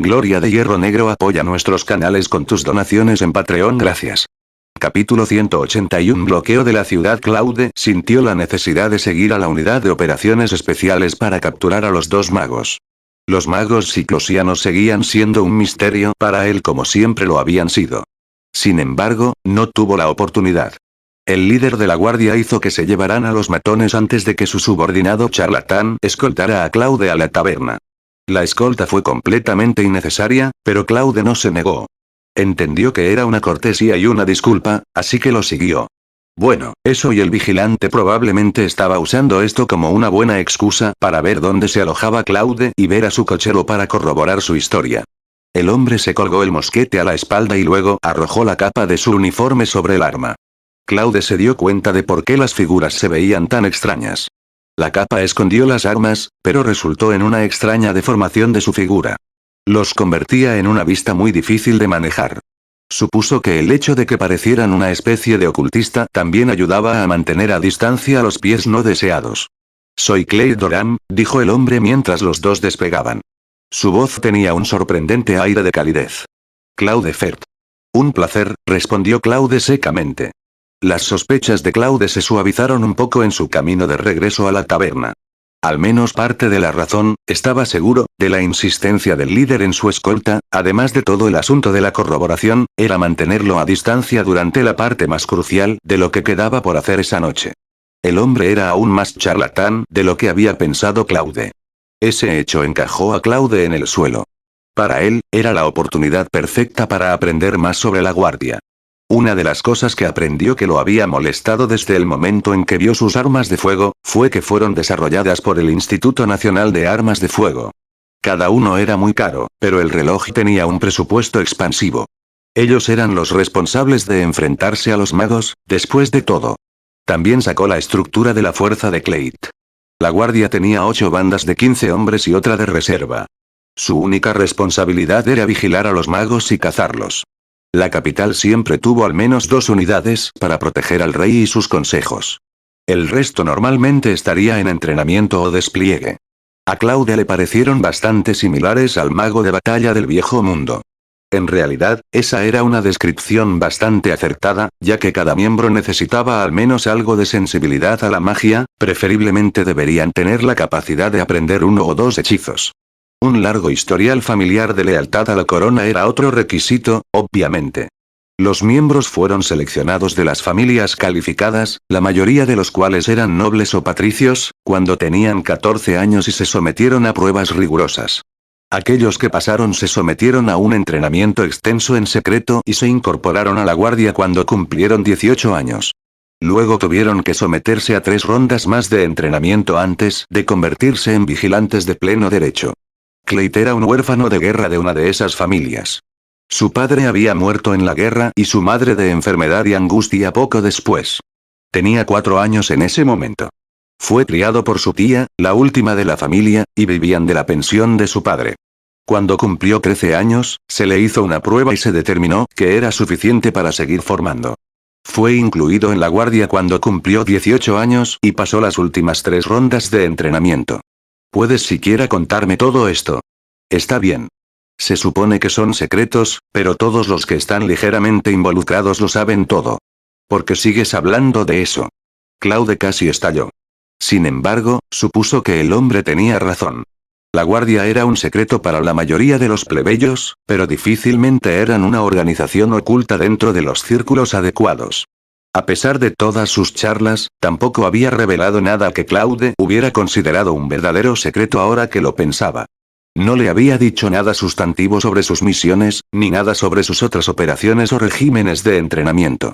Gloria de Hierro Negro apoya nuestros canales con tus donaciones en Patreon. Gracias. Capítulo 181. Bloqueo de la ciudad. Claude sintió la necesidad de seguir a la unidad de operaciones especiales para capturar a los dos magos. Los magos ciclosianos seguían siendo un misterio para él como siempre lo habían sido. Sin embargo, no tuvo la oportunidad. El líder de la guardia hizo que se llevaran a los matones antes de que su subordinado charlatán escoltara a Claude a la taberna. La escolta fue completamente innecesaria, pero Claude no se negó. Entendió que era una cortesía y una disculpa, así que lo siguió. Bueno, eso y el vigilante probablemente estaba usando esto como una buena excusa para ver dónde se alojaba Claude y ver a su cochero para corroborar su historia. El hombre se colgó el mosquete a la espalda y luego arrojó la capa de su uniforme sobre el arma. Claude se dio cuenta de por qué las figuras se veían tan extrañas. La capa escondió las armas, pero resultó en una extraña deformación de su figura. Los convertía en una vista muy difícil de manejar. Supuso que el hecho de que parecieran una especie de ocultista también ayudaba a mantener a distancia a los pies no deseados. «Soy Clay Doran», dijo el hombre mientras los dos despegaban. Su voz tenía un sorprendente aire de calidez. «Claude Fert». «Un placer», respondió Claude secamente. Las sospechas de Claude se suavizaron un poco en su camino de regreso a la taberna. Al menos parte de la razón, estaba seguro, de la insistencia del líder en su escolta, además de todo el asunto de la corroboración, era mantenerlo a distancia durante la parte más crucial de lo que quedaba por hacer esa noche. El hombre era aún más charlatán de lo que había pensado Claude. Ese hecho encajó a Claude en el suelo. Para él, era la oportunidad perfecta para aprender más sobre la guardia. Una de las cosas que aprendió que lo había molestado desde el momento en que vio sus armas de fuego, fue que fueron desarrolladas por el Instituto Nacional de Armas de Fuego. Cada uno era muy caro, pero el reloj tenía un presupuesto expansivo. Ellos eran los responsables de enfrentarse a los magos, después de todo. También sacó la estructura de la fuerza de Clayt. La guardia tenía 8 bandas de 15 hombres y otra de reserva. Su única responsabilidad era vigilar a los magos y cazarlos. La capital siempre tuvo al menos 2 unidades para proteger al rey y sus consejos. El resto normalmente estaría en entrenamiento o despliegue. A Claude le parecieron bastante similares al mago de batalla del viejo mundo. En realidad, esa era una descripción bastante acertada, ya que cada miembro necesitaba al menos algo de sensibilidad a la magia, preferiblemente deberían tener la capacidad de aprender 1 o 2 hechizos. Un largo historial familiar de lealtad a la corona era otro requisito, obviamente. Los miembros fueron seleccionados de las familias calificadas, la mayoría de los cuales eran nobles o patricios, cuando tenían 14 años y se sometieron a pruebas rigurosas. Aquellos que pasaron se sometieron a un entrenamiento extenso en secreto y se incorporaron a la guardia cuando cumplieron 18 años. Luego tuvieron que someterse a 3 rondas más de entrenamiento antes de convertirse en vigilantes de pleno derecho. Clayt era un huérfano de guerra de una de esas familias. Su padre había muerto en la guerra y su madre de enfermedad y angustia poco después. Tenía 4 años en ese momento. Fue criado por su tía, la última de la familia, y vivían de la pensión de su padre. Cuando cumplió 13 años, se le hizo una prueba y se determinó que era suficiente para seguir formando. Fue incluido en la guardia cuando cumplió 18 años y pasó las últimas 3 rondas de entrenamiento. ¿Puedes siquiera contarme todo esto? Está bien. Se supone que son secretos, pero todos los que están ligeramente involucrados lo saben todo. ¿Por qué sigues hablando de eso? Claude casi estalló. Sin embargo, supuso que el hombre tenía razón. La guardia era un secreto para la mayoría de los plebeyos, pero difícilmente eran una organización oculta dentro de los círculos adecuados. A pesar de todas sus charlas, tampoco había revelado nada que Claude hubiera considerado un verdadero secreto ahora que lo pensaba. No le había dicho nada sustantivo sobre sus misiones, ni nada sobre sus otras operaciones o regímenes de entrenamiento.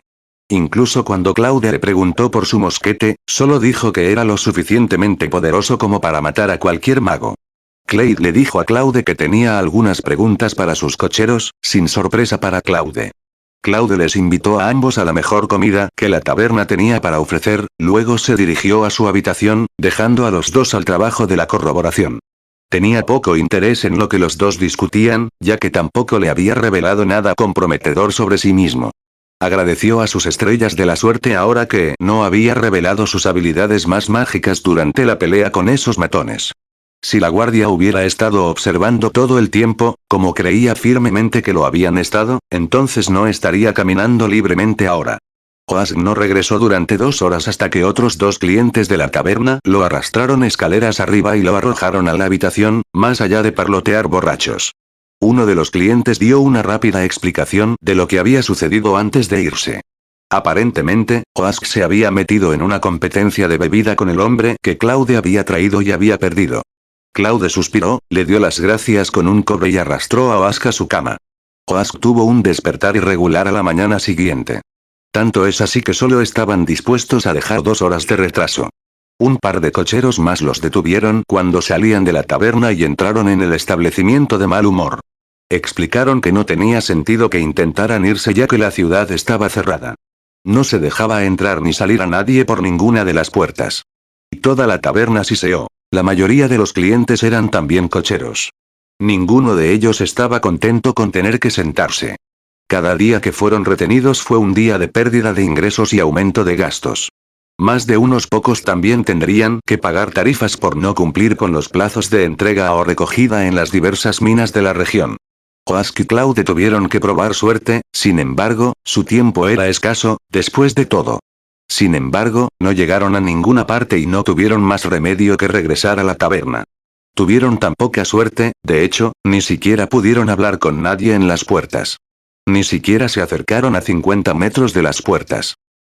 Incluso cuando Claude le preguntó por su mosquete, solo dijo que era lo suficientemente poderoso como para matar a cualquier mago. Clayt le dijo a Claude que tenía algunas preguntas para sus cocheros, sin sorpresa para Claude. Claude les invitó a ambos a la mejor comida que la taberna tenía para ofrecer, luego se dirigió a su habitación, dejando a los dos al trabajo de la corroboración. Tenía poco interés en lo que los dos discutían, ya que tampoco le había revelado nada comprometedor sobre sí mismo. Agradeció a sus estrellas de la suerte ahora que no había revelado sus habilidades más mágicas durante la pelea con esos matones. Si la guardia hubiera estado observando todo el tiempo, como creía firmemente que lo habían estado, entonces no estaría caminando libremente ahora. Oask no regresó durante 2 horas hasta que otros 2 clientes de la taberna lo arrastraron escaleras arriba y lo arrojaron a la habitación, más allá de parlotear borrachos. Uno de los clientes dio una rápida explicación de lo que había sucedido antes de irse. Aparentemente, Oask se había metido en una competencia de bebida con el hombre que Claude había traído y había perdido. Claude suspiró, le dio las gracias con un cobre y arrastró a Oask a su cama. Oask tuvo un despertar irregular a la mañana siguiente. Tanto es así que solo estaban dispuestos a dejar 2 horas de retraso. Un par de cocheros más los detuvieron cuando salían de la taberna y entraron en el establecimiento de mal humor. Explicaron que no tenía sentido que intentaran irse ya que la ciudad estaba cerrada. No se dejaba entrar ni salir a nadie por ninguna de las puertas. Y toda la taberna siseó. La mayoría de los clientes eran también cocheros. Ninguno de ellos estaba contento con tener que sentarse. Cada día que fueron retenidos fue un día de pérdida de ingresos y aumento de gastos. Más de unos pocos también tendrían que pagar tarifas por no cumplir con los plazos de entrega o recogida en las diversas minas de la región. Oask y Claude tuvieron que probar suerte, sin embargo, su tiempo era escaso, después de todo. Sin embargo, no llegaron a ninguna parte y no tuvieron más remedio que regresar a la taberna. Tuvieron tan poca suerte, de hecho, ni siquiera pudieron hablar con nadie en las puertas. Ni siquiera se acercaron a 50 metros de las puertas.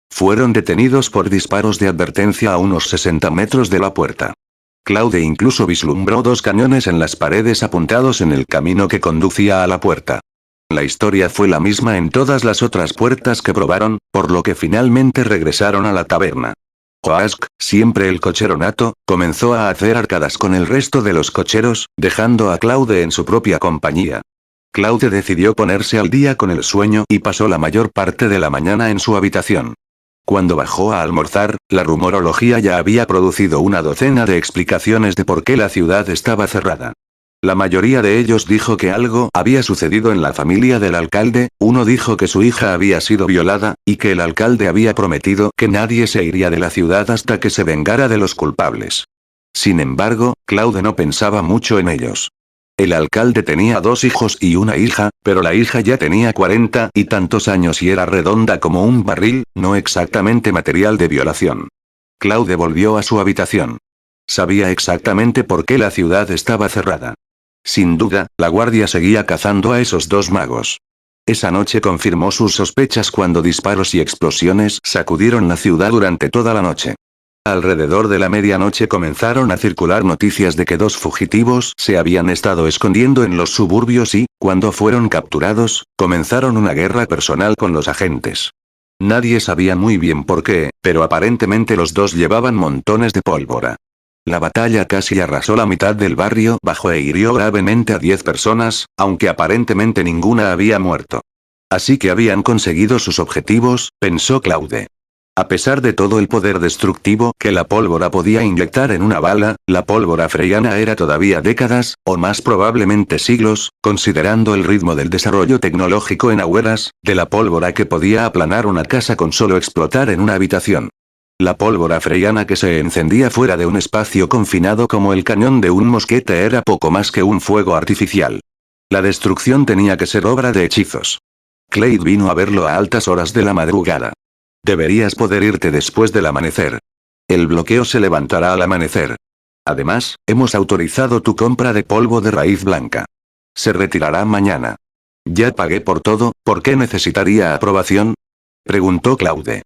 Fueron detenidos por disparos de advertencia a unos 60 metros de la puerta. Claude incluso vislumbró 2 cañones en las paredes apuntados en el camino que conducía a la puerta. La historia fue la misma en todas las otras puertas que probaron, por lo que finalmente regresaron a la taberna. Oask, siempre el cochero nato, comenzó a hacer arcadas con el resto de los cocheros, dejando a Claude en su propia compañía. Claude decidió ponerse al día con el sueño y pasó la mayor parte de la mañana en su habitación. Cuando bajó a almorzar, la rumorología ya había producido una docena de explicaciones de por qué la ciudad estaba cerrada. La mayoría de ellos dijo que algo había sucedido en la familia del alcalde, uno dijo que su hija había sido violada, y que el alcalde había prometido que nadie se iría de la ciudad hasta que se vengara de los culpables. Sin embargo, Claude no pensaba mucho en ellos. El alcalde tenía 2 hijos y una hija, pero la hija ya tenía 40 y tantos años y era redonda como un barril, no exactamente material de violación. Claude volvió a su habitación. Sabía exactamente por qué la ciudad estaba cerrada. Sin duda, la guardia seguía cazando a esos 2 magos. Esa noche confirmó sus sospechas cuando disparos y explosiones sacudieron la ciudad durante toda la noche. Alrededor de la medianoche comenzaron a circular noticias de que 2 fugitivos se habían estado escondiendo en los suburbios y, cuando fueron capturados, comenzaron una guerra personal con los agentes. Nadie sabía muy bien por qué, pero aparentemente los 2 llevaban montones de pólvora. La batalla casi arrasó la mitad del barrio bajo e hirió gravemente a 10 personas, aunque aparentemente ninguna había muerto. Así que habían conseguido sus objetivos, pensó Claude. A pesar de todo el poder destructivo que la pólvora podía inyectar en una bala, la pólvora freyana era todavía décadas, o más probablemente siglos, considerando el ritmo del desarrollo tecnológico en Agueras, de la pólvora que podía aplanar una casa con solo explotar en una habitación. La pólvora freyana que se encendía fuera de un espacio confinado como el cañón de un mosquete era poco más que un fuego artificial. La destrucción tenía que ser obra de hechizos. Claude vino a verlo a altas horas de la madrugada. Deberías poder irte después del amanecer. El bloqueo se levantará al amanecer. Además, hemos autorizado tu compra de polvo de raíz blanca. Se retirará mañana. Ya pagué por todo, ¿por qué necesitaría aprobación? Preguntó Claude.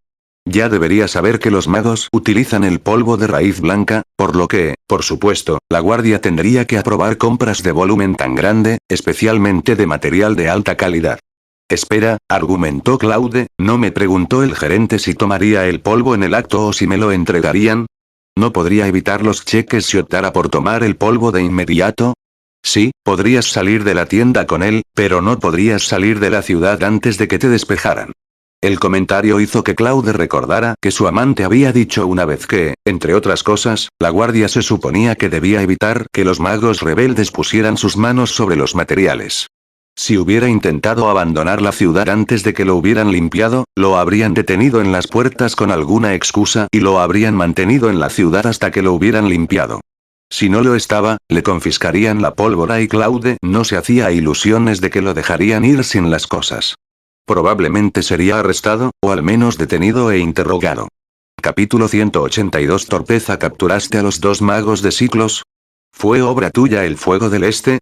Ya debería saber que los magos utilizan el polvo de raíz blanca, por lo que, por supuesto, la guardia tendría que aprobar compras de volumen tan grande, especialmente de material de alta calidad. Espera, argumentó Claude, ¿no me preguntó el gerente si tomaría el polvo en el acto o si me lo entregarían? ¿No podría evitar los cheques si optara por tomar el polvo de inmediato? Sí, podrías salir de la tienda con él, pero no podrías salir de la ciudad antes de que te despejaran. El comentario hizo que Claude recordara que su amante había dicho una vez que, entre otras cosas, la guardia se suponía que debía evitar que los magos rebeldes pusieran sus manos sobre los materiales. Si hubiera intentado abandonar la ciudad antes de que lo hubieran limpiado, lo habrían detenido en las puertas con alguna excusa y lo habrían mantenido en la ciudad hasta que lo hubieran limpiado. Si no lo estaba, le confiscarían la pólvora y Claude no se hacía ilusiones de que lo dejarían ir sin las cosas. Probablemente sería arrestado, o al menos detenido e interrogado. Capítulo 182 Torpeza. ¿Capturaste a los dos magos de Ciclos? ¿Fue obra tuya el fuego del este?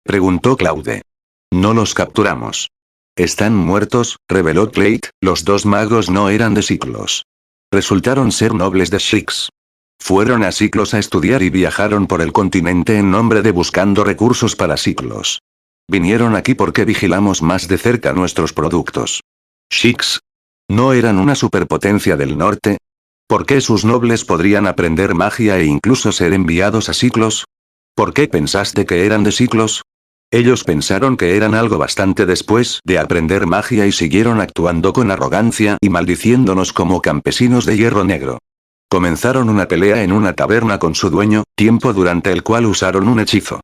Preguntó Claude. No los capturamos. Están muertos, reveló Clayt. Los dos magos no eran de Ciclos. Resultaron ser nobles de Shix. Fueron a Ciclos a estudiar y viajaron por el continente en nombre de buscando recursos para Ciclos. Vinieron aquí porque vigilamos más de cerca nuestros productos. Shix. ¿No eran una superpotencia del norte? ¿Por qué sus nobles podrían aprender magia e incluso ser enviados a Ciclos? ¿Por qué pensaste que eran de Ciclos? Ellos pensaron que eran algo bastante después de aprender magia y siguieron actuando con arrogancia y maldiciéndonos como campesinos de hierro negro. Comenzaron una pelea en una taberna con su dueño, tiempo durante el cual usaron un hechizo.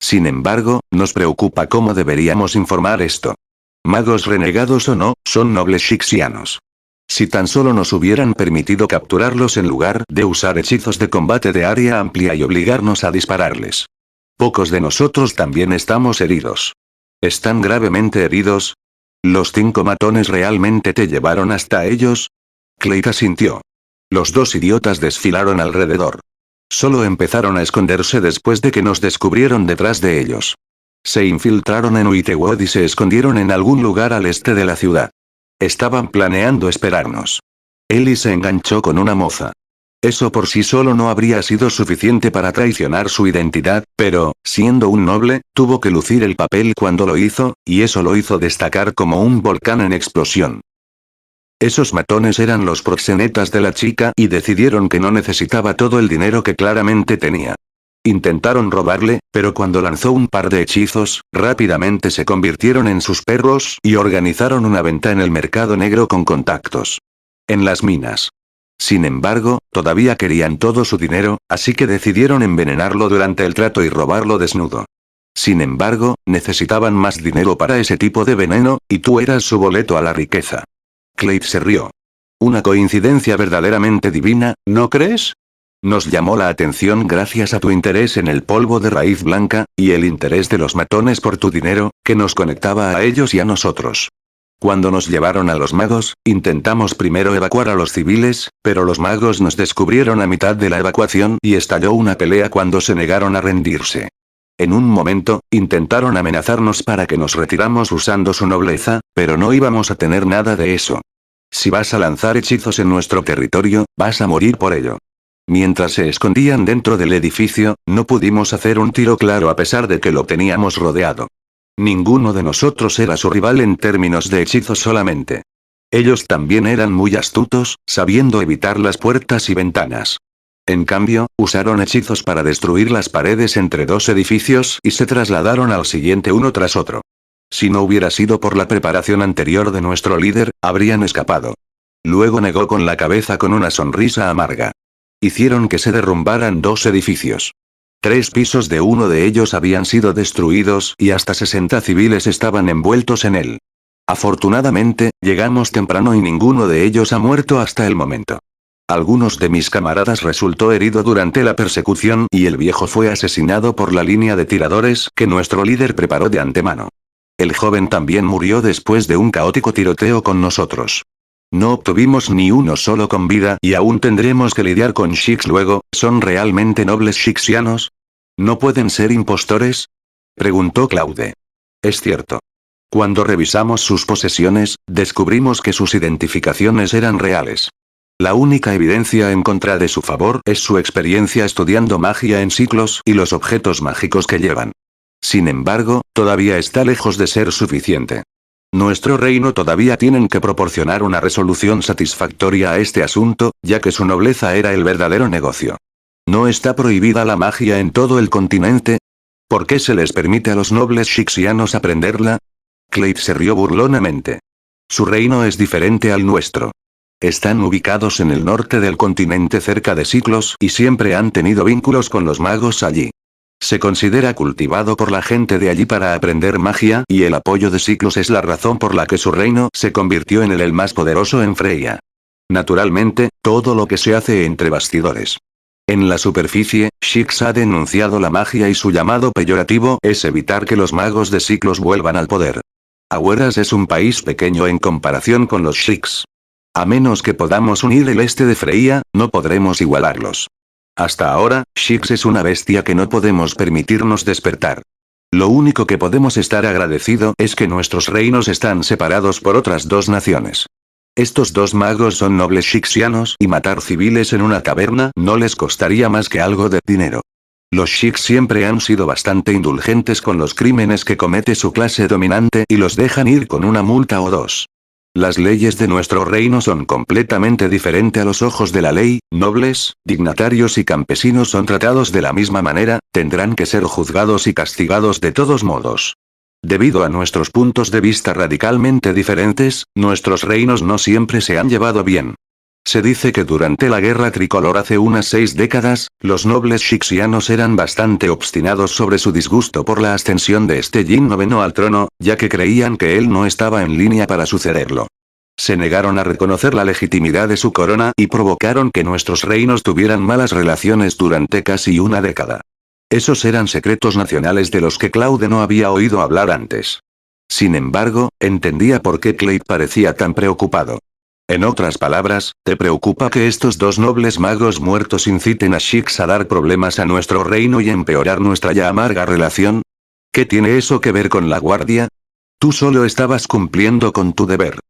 Sin embargo, nos preocupa cómo deberíamos informar esto. Magos renegados o no, son nobles shixianos. Si tan solo nos hubieran permitido capturarlos en lugar de usar hechizos de combate de área amplia y obligarnos a dispararles. Pocos de nosotros también estamos heridos. ¿Están gravemente heridos? ¿Los 5 matones realmente te llevaron hasta ellos? Clayt asintió. Los dos idiotas desfilaron alrededor. Solo empezaron a esconderse después de que nos descubrieron detrás de ellos. Se infiltraron en Uitewod y se escondieron en algún lugar al este de la ciudad. Estaban planeando esperarnos. Ellie se enganchó con una moza. Eso por sí solo no habría sido suficiente para traicionar su identidad, pero, siendo un noble, tuvo que lucir el papel cuando lo hizo, y eso lo hizo destacar como un volcán en explosión. Esos matones eran los proxenetas de la chica y decidieron que no necesitaba todo el dinero que claramente tenía. Intentaron robarle, pero cuando lanzó un par de hechizos, rápidamente se convirtieron en sus perros y organizaron una venta en el mercado negro con contactos. En las minas. Sin embargo, todavía querían todo su dinero, así que decidieron envenenarlo durante el trato y robarlo desnudo. Sin embargo, necesitaban más dinero para ese tipo de veneno, y tú eras su boleto a la riqueza. Clayt se rió. Una coincidencia verdaderamente divina, ¿no crees? Nos llamó la atención gracias a tu interés en el polvo de raíz blanca, y el interés de los matones por tu dinero, que nos conectaba a ellos y a nosotros. Cuando nos llevaron a los magos, intentamos primero evacuar a los civiles, pero los magos nos descubrieron a mitad de la evacuación y estalló una pelea cuando se negaron a rendirse. En un momento, intentaron amenazarnos para que nos retiramos usando su nobleza, pero no íbamos a tener nada de eso. Si vas a lanzar hechizos en nuestro territorio, vas a morir por ello. Mientras se escondían dentro del edificio, no pudimos hacer un tiro claro a pesar de que lo teníamos rodeado. Ninguno de nosotros era su rival en términos de hechizos solamente. Ellos también eran muy astutos, sabiendo evitar las puertas y ventanas. En cambio, usaron hechizos para destruir las paredes entre dos edificios y se trasladaron al siguiente uno tras otro. Si no hubiera sido por la preparación anterior de nuestro líder, habrían escapado. Luego negó con la cabeza con una sonrisa amarga. Hicieron que se derrumbaran 2 edificios. 3 pisos de uno de ellos habían sido destruidos y hasta 60 civiles estaban envueltos en él. Afortunadamente, llegamos temprano y ninguno de ellos ha muerto hasta el momento. Algunos de mis camaradas resultó herido durante la persecución y el viejo fue asesinado por la línea de tiradores que nuestro líder preparó de antemano. El joven también murió después de un caótico tiroteo con nosotros. No obtuvimos ni uno solo con vida y aún tendremos que lidiar con Shix luego. ¿Son realmente nobles shixianos? ¿No pueden ser impostores? Preguntó Claude. Es cierto. Cuando revisamos sus posesiones, descubrimos que sus identificaciones eran reales. La única evidencia en contra de su favor es su experiencia estudiando magia en Ciclos y los objetos mágicos que llevan. Sin embargo, todavía está lejos de ser suficiente. Nuestro reino todavía tienen que proporcionar una resolución satisfactoria a este asunto, ya que su nobleza era el verdadero negocio. ¿No está prohibida la magia en todo el continente? ¿Por qué se les permite a los nobles shixianos aprenderla? Clayt se rió burlonamente. Su reino es diferente al nuestro. Están ubicados en el norte del continente cerca de Ciclos y siempre han tenido vínculos con los magos allí. Se considera cultivado por la gente de allí para aprender magia y el apoyo de Ciclos es la razón por la que su reino se convirtió en el más poderoso en Freya. Naturalmente, todo lo que se hace entre bastidores. En la superficie, Shix ha denunciado la magia y su llamado peyorativo es evitar que los magos de ciclos vuelvan al poder. Agueras es un país pequeño en comparación con los Shix. A menos que podamos unir el este de Freya, no podremos igualarlos. Hasta ahora, Shix es una bestia que no podemos permitirnos despertar. Lo único que podemos estar agradecido es que nuestros reinos están separados por otras dos naciones. Estos dos magos son nobles shixianos y matar civiles en una caverna no les costaría más que algo de dinero. Los Shix siempre han sido bastante indulgentes con los crímenes que comete su clase dominante y los dejan ir con una multa o dos. Las leyes de nuestro reino son completamente diferentes a los ojos de la ley, nobles, dignatarios y campesinos son tratados de la misma manera, tendrán que ser juzgados y castigados de todos modos. Debido a nuestros puntos de vista radicalmente diferentes, nuestros reinos no siempre se han llevado bien. Se dice que durante la guerra tricolor hace unas 6 décadas, los nobles shixianos eran bastante obstinados sobre su disgusto por la ascensión de este Jin noveno al trono, ya que creían que él no estaba en línea para sucederlo. Se negaron a reconocer la legitimidad de su corona y provocaron que nuestros reinos tuvieran malas relaciones durante casi una década. Esos eran secretos nacionales de los que Claude no había oído hablar antes. Sin embargo, entendía por qué Clay parecía tan preocupado. En otras palabras, ¿te preocupa que estos dos nobles magos muertos inciten a Shix a dar problemas a nuestro reino y empeorar nuestra ya amarga relación? ¿Qué tiene eso que ver con la guardia? Tú solo estabas cumpliendo con tu deber.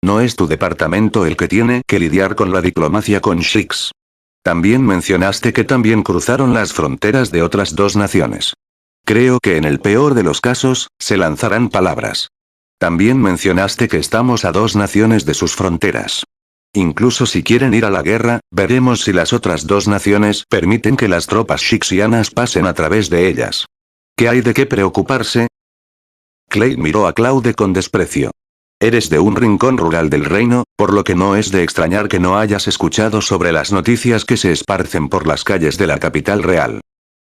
No es tu departamento el que tiene que lidiar con la diplomacia con Shix. También mencionaste que también cruzaron las fronteras de otras dos naciones. Creo que en el peor de los casos, se lanzarán palabras. También mencionaste que estamos a 2 naciones de sus fronteras. Incluso si quieren ir a la guerra, veremos si las otras 2 naciones permiten que las tropas shixianas pasen a través de ellas. ¿Qué hay de qué preocuparse? Clay miró a Claude con desprecio. Eres de un rincón rural del reino, por lo que no es de extrañar que no hayas escuchado sobre las noticias que se esparcen por las calles de la capital real.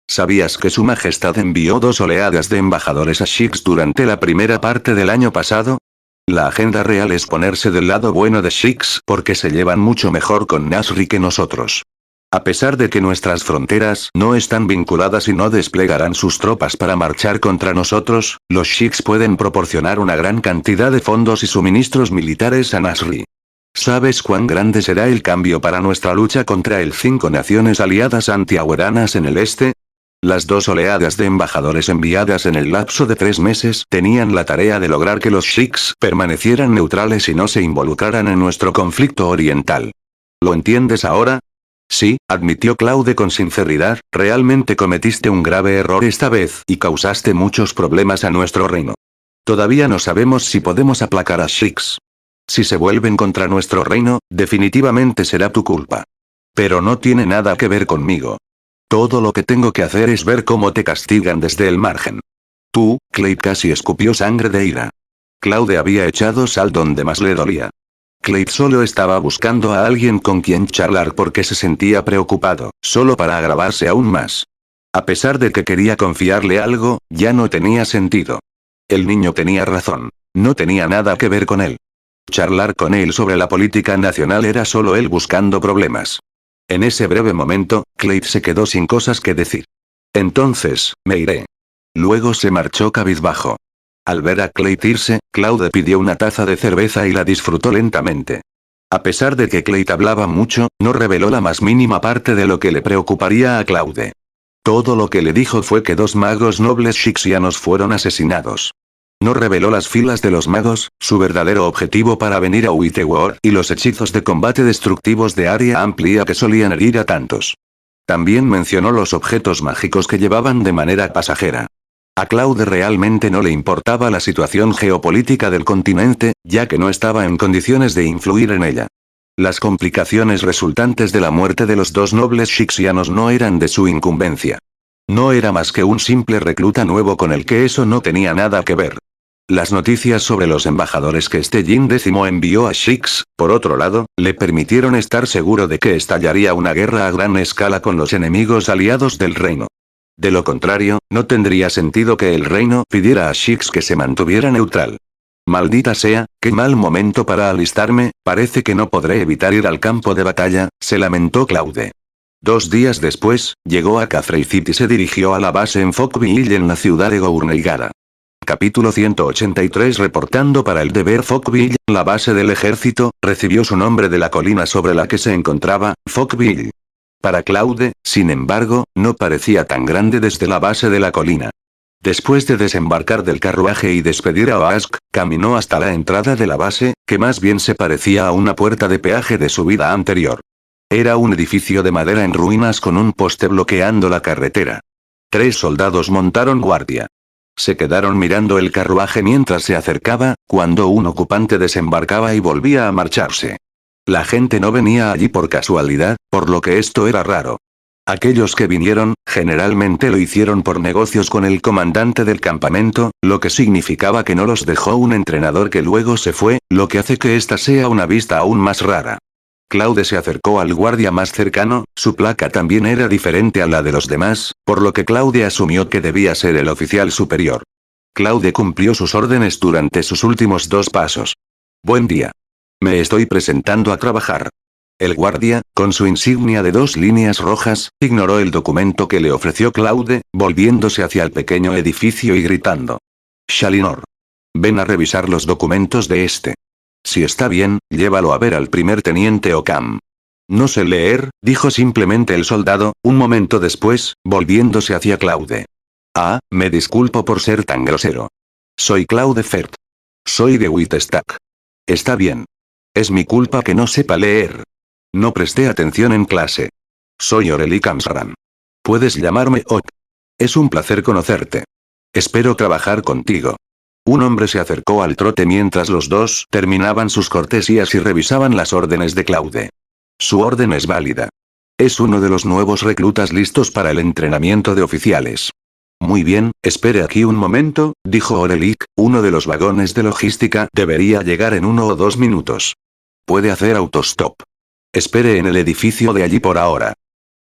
¿Sabías que su majestad envió 2 oleadas de embajadores a Shix durante la primera parte del año pasado? La agenda real es ponerse del lado bueno de Shix porque se llevan mucho mejor con Nasri que nosotros. A pesar de que nuestras fronteras no están vinculadas y no desplegarán sus tropas para marchar contra nosotros, los Shix pueden proporcionar una gran cantidad de fondos y suministros militares a Nasri. ¿Sabes cuán grande será el cambio para nuestra lucha contra el 5 naciones aliadas antiagueranas en el este? Las 2 oleadas de embajadores enviadas en el lapso de 3 meses tenían la tarea de lograr que los Shix permanecieran neutrales y no se involucraran en nuestro conflicto oriental. ¿Lo entiendes ahora? Sí, admitió Claude con sinceridad, realmente cometiste un grave error esta vez y causaste muchos problemas a nuestro reino. Todavía no sabemos si podemos aplacar a Shix. Si se vuelven contra nuestro reino, definitivamente será tu culpa. Pero no tiene nada que ver conmigo. Todo lo que tengo que hacer es ver cómo te castigan desde el margen. Tú, Clay casi escupió sangre de ira. Claude había echado sal donde más le dolía. Clay solo estaba buscando a alguien con quien charlar porque se sentía preocupado, solo para agravarse aún más. A pesar de que quería confiarle algo, ya no tenía sentido. El niño tenía razón. No tenía nada que ver con él. Charlar con él sobre la política nacional era solo él buscando problemas. En ese breve momento, Clay se quedó sin cosas que decir. Entonces, me iré. Luego se marchó cabizbajo. Al ver a Clay irse, Claude pidió una taza de cerveza y la disfrutó lentamente. A pesar de que Clay hablaba mucho, no reveló la más mínima parte de lo que le preocuparía a Claude. Todo lo que le dijo fue que 2 magos nobles shixianos fueron asesinados. No reveló las filas de los magos, su verdadero objetivo para venir a Witewar y los hechizos de combate destructivos de área amplia que solían herir a tantos. También mencionó los objetos mágicos que llevaban de manera pasajera. A Claude realmente no le importaba la situación geopolítica del continente, ya que no estaba en condiciones de influir en ella. Las complicaciones resultantes de la muerte de los 2 nobles shixianos no eran de su incumbencia. No era más que un simple recluta nuevo con el que eso no tenía nada que ver. Las noticias sobre los embajadores que este Jin X envió a Shix, por otro lado, le permitieron estar seguro de que estallaría una guerra a gran escala con los enemigos aliados del reino. De lo contrario, no tendría sentido que el reino pidiera a Shix que se mantuviera neutral. Maldita sea, qué mal momento para alistarme, parece que no podré evitar ir al campo de batalla, se lamentó Claude. 2 días después, llegó a Cathay City y se dirigió a la base en Fogville en la ciudad de Gournegara. Capítulo 183 Reportando para el deber Fogville, la base del ejército, recibió su nombre de la colina sobre la que se encontraba, Fogville. Para Claude, sin embargo, no parecía tan grande desde la base de la colina. Después de desembarcar del carruaje y despedir a Oask, caminó hasta la entrada de la base, que más bien se parecía a una puerta de peaje de su vida anterior. Era un edificio de madera en ruinas con un poste bloqueando la carretera. 3 soldados montaron guardia. Se quedaron mirando el carruaje mientras se acercaba, cuando un ocupante desembarcaba y volvía a marcharse. La gente no venía allí por casualidad, por lo que esto era raro. Aquellos que vinieron, generalmente lo hicieron por negocios con el comandante del campamento, lo que significaba que no los dejó un entrenador que luego se fue, lo que hace que esta sea una vista aún más rara. Claude se acercó al guardia más cercano, su placa también era diferente a la de los demás, por lo que Claude asumió que debía ser el oficial superior. Claude cumplió sus órdenes durante sus últimos 2 pasos. Buen día. Me estoy presentando a trabajar. El guardia, con su insignia de 2 líneas rojas, ignoró el documento que le ofreció Claude, volviéndose hacia el pequeño edificio y gritando. Shalinor. Ven a revisar los documentos de este. Si está bien, llévalo a ver al primer teniente Ockham. No sé leer, dijo simplemente el soldado, un momento después, volviéndose hacia Claude. Ah, me disculpo por ser tan grosero. Soy Claude Fert. Soy de Whitestack. Está bien. Es mi culpa que no sepa leer. No presté atención en clase. Soy Aurelie Kamsaran. Puedes llamarme Ock. Es un placer conocerte. Espero trabajar contigo. Un hombre se acercó al trote mientras los dos terminaban sus cortesías y revisaban las órdenes de Claude. Su orden es válida. Es uno de los nuevos reclutas listos para el entrenamiento de oficiales. Muy bien, espere aquí un momento, dijo Aurelie, uno de los vagones de logística debería llegar en 1 o 2 minutos. Puede hacer autostop. Espere en el edificio de allí por ahora.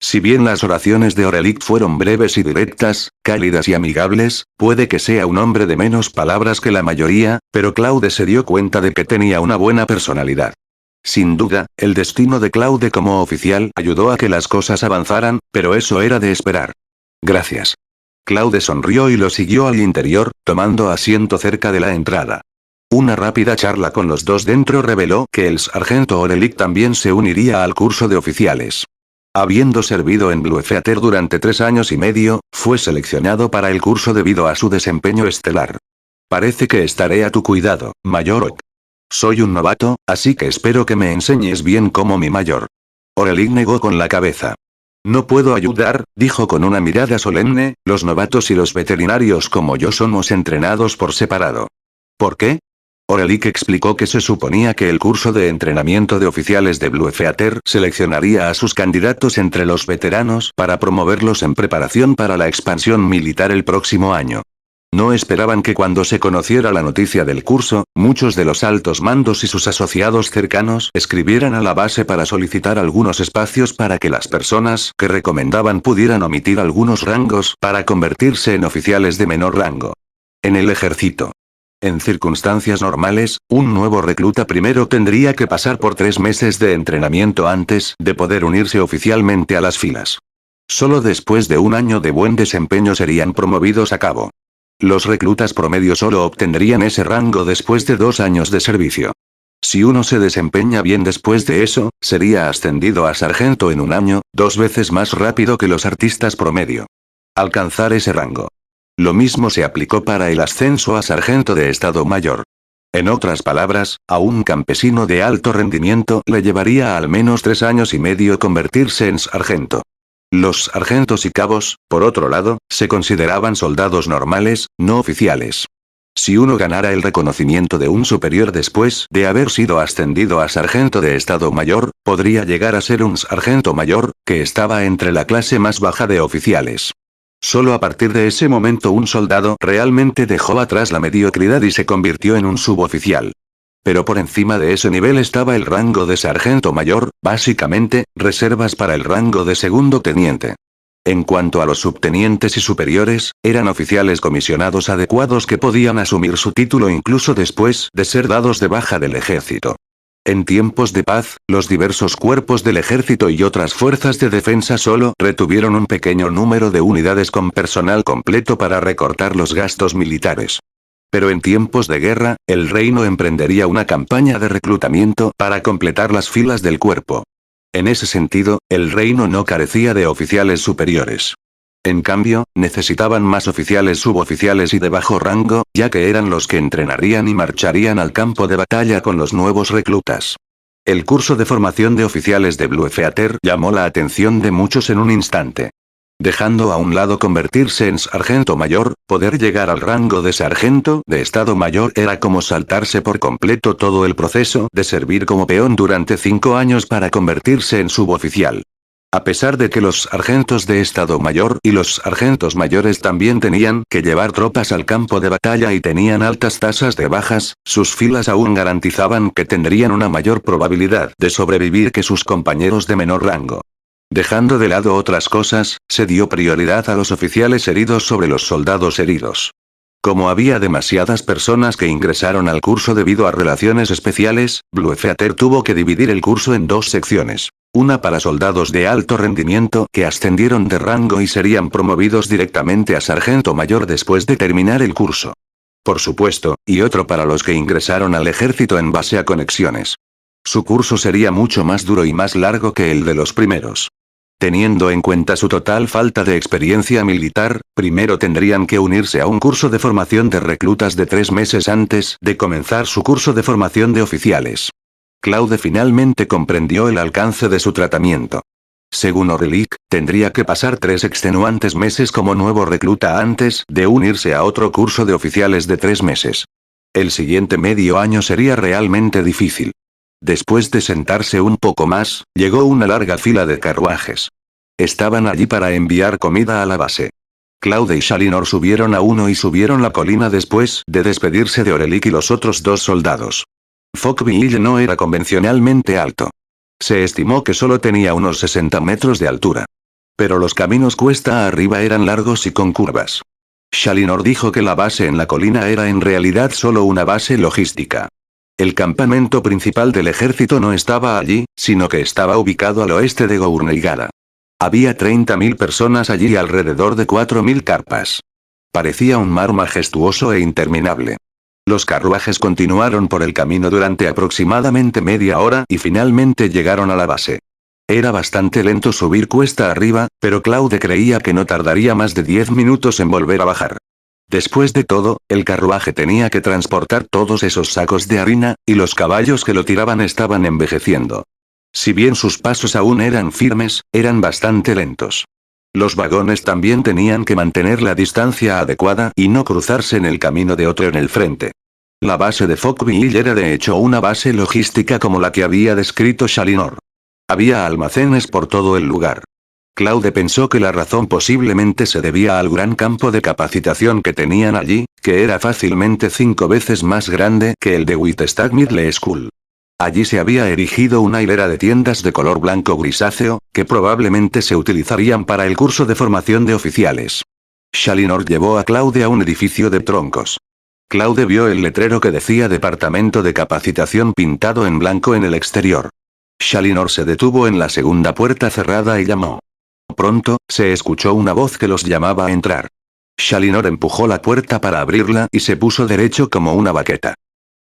Si bien las oraciones de Aurelie fueron breves y directas, cálidas y amigables, puede que sea un hombre de menos palabras que la mayoría, pero Claude se dio cuenta de que tenía una buena personalidad. Sin duda, el destino de Claude como oficial ayudó a que las cosas avanzaran, pero eso era de esperar. Gracias. Claude sonrió y lo siguió al interior, tomando asiento cerca de la entrada. Una rápida charla con los dos dentro reveló que el sargento Aurelie también se uniría al curso de oficiales. Habiendo servido en Blue Theater durante 3 años y medio, fue seleccionado para el curso debido a su desempeño estelar. Parece que estaré a tu cuidado, Mayor Ock. Soy un novato, así que espero que me enseñes bien como mi mayor. Aurelie negó con la cabeza. No puedo ayudar, dijo con una mirada solemne, los novatos y los veterinarios como yo somos entrenados por separado. ¿Por qué? Aurelie explicó que se suponía que el curso de entrenamiento de oficiales de Blue Theater seleccionaría a sus candidatos entre los veteranos para promoverlos en preparación para la expansión militar el próximo año. No esperaban que cuando se conociera la noticia del curso, muchos de los altos mandos y sus asociados cercanos escribieran a la base para solicitar algunos espacios para que las personas que recomendaban pudieran omitir algunos rangos para convertirse en oficiales de menor rango. En el ejército. En circunstancias normales, un nuevo recluta primero tendría que pasar por 3 meses de entrenamiento antes de poder unirse oficialmente a las filas. Solo después de 1 año de buen desempeño serían promovidos a cabo. Los reclutas promedio solo obtendrían ese rango después de 2 años de servicio. Si uno se desempeña bien después de eso, sería ascendido a sargento en 1 año, 2 veces más rápido que los artistas promedio. Alcanzar ese rango. Lo mismo se aplicó para el ascenso a sargento de Estado Mayor. En otras palabras, a un campesino de alto rendimiento le llevaría al menos 3 años y medio convertirse en sargento. Los sargentos y cabos, por otro lado, se consideraban soldados normales, no oficiales. Si uno ganara el reconocimiento de un superior después de haber sido ascendido a sargento de Estado Mayor, podría llegar a ser un sargento mayor, que estaba entre la clase más baja de oficiales. Solo a partir de ese momento un soldado realmente dejó atrás la mediocridad y se convirtió en un suboficial. Pero por encima de ese nivel estaba el rango de sargento mayor, básicamente, reservas para el rango de segundo teniente. En cuanto a los subtenientes y superiores, eran oficiales comisionados adecuados que podían asumir su título incluso después de ser dados de baja del ejército. En tiempos de paz, los diversos cuerpos del ejército y otras fuerzas de defensa solo retuvieron un pequeño número de unidades con personal completo para recortar los gastos militares. Pero en tiempos de guerra, el reino emprendería una campaña de reclutamiento para completar las filas del cuerpo. En ese sentido, el reino no carecía de oficiales superiores. En cambio, necesitaban más oficiales suboficiales y de bajo rango, ya que eran los que entrenarían y marcharían al campo de batalla con los nuevos reclutas. El curso de formación de oficiales de Blue Theater llamó la atención de muchos en un instante. Dejando a un lado convertirse en sargento mayor, poder llegar al rango de sargento de Estado Mayor era como saltarse por completo todo el proceso de servir como peón durante 5 años para convertirse en suboficial. A pesar de que los sargentos de Estado Mayor y los sargentos mayores también tenían que llevar tropas al campo de batalla y tenían altas tasas de bajas, sus filas aún garantizaban que tendrían una mayor probabilidad de sobrevivir que sus compañeros de menor rango. Dejando de lado otras cosas, se dio prioridad a los oficiales heridos sobre los soldados heridos. Como había demasiadas personas que ingresaron al curso debido a relaciones especiales, Blue Theater tuvo que dividir el curso en 2 secciones. Una para soldados de alto rendimiento que ascendieron de rango y serían promovidos directamente a sargento mayor después de terminar el curso. Por supuesto, y otro para los que ingresaron al ejército en base a conexiones. Su curso sería mucho más duro y más largo que el de los primeros. Teniendo en cuenta su total falta de experiencia militar, primero tendrían que unirse a un curso de formación de reclutas de 3 meses antes de comenzar su curso de formación de oficiales. Claude finalmente comprendió el alcance de su tratamiento. Según Aurelik, tendría que pasar 3 extenuantes meses como nuevo recluta antes de unirse a otro curso de oficiales de 3 meses. El siguiente medio año sería realmente difícil. Después de sentarse un poco más, llegó una larga fila de carruajes. Estaban allí para enviar comida a la base. Claude y Shalinor subieron a uno y subieron la colina después de despedirse de Aurelik y los otros 2 soldados. Fogville no era convencionalmente alto. Se estimó que solo tenía unos 60 metros de altura. Pero los caminos cuesta arriba eran largos y con curvas. Shalinor dijo que la base en la colina era en realidad solo una base logística. El campamento principal del ejército no estaba allí, sino que estaba ubicado al oeste de Gourneigada. Había 30.000 personas allí y alrededor de 4.000 carpas. Parecía un mar majestuoso e interminable. Los carruajes continuaron por el camino durante aproximadamente media hora y finalmente llegaron a la base. Era bastante lento subir cuesta arriba, pero Claude creía que no tardaría más de 10 minutos en volver a bajar. Después de todo, el carruaje tenía que transportar todos esos sacos de harina, y los caballos que lo tiraban estaban envejeciendo. Si bien sus pasos aún eran firmes, eran bastante lentos. Los vagones también tenían que mantener la distancia adecuada y no cruzarse en el camino de otro en el frente. La base de Fogville era de hecho una base logística como la que había descrito Shalinor. Había almacenes por todo el lugar. Claude pensó que la razón posiblemente se debía al gran campo de capacitación que tenían allí, que era fácilmente 5 veces más grande que el de Whitestad Middle School. Allí se había erigido una hilera de tiendas de color blanco grisáceo, que probablemente se utilizarían para el curso de formación de oficiales. Shalinor llevó a Claude a un edificio de troncos. Claude vio el letrero que decía Departamento de Capacitación pintado en blanco en el exterior. Shalinor se detuvo en la segunda puerta cerrada y llamó. Pronto, se escuchó una voz que los llamaba a entrar. Shalinor empujó la puerta para abrirla y se puso derecho como una baqueta.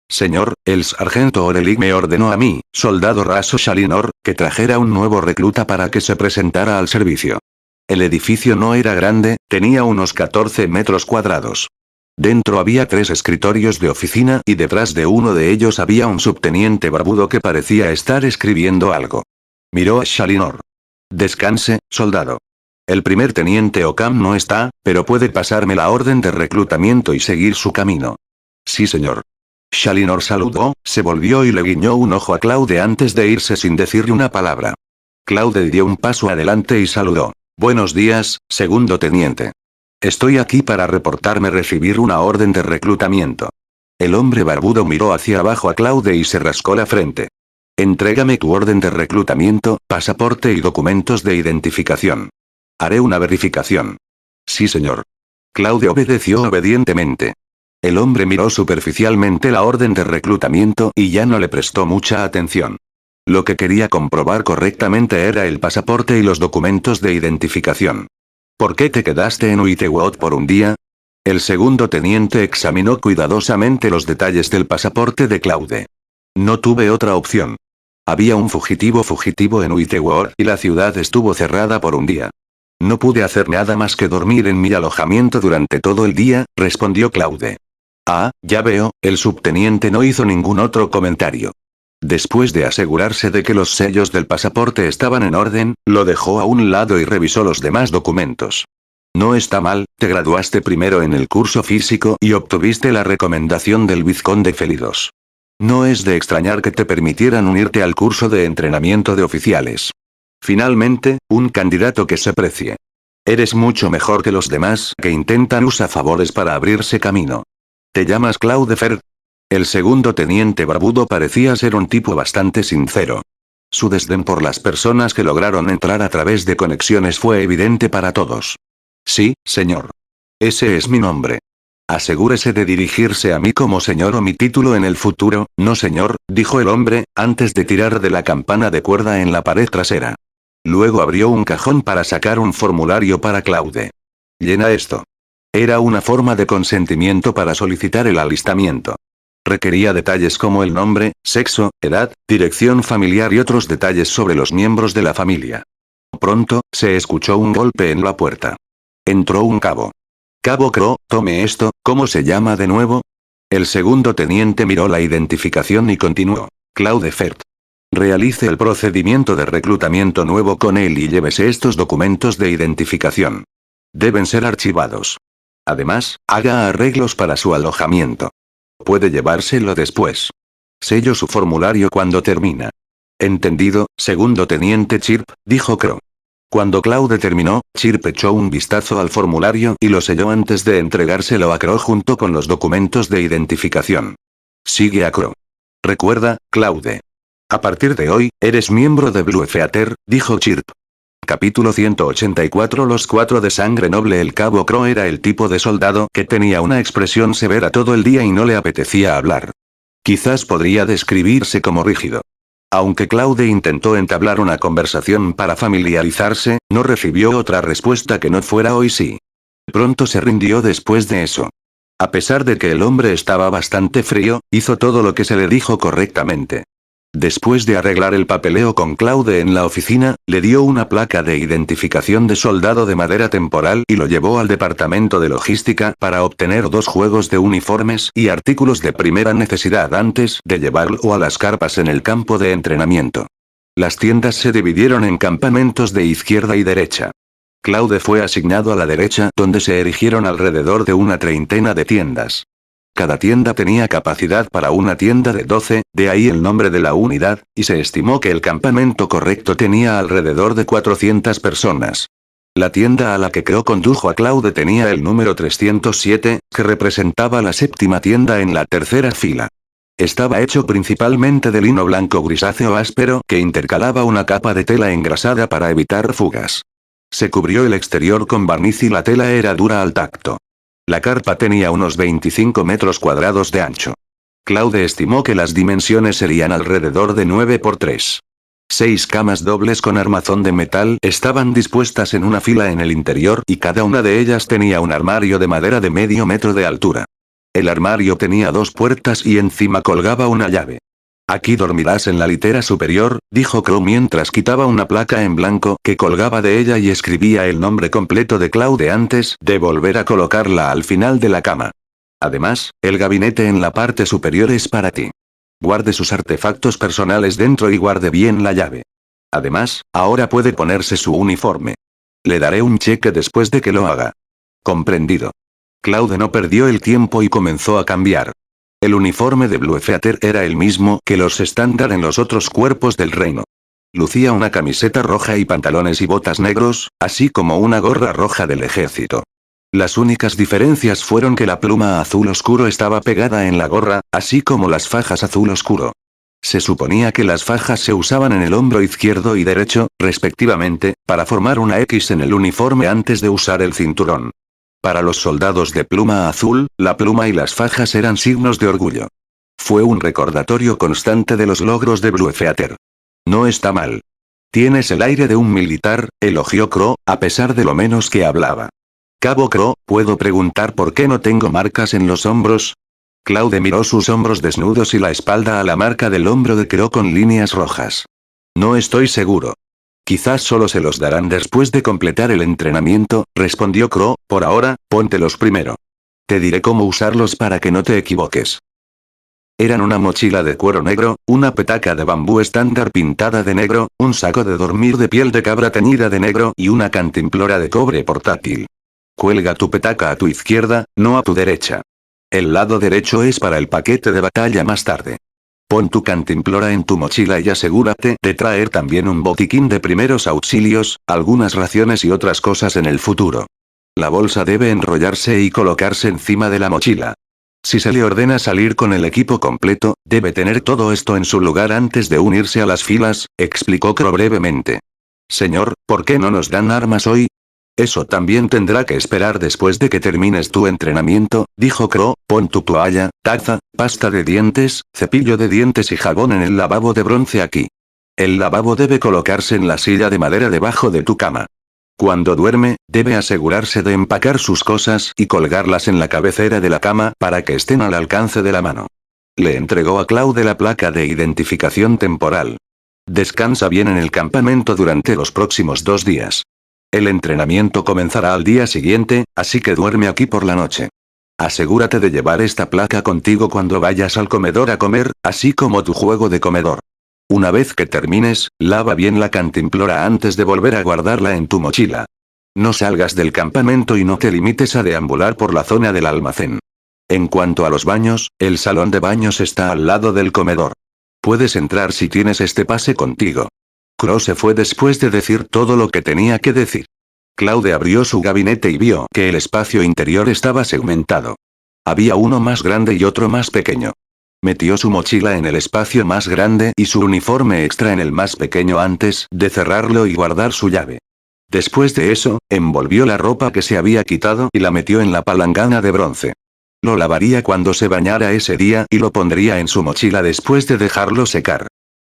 Señor, el sargento Aurelik me ordenó a mí, soldado raso Shalinor, que trajera un nuevo recluta para que se presentara al servicio. El edificio no era grande, tenía unos 14 metros cuadrados. Dentro había 3 escritorios de oficina y detrás de uno de ellos había un subteniente barbudo que parecía estar escribiendo algo. Miró a Shalinor. Descanse, soldado. El primer teniente Ocam no está, pero puede pasarme la orden de reclutamiento y seguir su camino. Sí, señor. Shalinor saludó, se volvió y le guiñó un ojo a Claude antes de irse sin decirle una palabra. Claude dio un paso adelante y saludó. Buenos días, segundo teniente. Estoy aquí para reportarme recibir una orden de reclutamiento. El hombre barbudo miró hacia abajo a Claude y se rascó la frente. Entrégame tu orden de reclutamiento, pasaporte y documentos de identificación. Haré una verificación. Sí, señor. Claude obedeció obedientemente. El hombre miró superficialmente la orden de reclutamiento y ya no le prestó mucha atención. Lo que quería comprobar correctamente era el pasaporte y los documentos de identificación. ¿Por qué te quedaste en Uitewot por un día? El segundo teniente examinó cuidadosamente los detalles del pasaporte de Claude. No tuve otra opción. Había un fugitivo en Uitewot y la ciudad estuvo cerrada por un día. No pude hacer nada más que dormir en mi alojamiento durante todo el día, respondió Claude. Ah, ya veo, el subteniente no hizo ningún otro comentario. Después de asegurarse de que los sellos del pasaporte estaban en orden, lo dejó a un lado y revisó los demás documentos. No está mal, te graduaste primero en el curso físico y obtuviste la recomendación del vizconde Felidos. No es de extrañar que te permitieran unirte al curso de entrenamiento de oficiales. Finalmente, un candidato que se precie. Eres mucho mejor que los demás que intentan usar favores para abrirse camino. ¿Te llamas Claude Ferd? El segundo teniente barbudo parecía ser un tipo bastante sincero. Su desdén por las personas que lograron entrar a través de conexiones fue evidente para todos. Sí, señor. Ese es mi nombre. Asegúrese de dirigirse a mí como señor o mi título en el futuro, no señor, dijo el hombre, antes de tirar de la campana de cuerda en la pared trasera. Luego abrió un cajón para sacar un formulario para Claude. Llena esto. Era una forma de consentimiento para solicitar el alistamiento. Requería detalles como el nombre, sexo, edad, dirección familiar y otros detalles sobre los miembros de la familia. Pronto, se escuchó un golpe en la puerta. Entró un cabo. Cabo Crow, tome esto, ¿cómo se llama de nuevo? El segundo teniente miró la identificación y continuó. Claude Ferd. Realice el procedimiento de reclutamiento nuevo con él y llévese estos documentos de identificación. Deben ser archivados. Además, haga arreglos para su alojamiento. Puede llevárselo después. Sello su formulario cuando termina. Entendido, segundo teniente Chirp, dijo Crow. Cuando Claude terminó, Chirp echó un vistazo al formulario y lo selló antes de entregárselo a Crow junto con los documentos de identificación. Sigue a Crow. Recuerda, Claude. A partir de hoy, eres miembro de Blue Theater, dijo Chirp. Capítulo 184 Los cuatro de sangre noble. El cabo Crow era el tipo de soldado que tenía una expresión severa todo el día y no le apetecía hablar. Quizás podría describirse como rígido. Aunque Claude intentó entablar una conversación para familiarizarse, no recibió otra respuesta que no fuera hoy sí. Pronto se rindió después de eso. A pesar de que el hombre estaba bastante frío, hizo todo lo que se le dijo correctamente. Después de arreglar el papeleo con Claude en la oficina, le dio una placa de identificación de soldado de madera temporal y lo llevó al departamento de logística para obtener 2 juegos de uniformes y artículos de primera necesidad antes de llevarlo a las carpas en el campo de entrenamiento. Las tiendas se dividieron en campamentos de izquierda y derecha. Claude fue asignado a la derecha, donde se erigieron alrededor de una treintena de tiendas. Cada tienda tenía capacidad para una tienda de 12, de ahí el nombre de la unidad, y se estimó que el campamento correcto tenía alrededor de 400 personas. La tienda a la que Crow condujo a Claude tenía el número 307, que representaba la 7ª tienda en la tercera fila. Estaba hecho principalmente de lino blanco grisáceo áspero que intercalaba una capa de tela engrasada para evitar fugas. Se cubrió el exterior con barniz y la tela era dura al tacto. La carpa tenía unos 25 metros cuadrados de ancho. Claude estimó que las dimensiones serían alrededor de 9 por 3. 6 camas dobles con armazón de metal estaban dispuestas en una fila en el interior y cada una de ellas tenía un armario de madera de medio metro de altura. El armario tenía 2 puertas y encima colgaba una llave. Aquí dormirás en la litera superior, dijo Crow mientras quitaba una placa en blanco que colgaba de ella y escribía el nombre completo de Claude antes de volver a colocarla al final de la cama. Además, el gabinete en la parte superior es para ti. Guarde sus artefactos personales dentro y guarde bien la llave. Además, ahora puede ponerse su uniforme. Le daré un cheque después de que lo haga. Comprendido. Claude no perdió el tiempo y comenzó a cambiar. El uniforme de Blue Theater era el mismo que los estándar en los otros cuerpos del reino. Lucía una camiseta roja y pantalones y botas negros, así como una gorra roja del ejército. Las únicas diferencias fueron que la pluma azul oscuro estaba pegada en la gorra, así como las fajas azul oscuro. Se suponía que las fajas se usaban en el hombro izquierdo y derecho, respectivamente, para formar una X en el uniforme antes de usar el cinturón. Para los soldados de pluma azul, la pluma y las fajas eran signos de orgullo. Fue un recordatorio constante de los logros de Bluefeather. No está mal. Tienes el aire de un militar, elogió Crow, a pesar de lo menos que hablaba. Cabo Crow, ¿puedo preguntar por qué no tengo marcas en los hombros? Claude miró sus hombros desnudos y la espalda a la marca del hombro de Crow con líneas rojas. No estoy seguro. Quizás solo se los darán después de completar el entrenamiento, respondió Crow, por ahora, póntelos primero. Te diré cómo usarlos para que no te equivoques. Eran una mochila de cuero negro, una petaca de bambú estándar pintada de negro, un saco de dormir de piel de cabra teñida de negro y una cantimplora de cobre portátil. Cuelga tu petaca a tu izquierda, no a tu derecha. El lado derecho es para el paquete de batalla más tarde. Pon tu cantimplora en tu mochila y asegúrate de traer también un botiquín de primeros auxilios, algunas raciones y otras cosas en el futuro. La bolsa debe enrollarse y colocarse encima de la mochila. Si se le ordena salir con el equipo completo, debe tener todo esto en su lugar antes de unirse a las filas, explicó Crow brevemente. Señor, ¿por qué no nos dan armas hoy? Eso también tendrá que esperar después de que termines tu entrenamiento, dijo Crow, pon tu toalla, taza, pasta de dientes, cepillo de dientes y jabón en el lavabo de bronce aquí. El lavabo debe colocarse en la silla de madera debajo de tu cama. Cuando duerme, debe asegurarse de empacar sus cosas y colgarlas en la cabecera de la cama para que estén al alcance de la mano. Le entregó a Claude la placa de identificación temporal. Descansa bien en el campamento durante los próximos 2 días. El entrenamiento comenzará al día siguiente, así que duerme aquí por la noche. Asegúrate de llevar esta placa contigo cuando vayas al comedor a comer, así como tu juego de comedor. Una vez que termines, lava bien la cantimplora antes de volver a guardarla en tu mochila. No salgas del campamento y no te limites a deambular por la zona del almacén. En cuanto a los baños, el salón de baños está al lado del comedor. Puedes entrar si tienes este pase contigo. Crow se fue después de decir todo lo que tenía que decir. Claude abrió su gabinete y vio que el espacio interior estaba segmentado. Había uno más grande y otro más pequeño. Metió su mochila en el espacio más grande y su uniforme extra en el más pequeño antes de cerrarlo y guardar su llave. Después de eso, envolvió la ropa que se había quitado y la metió en la palangana de bronce. Lo lavaría cuando se bañara ese día y lo pondría en su mochila después de dejarlo secar.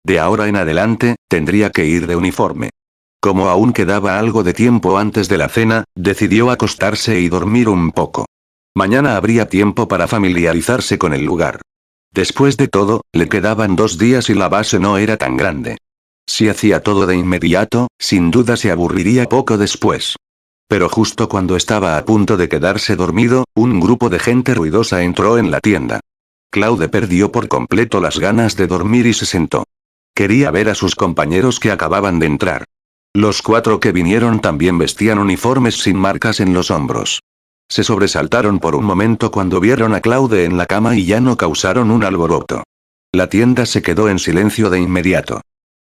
De ahora en adelante, tendría que ir de uniforme. Como aún quedaba algo de tiempo antes de la cena, decidió acostarse y dormir un poco. Mañana habría tiempo para familiarizarse con el lugar. Después de todo, le quedaban 2 días y la base no era tan grande. Si hacía todo de inmediato, sin duda se aburriría poco después. Pero justo cuando estaba a punto de quedarse dormido, un grupo de gente ruidosa entró en la tienda. Claude perdió por completo las ganas de dormir y se sentó. Quería ver a sus compañeros que acababan de entrar. Los 4 que vinieron también vestían uniformes sin marcas en los hombros. Se sobresaltaron por un momento cuando vieron a Claude en la cama y ya no causaron un alboroto. La tienda se quedó en silencio de inmediato.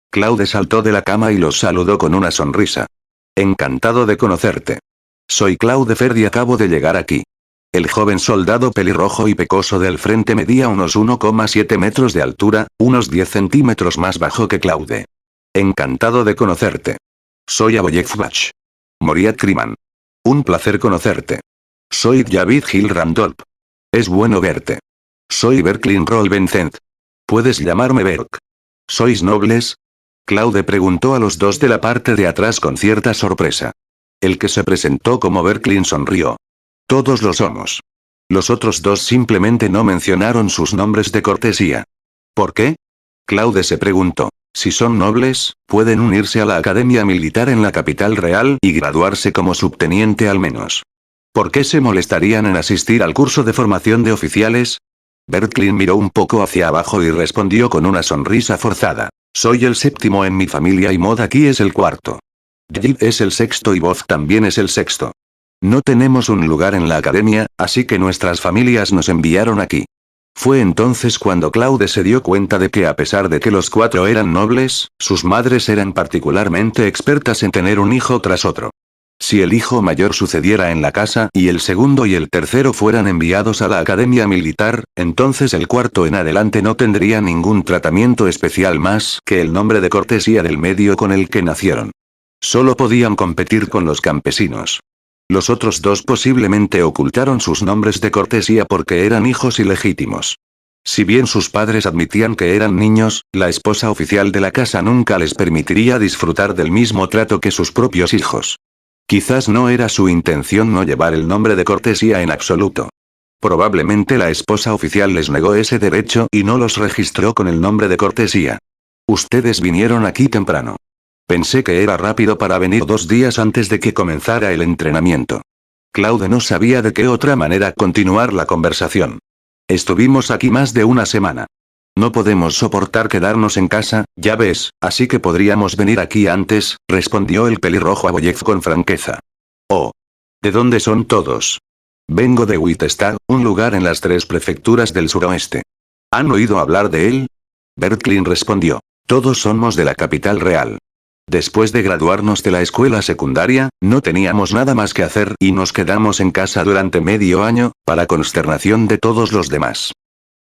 Claude saltó de la cama y los saludó con una sonrisa. Encantado de conocerte. Soy Claude Ferd y acabo de llegar aquí. El joven soldado pelirrojo y pecoso del frente medía unos 1,7 metros de altura, unos 10 centímetros más bajo que Claude. Encantado de conocerte. Soy Aboyekfbach. Moriat Kriman. Un placer conocerte. Soy Javid Hill Randolph. Es bueno verte. Soy Berklin Roll Vincent. Puedes llamarme Berk. ¿Sois nobles? Claude preguntó a los 2 de la parte de atrás con cierta sorpresa. El que se presentó como Berklin sonrió. Todos lo somos. Los otros 2 simplemente no mencionaron sus nombres de cortesía. ¿Por qué? Claude se preguntó. Si son nobles, pueden unirse a la Academia Militar en la capital real y graduarse como subteniente al menos. ¿Por qué se molestarían en asistir al curso de formación de oficiales? Berklin miró un poco hacia abajo y respondió con una sonrisa forzada. Soy el 7º en mi familia y Mod aquí es el 4º. Jib es el 6º y Boz también es el 6º. No tenemos un lugar en la academia, así que nuestras familias nos enviaron aquí. Fue entonces cuando Claude se dio cuenta de que a pesar de que los 4 eran nobles, sus madres eran particularmente expertas en tener un hijo tras otro. Si el hijo mayor sucediera en la casa y el segundo y el tercero fueran enviados a la academia militar, entonces el 4º en adelante no tendría ningún tratamiento especial más que el nombre de cortesía del medio con el que nacieron. Solo podían competir con los campesinos. Los otros dos posiblemente ocultaron sus nombres de cortesía porque eran hijos ilegítimos. Si bien sus padres admitían que eran niños, la esposa oficial de la casa nunca les permitiría disfrutar del mismo trato que sus propios hijos. Quizás no era su intención no llevar el nombre de cortesía en absoluto. Probablemente la esposa oficial les negó ese derecho y no los registró con el nombre de cortesía. Ustedes vinieron aquí temprano. Pensé que era rápido para venir 2 días antes de que comenzara el entrenamiento. Claude no sabía de qué otra manera continuar la conversación. Estuvimos aquí más de una semana. No podemos soportar quedarnos en casa, ya ves, así que podríamos venir aquí antes, respondió el pelirrojo Aboyev con franqueza. Oh. ¿De dónde son todos? Vengo de Wittestad, un lugar en las 3 prefecturas del suroeste. ¿Han oído hablar de él? Bertlin respondió. Todos somos de la capital real. Después de graduarnos de la escuela secundaria, no teníamos nada más que hacer y nos quedamos en casa durante medio año, para consternación de todos los demás.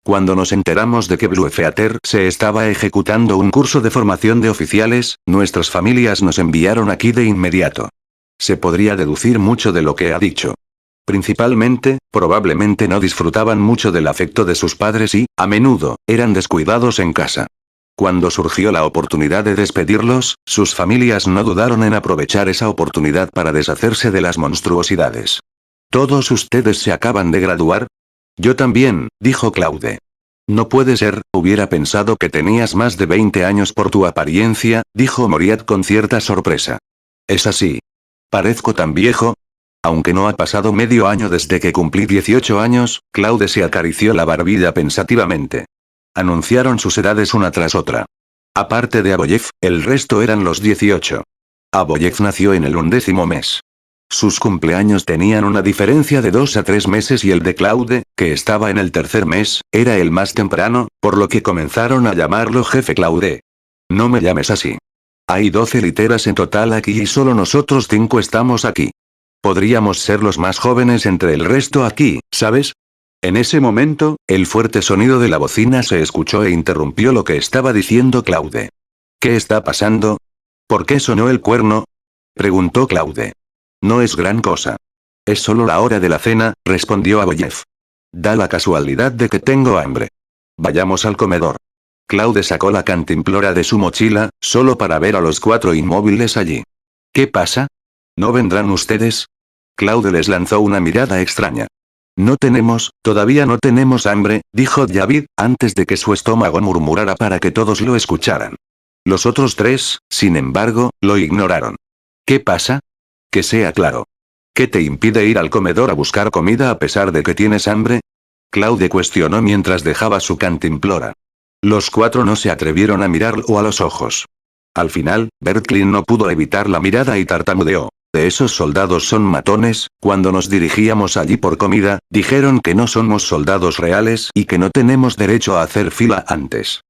Cuando nos enteramos de que Bluefeater se estaba ejecutando un curso de formación de oficiales, nuestras familias nos enviaron aquí de inmediato. Se podría deducir mucho de lo que ha dicho. Principalmente, probablemente no disfrutaban mucho del afecto de sus padres y, a menudo, eran descuidados en casa. Cuando surgió la oportunidad de despedirlos, sus familias no dudaron en aprovechar esa oportunidad para deshacerse de las monstruosidades. ¿Todos ustedes se acaban de graduar? Yo también, dijo Claude. No puede ser, hubiera pensado que tenías más de 20 años por tu apariencia, dijo Moriat con cierta sorpresa. ¿Es así? ¿Parezco tan viejo? Aunque no ha pasado medio año desde que cumplí 18 años, Claude se acarició la barbilla pensativamente. Anunciaron sus edades una tras otra. Aparte de Aboyev, el resto eran los 18. Aboyev nació en el 11º mes. Sus cumpleaños tenían una diferencia de 2 a 3 meses y el de Claude, que estaba en el 3er mes, era el más temprano, por lo que comenzaron a llamarlo Jefe Claude. No me llames así. Hay 12 literas en total aquí y solo nosotros 5 estamos aquí. Podríamos ser los más jóvenes entre el resto aquí, ¿sabes? En ese momento, el fuerte sonido de la bocina se escuchó e interrumpió lo que estaba diciendo Claude. ¿Qué está pasando? ¿Por qué sonó el cuerno? Preguntó Claude. No es gran cosa. Es solo la hora de la cena, respondió Aboyev. Da la casualidad de que tengo hambre. Vayamos al comedor. Claude sacó la cantimplora de su mochila, solo para ver a los 4 inmóviles allí. ¿Qué pasa? ¿No vendrán ustedes? Claude les lanzó una mirada extraña. Todavía no tenemos hambre, dijo David, antes de que su estómago murmurara para que todos lo escucharan. Los otros 3, sin embargo, lo ignoraron. ¿Qué pasa? Que sea claro. ¿Qué te impide ir al comedor a buscar comida a pesar de que tienes hambre? Claude cuestionó mientras dejaba su cantimplora. Los 4 no se atrevieron a mirarlo a los ojos. Al final, Bertlin no pudo evitar la mirada y tartamudeó. Esos soldados son matones, cuando nos dirigíamos allí por comida, dijeron que no somos soldados reales y que no tenemos derecho a hacer fila antes.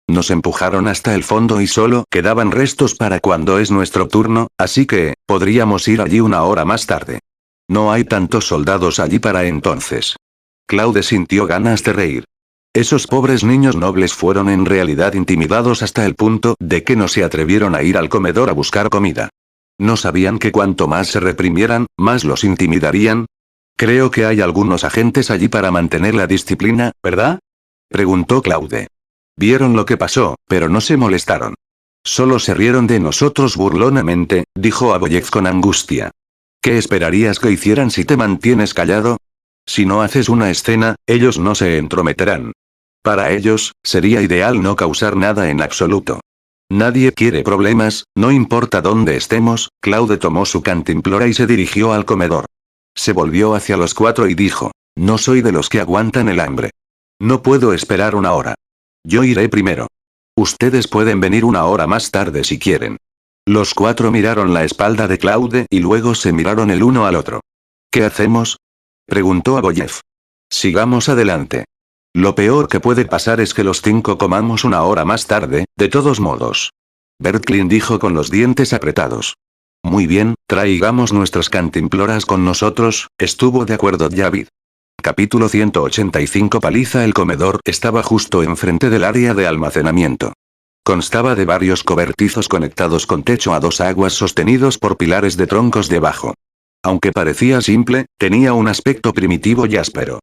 Nos empujaron hasta el fondo y solo quedaban restos para cuando es nuestro turno, así que, podríamos ir allí una hora más tarde. No hay tantos soldados allí para entonces. Claude sintió ganas de reír. Esos pobres niños nobles fueron en realidad intimidados hasta el punto de que no se atrevieron a ir al comedor a buscar comida. ¿No sabían que cuanto más se reprimieran, más los intimidarían? Creo que hay algunos agentes allí para mantener la disciplina, ¿verdad? Preguntó Claude. Vieron lo que pasó, pero no se molestaron. Solo se rieron de nosotros burlonamente, dijo Aboyev con angustia. ¿Qué esperarías que hicieran si te mantienes callado? Si no haces una escena, ellos no se entrometerán. Para ellos, sería ideal no causar nada en absoluto. Nadie quiere problemas, no importa dónde estemos. Claude tomó su cantimplora y se dirigió al comedor. Se volvió hacia los 4 y dijo, no soy de los que aguantan el hambre. No puedo esperar una hora. Yo iré primero. Ustedes pueden venir una hora más tarde si quieren. Los 4 miraron la espalda de Claude y luego se miraron el uno al otro. ¿Qué hacemos? Preguntó Aboyev. Sigamos adelante. Lo peor que puede pasar es que los 5 comamos una hora más tarde, de todos modos. Bertlin dijo con los dientes apretados. Muy bien, traigamos nuestras cantimploras con nosotros, estuvo de acuerdo David. Capítulo 185 Paliza. El comedor estaba justo enfrente del área de almacenamiento. Constaba de varios cobertizos conectados con techo a 2 aguas sostenidos por pilares de troncos debajo. Aunque parecía simple, tenía un aspecto primitivo y áspero.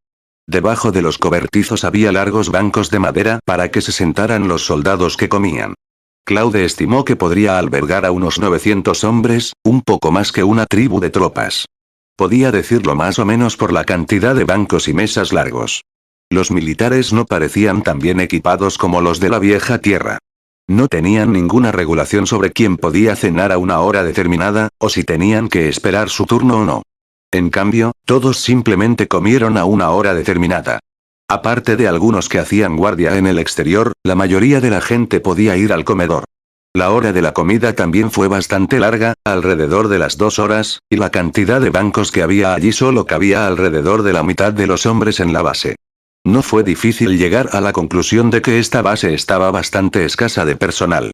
Debajo de los cobertizos había largos bancos de madera para que se sentaran los soldados que comían. Claude estimó que podría albergar a unos 900 hombres, un poco más que una tribu de tropas. Podía decirlo más o menos por la cantidad de bancos y mesas largos. Los militares no parecían tan bien equipados como los de la vieja tierra. No tenían ninguna regulación sobre quién podía cenar a una hora determinada, o si tenían que esperar su turno o no. En cambio, todos simplemente comieron a una hora determinada. Aparte de algunos que hacían guardia en el exterior, la mayoría de la gente podía ir al comedor. La hora de la comida también fue bastante larga, alrededor de las 2 horas, y la cantidad de bancos que había allí solo cabía alrededor de la mitad de los hombres en la base. No fue difícil llegar a la conclusión de que esta base estaba bastante escasa de personal.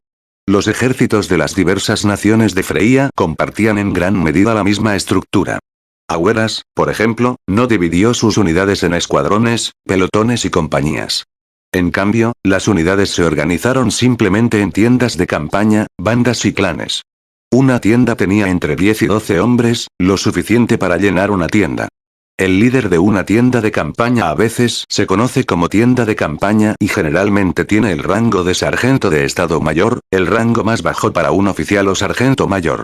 Los ejércitos de las diversas naciones de Freya compartían en gran medida la misma estructura. Agueras, por ejemplo, no dividió sus unidades en escuadrones, pelotones y compañías. En cambio, las unidades se organizaron simplemente en tiendas de campaña, bandas y clanes. Una tienda tenía entre 10 y 12 hombres, lo suficiente para llenar una tienda. El líder de una tienda de campaña a veces se conoce como tienda de campaña y generalmente tiene el rango de sargento de estado mayor, el rango más bajo para un oficial o sargento mayor.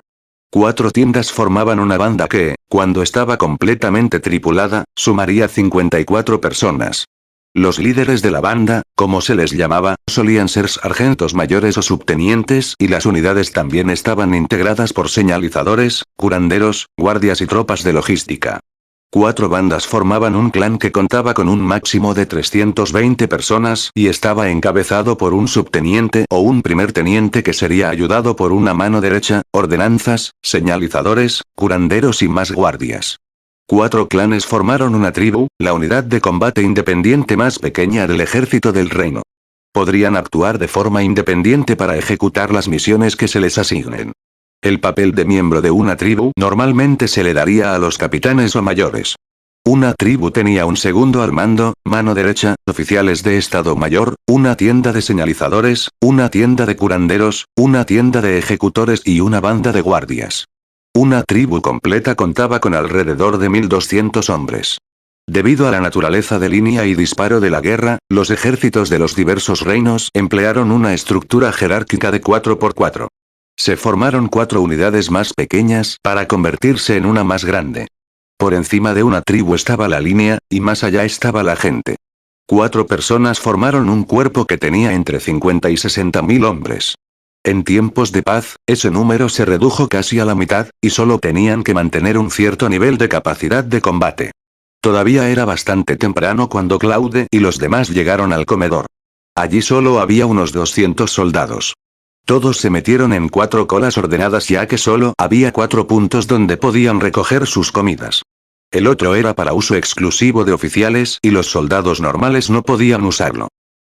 4 tiendas formaban una banda que, cuando estaba completamente tripulada, sumaría 54 personas. Los líderes de la banda, como se les llamaba, solían ser sargentos mayores o subtenientes y las unidades también estaban integradas por señalizadores, curanderos, guardias y tropas de logística. 4 bandas formaban un clan que contaba con un máximo de 320 personas y estaba encabezado por un subteniente o un primer teniente que sería ayudado por una mano derecha, ordenanzas, señalizadores, curanderos y más guardias. 4 clanes formaron una tribu, la unidad de combate independiente más pequeña del ejército del reino. Podrían actuar de forma independiente para ejecutar las misiones que se les asignen. El papel de miembro de una tribu normalmente se le daría a los capitanes o mayores. Una tribu tenía un segundo al mando, mano derecha, oficiales de estado mayor, una tienda de señalizadores, una tienda de curanderos, una tienda de ejecutores y una banda de guardias. Una tribu completa contaba con alrededor de 1200 hombres. Debido a la naturaleza de línea y disparo de la guerra, los ejércitos de los diversos reinos emplearon una estructura jerárquica de 4×4. Se formaron 4 unidades más pequeñas para convertirse en una más grande. Por encima de una tribu estaba la línea, y más allá estaba la gente. 4 personas formaron un cuerpo que tenía entre 50 y 60.000 hombres. En tiempos de paz, ese número se redujo casi a la mitad, y solo tenían que mantener un cierto nivel de capacidad de combate. Todavía era bastante temprano cuando Claude y los demás llegaron al comedor. Allí solo había unos 200 soldados. Todos se metieron en 4 colas ordenadas ya que solo había 4 puntos donde podían recoger sus comidas. El otro era para uso exclusivo de oficiales y los soldados normales no podían usarlo.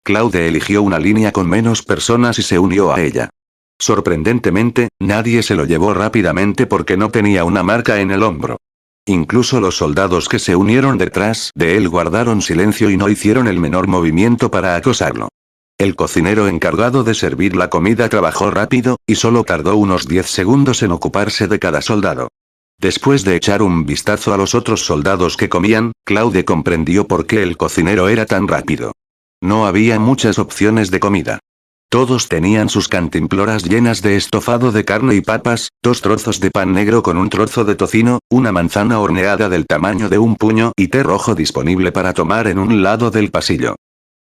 Claude eligió una línea con menos personas y se unió a ella. Sorprendentemente, nadie se lo llevó rápidamente porque no tenía una marca en el hombro. Incluso los soldados que se unieron detrás de él guardaron silencio y no hicieron el menor movimiento para acosarlo. El cocinero encargado de servir la comida trabajó rápido, y solo tardó unos 10 segundos en ocuparse de cada soldado. Después de echar un vistazo a los otros soldados que comían, Claude comprendió por qué el cocinero era tan rápido. No había muchas opciones de comida. Todos tenían sus cantimploras llenas de estofado de carne y papas, 2 trozos de pan negro con un trozo de tocino, una manzana horneada del tamaño de un puño y té rojo disponible para tomar en un lado del pasillo.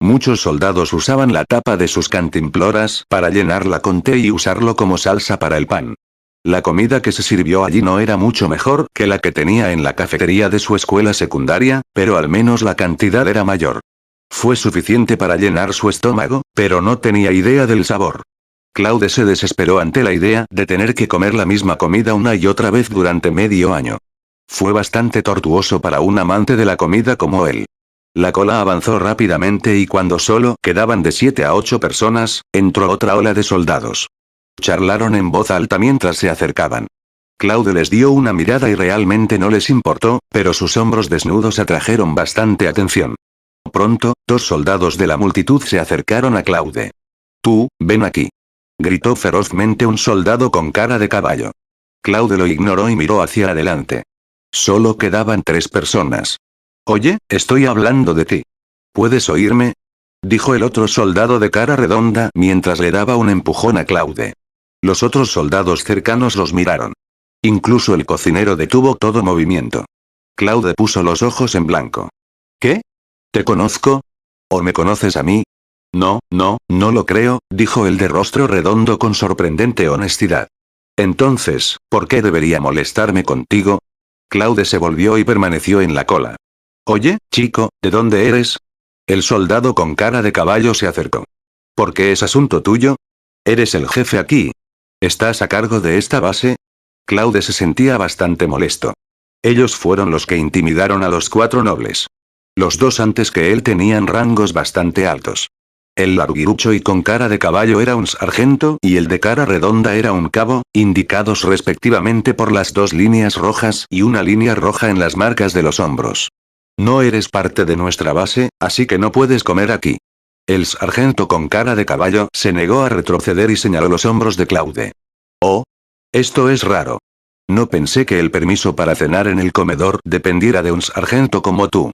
Muchos soldados usaban la tapa de sus cantimploras para llenarla con té y usarlo como salsa para el pan. La comida que se sirvió allí no era mucho mejor que la que tenía en la cafetería de su escuela secundaria, pero al menos la cantidad era mayor. Fue suficiente para llenar su estómago, pero no tenía idea del sabor. Claude se desesperó ante la idea de tener que comer la misma comida una y otra vez durante medio año. Fue bastante tortuoso para un amante de la comida como él. La cola avanzó rápidamente y cuando solo quedaban de 7 a 8 personas, entró otra ola de soldados. Charlaron en voz alta mientras se acercaban. Claude les dio una mirada y realmente no les importó, pero sus hombros desnudos atrajeron bastante atención. Pronto, 2 soldados de la multitud se acercaron a Claude. «Tú, ven aquí», gritó ferozmente un soldado con cara de caballo. Claude lo ignoró y miró hacia adelante. Solo quedaban 3 personas. Oye, estoy hablando de ti. ¿Puedes oírme? Dijo el otro soldado de cara redonda mientras le daba un empujón a Claude. Los otros soldados cercanos los miraron. Incluso el cocinero detuvo todo movimiento. Claude puso los ojos en blanco. ¿Qué? ¿Te conozco? ¿O me conoces a mí? No lo creo, dijo el de rostro redondo con sorprendente honestidad. Entonces, ¿por qué debería molestarme contigo? Claude se volvió y permaneció en la cola. Oye, chico, ¿de dónde eres? El soldado con cara de caballo se acercó. ¿Por qué es asunto tuyo? ¿Eres el jefe aquí? ¿Estás a cargo de esta base? Claude se sentía bastante molesto. Ellos fueron los que intimidaron a los 4 nobles. Los 2 antes que él tenían rangos bastante altos. El larguirucho y con cara de caballo era un sargento y el de cara redonda era un cabo, indicados respectivamente por las 2 líneas rojas y una línea roja en las marcas de los hombros. No eres parte de nuestra base, así que no puedes comer aquí. El sargento con cara de caballo se negó a retroceder y señaló los hombros de Claude. Oh. Esto es raro. No pensé que el permiso para cenar en el comedor dependiera de un sargento como tú.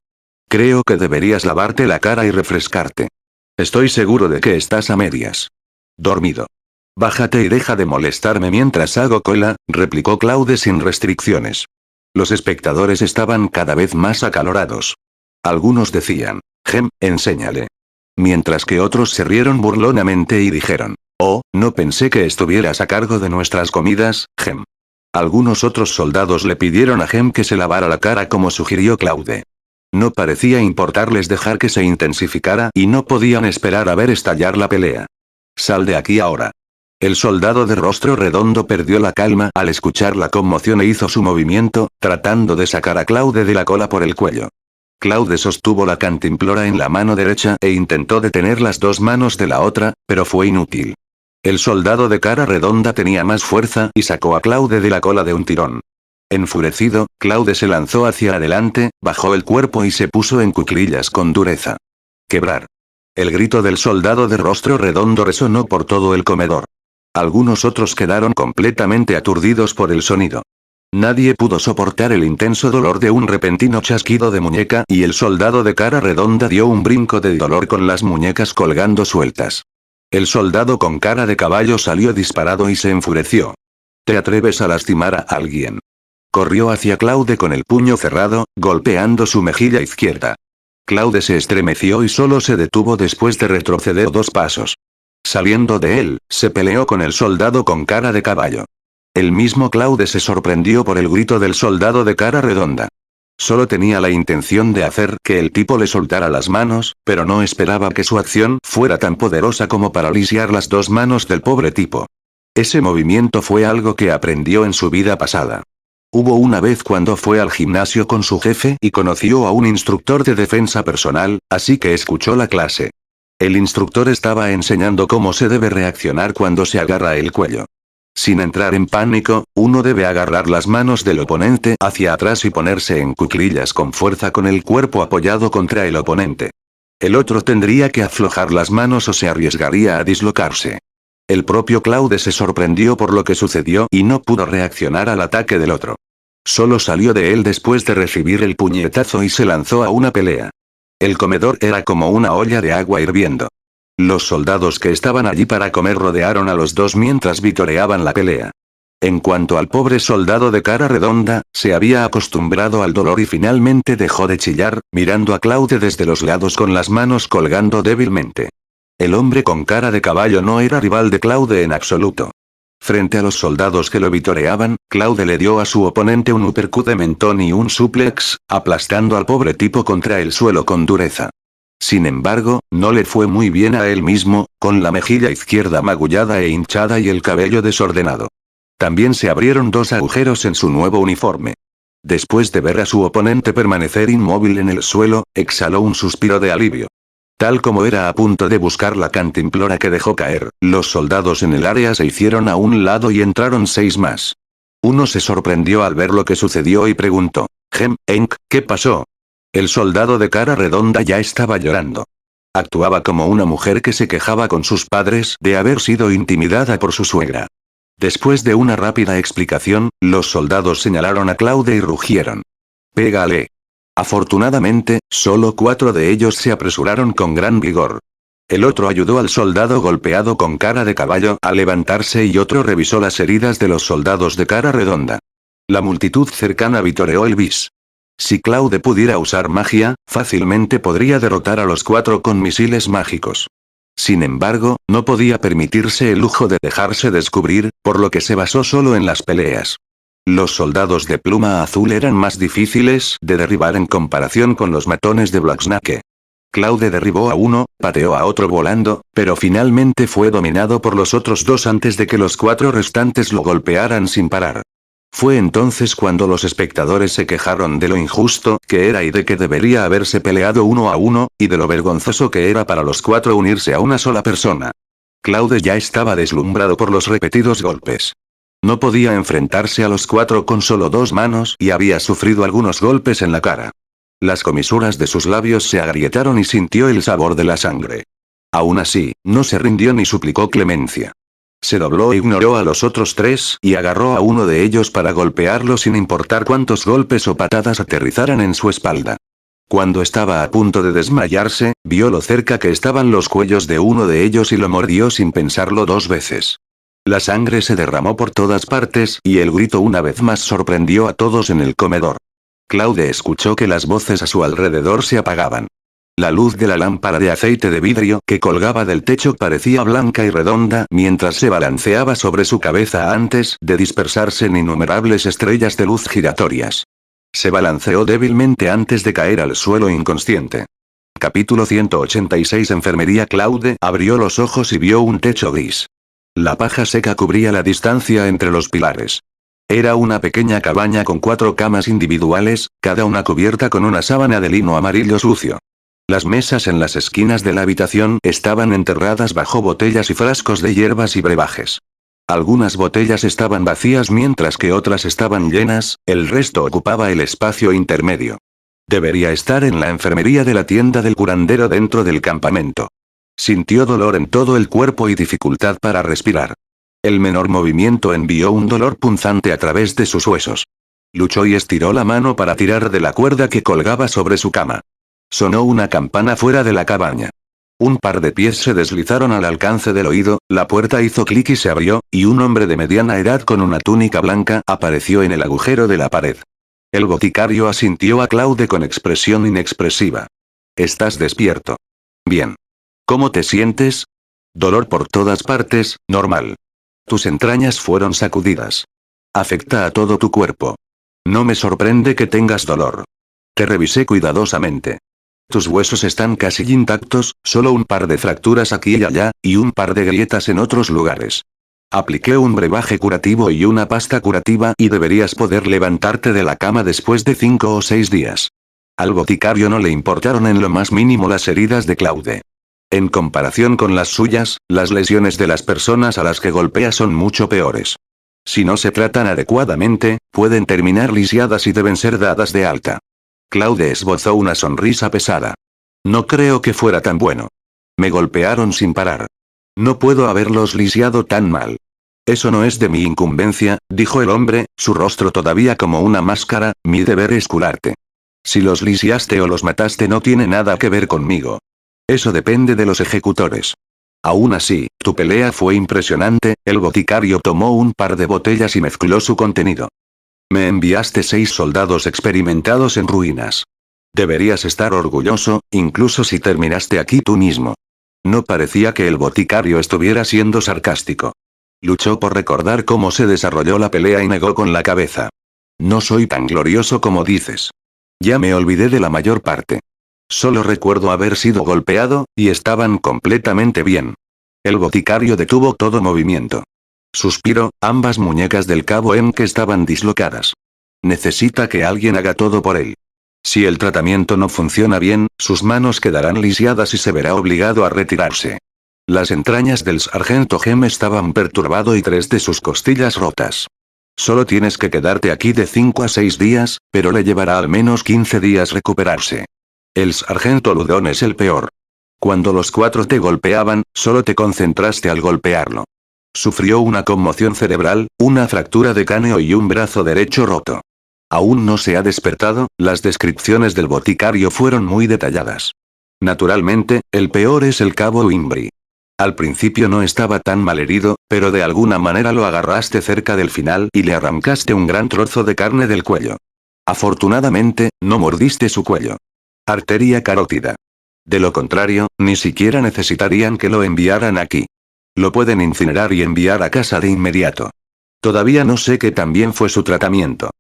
Creo que deberías lavarte la cara y refrescarte. Estoy seguro de que estás a medias. Dormido. Bájate y deja de molestarme mientras hago cola, replicó Claude sin restricciones. Los espectadores estaban cada vez más acalorados. Algunos decían, enséñale. Mientras que otros se rieron burlonamente y dijeron, oh, no pensé que estuvieras a cargo de nuestras comidas, Algunos otros soldados le pidieron a que se lavara la cara como sugirió Claude. No parecía importarles dejar que se intensificara y no podían esperar a ver estallar la pelea. Sal de aquí ahora. El soldado de rostro redondo perdió la calma al escuchar la conmoción e hizo su movimiento, tratando de sacar a Claude de la cola por el cuello. Claude sostuvo la cantimplora en la mano derecha e intentó detener las 2 manos de la otra, pero fue inútil. El soldado de cara redonda tenía más fuerza y sacó a Claude de la cola de un tirón. Enfurecido, Claude se lanzó hacia adelante, bajó el cuerpo y se puso en cuclillas con dureza. Quebrar. El grito del soldado de rostro redondo resonó por todo el comedor. Algunos otros quedaron completamente aturdidos por el sonido. Nadie pudo soportar el intenso dolor de un repentino chasquido de muñeca y el soldado de cara redonda dio un brinco de dolor con las muñecas colgando sueltas. El soldado con cara de caballo salió disparado y se enfureció. ¿Te atreves a lastimar a alguien? Corrió hacia Claude con el puño cerrado, golpeando su mejilla izquierda. Claude se estremeció y solo se detuvo después de retroceder 2 pasos. Saliendo de él, se peleó con el soldado con cara de caballo. El mismo Claude se sorprendió por el grito del soldado de cara redonda. Solo tenía la intención de hacer que el tipo le soltara las manos, pero no esperaba que su acción fuera tan poderosa como para lisiar las 2 manos del pobre tipo. Ese movimiento fue algo que aprendió en su vida pasada. Hubo una vez cuando fue al gimnasio con su jefe y conoció a un instructor de defensa personal, así que escuchó la clase. El instructor estaba enseñando cómo se debe reaccionar cuando se agarra el cuello. Sin entrar en pánico, uno debe agarrar las manos del oponente hacia atrás y ponerse en cuclillas con fuerza con el cuerpo apoyado contra el oponente. El otro tendría que aflojar las manos o se arriesgaría a dislocarse. El propio Claude se sorprendió por lo que sucedió y no pudo reaccionar al ataque del otro. Solo salió de él después de recibir el puñetazo y se lanzó a una pelea. El comedor era como una olla de agua hirviendo. Los soldados que estaban allí para comer rodearon a los 2 mientras vitoreaban la pelea. En cuanto al pobre soldado de cara redonda, se había acostumbrado al dolor y finalmente dejó de chillar, mirando a Claude desde los lados con las manos colgando débilmente. El hombre con cara de caballo no era rival de Claude en absoluto. Frente a los soldados que lo vitoreaban, Claude le dio a su oponente un uppercut de mentón y un suplex, aplastando al pobre tipo contra el suelo con dureza. Sin embargo, no le fue muy bien a él mismo, con la mejilla izquierda magullada e hinchada y el cabello desordenado. También se abrieron 2 agujeros en su nuevo uniforme. Después de ver a su oponente permanecer inmóvil en el suelo, exhaló un suspiro de alivio. Tal como era a punto de buscar la cantimplora que dejó caer, los soldados en el área se hicieron a un lado y entraron 6 más. Uno se sorprendió al ver lo que sucedió y preguntó, ¿qué pasó? El soldado de cara redonda ya estaba llorando. Actuaba como una mujer que se quejaba con sus padres de haber sido intimidada por su suegra. Después de una rápida explicación, los soldados señalaron a Claude y rugieron. Pégale. Afortunadamente, solo 4 de ellos se apresuraron con gran vigor. El otro ayudó al soldado golpeado con cara de caballo a levantarse y otro revisó las heridas de los soldados de cara redonda. La multitud cercana vitoreó el bis. Si Claude pudiera usar magia, fácilmente podría derrotar a los 4 con misiles mágicos. Sin embargo, no podía permitirse el lujo de dejarse descubrir, por lo que se basó solo en las peleas. Los soldados de pluma azul eran más difíciles de derribar en comparación con los matones de Blacksnake. Claude derribó a uno, pateó a otro volando, pero finalmente fue dominado por los otros 2 antes de que los 4 restantes lo golpearan sin parar. Fue entonces cuando los espectadores se quejaron de lo injusto que era y de que debería haberse peleado 1 a 1, y de lo vergonzoso que era para los 4 unirse a una sola persona. Claude ya estaba deslumbrado por los repetidos golpes. No podía enfrentarse a los 4 con solo 2 manos y había sufrido algunos golpes en la cara. Las comisuras de sus labios se agrietaron y sintió el sabor de la sangre. Aún así, no se rindió ni suplicó clemencia. Se dobló e ignoró a los otros 3 y agarró a uno de ellos para golpearlo sin importar cuántos golpes o patadas aterrizaran en su espalda. Cuando estaba a punto de desmayarse, vio lo cerca que estaban los cuellos de uno de ellos y lo mordió sin pensarlo 2 veces. La sangre se derramó por todas partes y el grito una vez más sorprendió a todos en el comedor. Claude escuchó que las voces a su alrededor se apagaban. La luz de la lámpara de aceite de vidrio que colgaba del techo parecía blanca y redonda mientras se balanceaba sobre su cabeza antes de dispersarse en innumerables estrellas de luz giratorias. Se balanceó débilmente antes de caer al suelo inconsciente. Capítulo 186. Enfermería. Claude abrió los ojos y vio un techo gris. La paja seca cubría la distancia entre los pilares. Era una pequeña cabaña con 4 camas individuales, cada una cubierta con una sábana de lino amarillo sucio. Las mesas en las esquinas de la habitación estaban enterradas bajo botellas y frascos de hierbas y brebajes. Algunas botellas estaban vacías mientras que otras estaban llenas, el resto ocupaba el espacio intermedio. Debería estar en la enfermería de la tienda del curandero dentro del campamento. Sintió dolor en todo el cuerpo y dificultad para respirar. El menor movimiento envió un dolor punzante a través de sus huesos. Luchó y estiró la mano para tirar de la cuerda que colgaba sobre su cama. Sonó una campana fuera de la cabaña. Un par de pies se deslizaron al alcance del oído, la puerta hizo clic y se abrió, y un hombre de mediana edad con una túnica blanca apareció en el agujero de la pared. El boticario asintió a Claude con expresión inexpresiva. ¿Estás despierto? Bien. ¿Cómo te sientes? Dolor por todas partes, normal. Tus entrañas fueron sacudidas. Afecta a todo tu cuerpo. No me sorprende que tengas dolor. Te revisé cuidadosamente. Tus huesos están casi intactos, solo un par de fracturas aquí y allá, y un par de grietas en otros lugares. Apliqué un brebaje curativo y una pasta curativa y deberías poder levantarte de la cama después de 5 o 6 días. Al boticario no le importaron en lo más mínimo las heridas de Claude. En comparación con las suyas, las lesiones de las personas a las que golpea son mucho peores. Si no se tratan adecuadamente, pueden terminar lisiadas y deben ser dadas de alta. Claude esbozó una sonrisa pesada. No creo que fuera tan bueno. Me golpearon sin parar. No puedo haberlos lisiado tan mal. Eso no es de mi incumbencia, dijo el hombre, su rostro todavía como una máscara, mi deber es curarte. Si los lisiaste o los mataste no tiene nada que ver conmigo. Eso depende de los ejecutores. Aún así, tu pelea fue impresionante, el boticario tomó un par de botellas y mezcló su contenido. Me enviaste 6 soldados experimentados en ruinas. Deberías estar orgulloso, incluso si terminaste aquí tú mismo. No parecía que el boticario estuviera siendo sarcástico. Luchó por recordar cómo se desarrolló la pelea y negó con la cabeza. No soy tan glorioso como dices. Ya me olvidé de la mayor parte. Solo recuerdo haber sido golpeado, y estaban completamente bien. El boticario detuvo todo movimiento. Suspiró, ambas muñecas del cabo Enke estaban dislocadas. Necesita que alguien haga todo por él. Si el tratamiento no funciona bien, sus manos quedarán lisiadas y se verá obligado a retirarse. Las entrañas del sargento Gem estaban perturbado y 3 de sus costillas rotas. Solo tienes que quedarte aquí de 5 a 6 días, pero le llevará al menos 15 días recuperarse. El sargento Ludon es el peor. Cuando los 4 te golpeaban, solo te concentraste al golpearlo. Sufrió una conmoción cerebral, una fractura de cráneo y un brazo derecho roto. Aún no se ha despertado, las descripciones del boticario fueron muy detalladas. Naturalmente, el peor es el cabo Wimbri. Al principio no estaba tan malherido, pero de alguna manera lo agarraste cerca del final y le arrancaste un gran trozo de carne del cuello. Afortunadamente, no mordiste su cuello. Arteria carótida. De lo contrario, ni siquiera necesitarían que lo enviaran aquí. Lo pueden incinerar y enviar a casa de inmediato. Todavía no sé qué tan bien fue su tratamiento.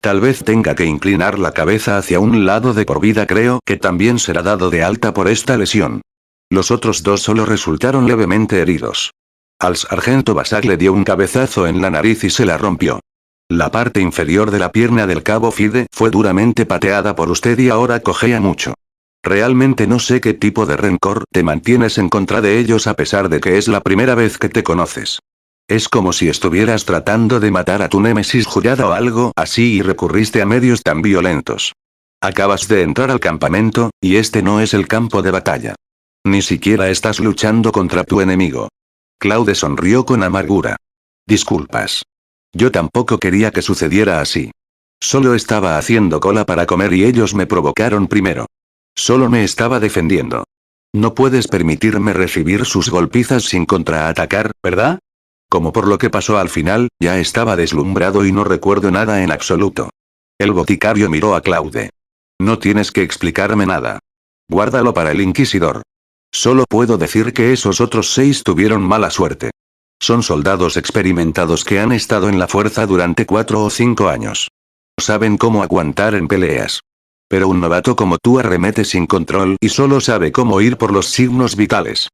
Tal vez tenga que inclinar la cabeza hacia un lado de por vida. Creo que también será dado de alta por esta lesión. Los otros dos solo resultaron levemente heridos. Al sargento Basak le dio un cabezazo en la nariz y se la rompió. La parte inferior de la pierna del cabo Fide fue duramente pateada por usted y ahora cojea mucho. Realmente no sé qué tipo de rencor te mantienes en contra de ellos a pesar de que es la primera vez que te conoces. Es como si estuvieras tratando de matar a tu némesis jurada o algo así y recurriste a medios tan violentos. Acabas de entrar al campamento, y este no es el campo de batalla. Ni siquiera estás luchando contra tu enemigo. Claude sonrió con amargura. Disculpas. Yo tampoco quería que sucediera así. Solo estaba haciendo cola para comer y ellos me provocaron primero. Solo me estaba defendiendo. No puedes permitirme recibir sus golpizas sin contraatacar, ¿verdad? Como por lo que pasó al final, ya estaba deslumbrado y no recuerdo nada en absoluto. El boticario miró a Claude. No tienes que explicarme nada. Guárdalo para el inquisidor. Solo puedo decir que esos otros 6 tuvieron mala suerte. Son soldados experimentados que han estado en la fuerza durante 4 o 5 años. Saben cómo aguantar en peleas. Pero un novato como tú arremete sin control y solo sabe cómo ir por los signos vitales.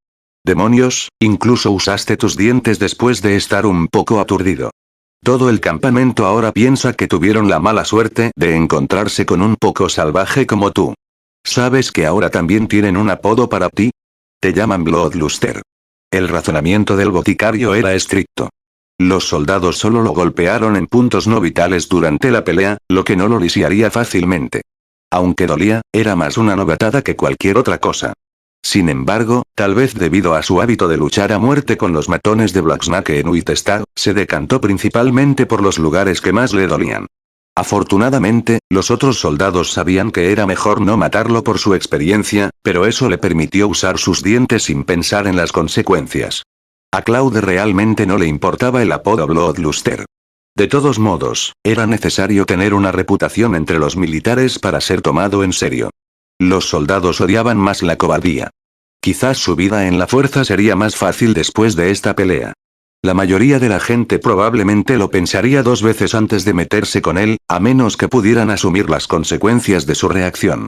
Demonios, incluso usaste tus dientes después de estar un poco aturdido. Todo el campamento ahora piensa que tuvieron la mala suerte de encontrarse con un poco salvaje como tú. ¿Sabes que ahora también tienen un apodo para ti? Te llaman Bloodluster. El razonamiento del boticario era estricto. Los soldados solo lo golpearon en puntos no vitales durante la pelea, lo que no lo lisiaría fácilmente. Aunque dolía, era más una novatada que cualquier otra cosa. Sin embargo, tal vez debido a su hábito de luchar a muerte con los matones de Blacksnake en Uitestad, se decantó principalmente por los lugares que más le dolían. Afortunadamente, los otros soldados sabían que era mejor no matarlo por su experiencia, pero eso le permitió usar sus dientes sin pensar en las consecuencias. A Claude realmente no le importaba el apodo Bloodluster. De todos modos, era necesario tener una reputación entre los militares para ser tomado en serio. Los soldados odiaban más la cobardía. Quizás su vida en la fuerza sería más fácil después de esta pelea. La mayoría de la gente probablemente lo pensaría 2 veces antes de meterse con él, a menos que pudieran asumir las consecuencias de su reacción.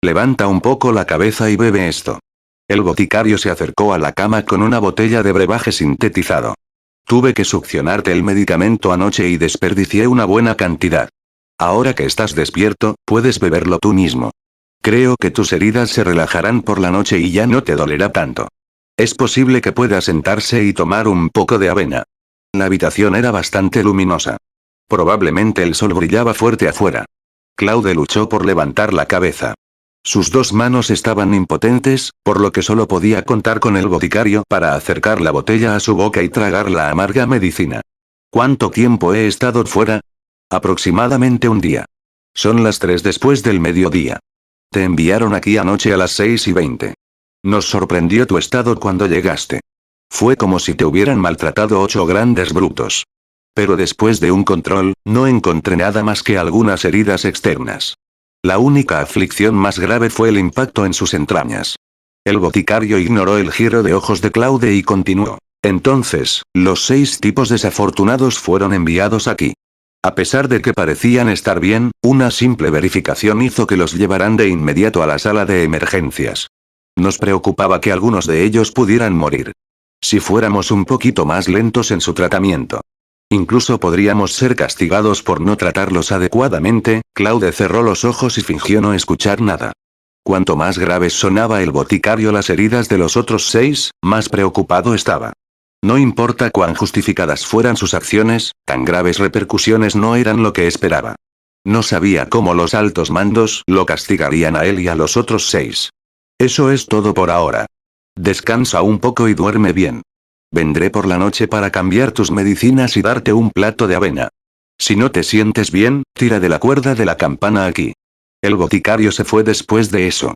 Levanta un poco la cabeza y bebe esto. El boticario se acercó a la cama con una botella de brebaje sintetizado. Tuve que succionarte el medicamento anoche y desperdicié una buena cantidad. Ahora que estás despierto, puedes beberlo tú mismo. Creo que tus heridas se relajarán por la noche y ya no te dolerá tanto. Es posible que pueda sentarse y tomar un poco de avena. La habitación era bastante luminosa. Probablemente el sol brillaba fuerte afuera. Claude luchó por levantar la cabeza. Sus 2 manos estaban impotentes, por lo que solo podía contar con el boticario para acercar la botella a su boca y tragar la amarga medicina. ¿Cuánto tiempo he estado fuera? Aproximadamente un día. Son las 3 después del mediodía. Te enviaron aquí anoche a las 6:20. Nos sorprendió tu estado cuando llegaste. Fue como si te hubieran maltratado 8 grandes brutos. Pero después de un control, no encontré nada más que algunas heridas externas. La única aflicción más grave fue el impacto en sus entrañas. El boticario ignoró el giro de ojos de Claude y continuó. Entonces, los 6 tipos desafortunados fueron enviados aquí. A pesar de que parecían estar bien, una simple verificación hizo que los llevaran de inmediato a la sala de emergencias. Nos preocupaba que algunos de ellos pudieran morir. Si fuéramos un poquito más lentos en su tratamiento. Incluso podríamos ser castigados por no tratarlos adecuadamente. Claude cerró los ojos y fingió no escuchar nada. Cuanto más graves sonaba el boticario las heridas de los otros 6, más preocupado estaba. No importa cuán justificadas fueran sus acciones, tan graves repercusiones no eran lo que esperaba. No sabía cómo los altos mandos lo castigarían a él y a los otros 6. Eso es todo por ahora. Descansa un poco y duerme bien. Vendré por la noche para cambiar tus medicinas y darte un plato de avena. Si no te sientes bien, tira de la cuerda de la campana aquí. El boticario se fue después de eso.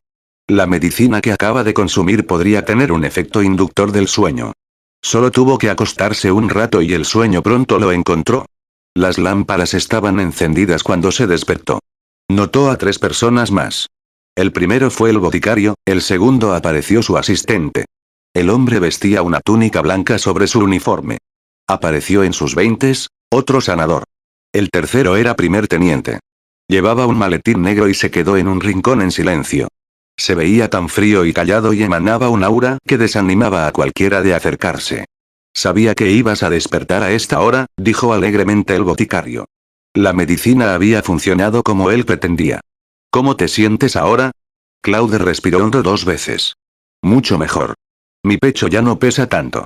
La medicina que acaba de consumir podría tener un efecto inductor del sueño. Solo tuvo que acostarse un rato y el sueño pronto lo encontró. Las lámparas estaban encendidas cuando se despertó. Notó a 3 personas más. El primero fue el boticario, el segundo apareció su asistente. El hombre vestía una túnica blanca sobre su uniforme. Apareció en sus 20s, otro sanador. El tercero era primer teniente. Llevaba un maletín negro y se quedó en un rincón en silencio. Se veía tan frío y callado y emanaba un aura que desanimaba a cualquiera de acercarse. Sabía que ibas a despertar a esta hora, dijo alegremente el boticario. La medicina había funcionado como él pretendía. ¿Cómo te sientes ahora? Claude respiró hondo 2 veces. Mucho mejor. Mi pecho ya no pesa tanto.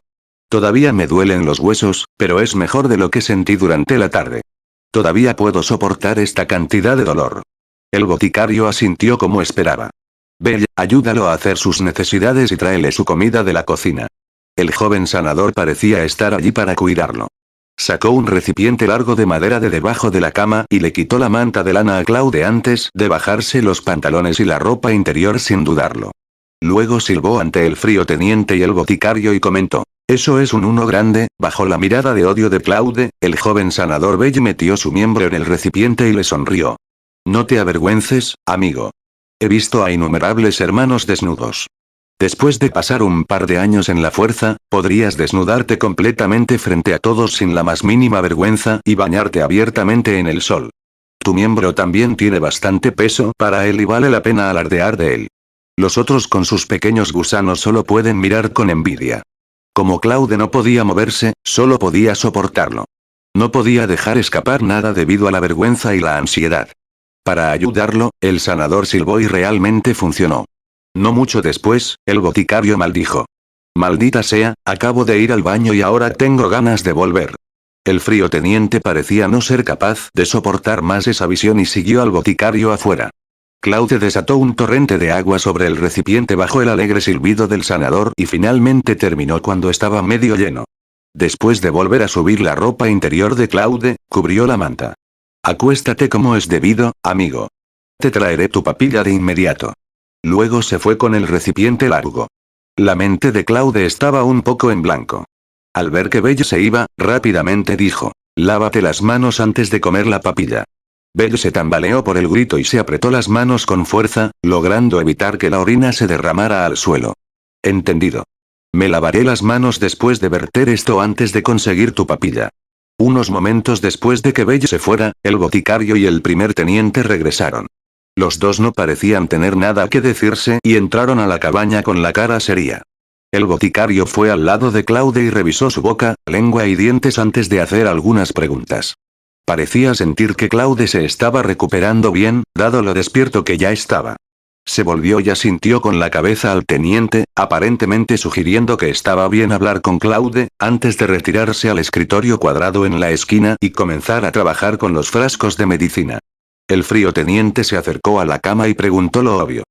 Todavía me duelen los huesos, pero es mejor de lo que sentí durante la tarde. Todavía puedo soportar esta cantidad de dolor. El boticario asintió como esperaba. Ve, ayúdalo a hacer sus necesidades y tráele su comida de la cocina. El joven sanador parecía estar allí para cuidarlo. Sacó un recipiente largo de madera de debajo de la cama y le quitó la manta de lana a Claude antes de bajarse los pantalones y la ropa interior sin dudarlo. Luego silbó ante el frío teniente y el boticario y comentó. Eso es un uno grande. Bajo la mirada de odio de Claude, el joven sanador Bell metió su miembro en el recipiente y le sonrió. No te avergüences, amigo. He visto a innumerables hermanos desnudos. Después de pasar un par de años en la fuerza, podrías desnudarte completamente frente a todos sin la más mínima vergüenza y bañarte abiertamente en el sol. Tu miembro también tiene bastante peso para él y vale la pena alardear de él. Los otros con sus pequeños gusanos solo pueden mirar con envidia. Como Claude no podía moverse, solo podía soportarlo. No podía dejar escapar nada debido a la vergüenza y la ansiedad. Para ayudarlo, el sanador silbó y realmente funcionó. No mucho después, el boticario maldijo. Maldita sea, acabo de ir al baño y ahora tengo ganas de volver. El frío teniente parecía no ser capaz de soportar más esa visión y siguió al boticario afuera. Claude desató un torrente de agua sobre el recipiente bajo el alegre silbido del sanador y finalmente terminó cuando estaba medio lleno. Después de volver a subir la ropa interior de Claude, cubrió la manta. Acuéstate como es debido, amigo. Te traeré tu papilla de inmediato. Luego se fue con el recipiente largo. La mente de Claude estaba un poco en blanco. Al ver que Bell se iba, rápidamente dijo, lávate las manos antes de comer la papilla. Bell se tambaleó por el grito y se apretó las manos con fuerza, logrando evitar que la orina se derramara al suelo. Entendido. Me lavaré las manos después de verter esto antes de conseguir tu papilla. Unos momentos después de que Bell se fuera, el boticario y el primer teniente regresaron. Los dos no parecían tener nada que decirse y entraron a la cabaña con la cara seria. El boticario fue al lado de Claude y revisó su boca, lengua y dientes antes de hacer algunas preguntas. Parecía sentir que Claude se estaba recuperando bien, dado lo despierto que ya estaba. Se volvió y asintió con la cabeza al teniente, aparentemente sugiriendo que estaba bien hablar con Claude, antes de retirarse al escritorio cuadrado en la esquina y comenzar a trabajar con los frascos de medicina. El frío teniente se acercó a la cama y preguntó lo obvio.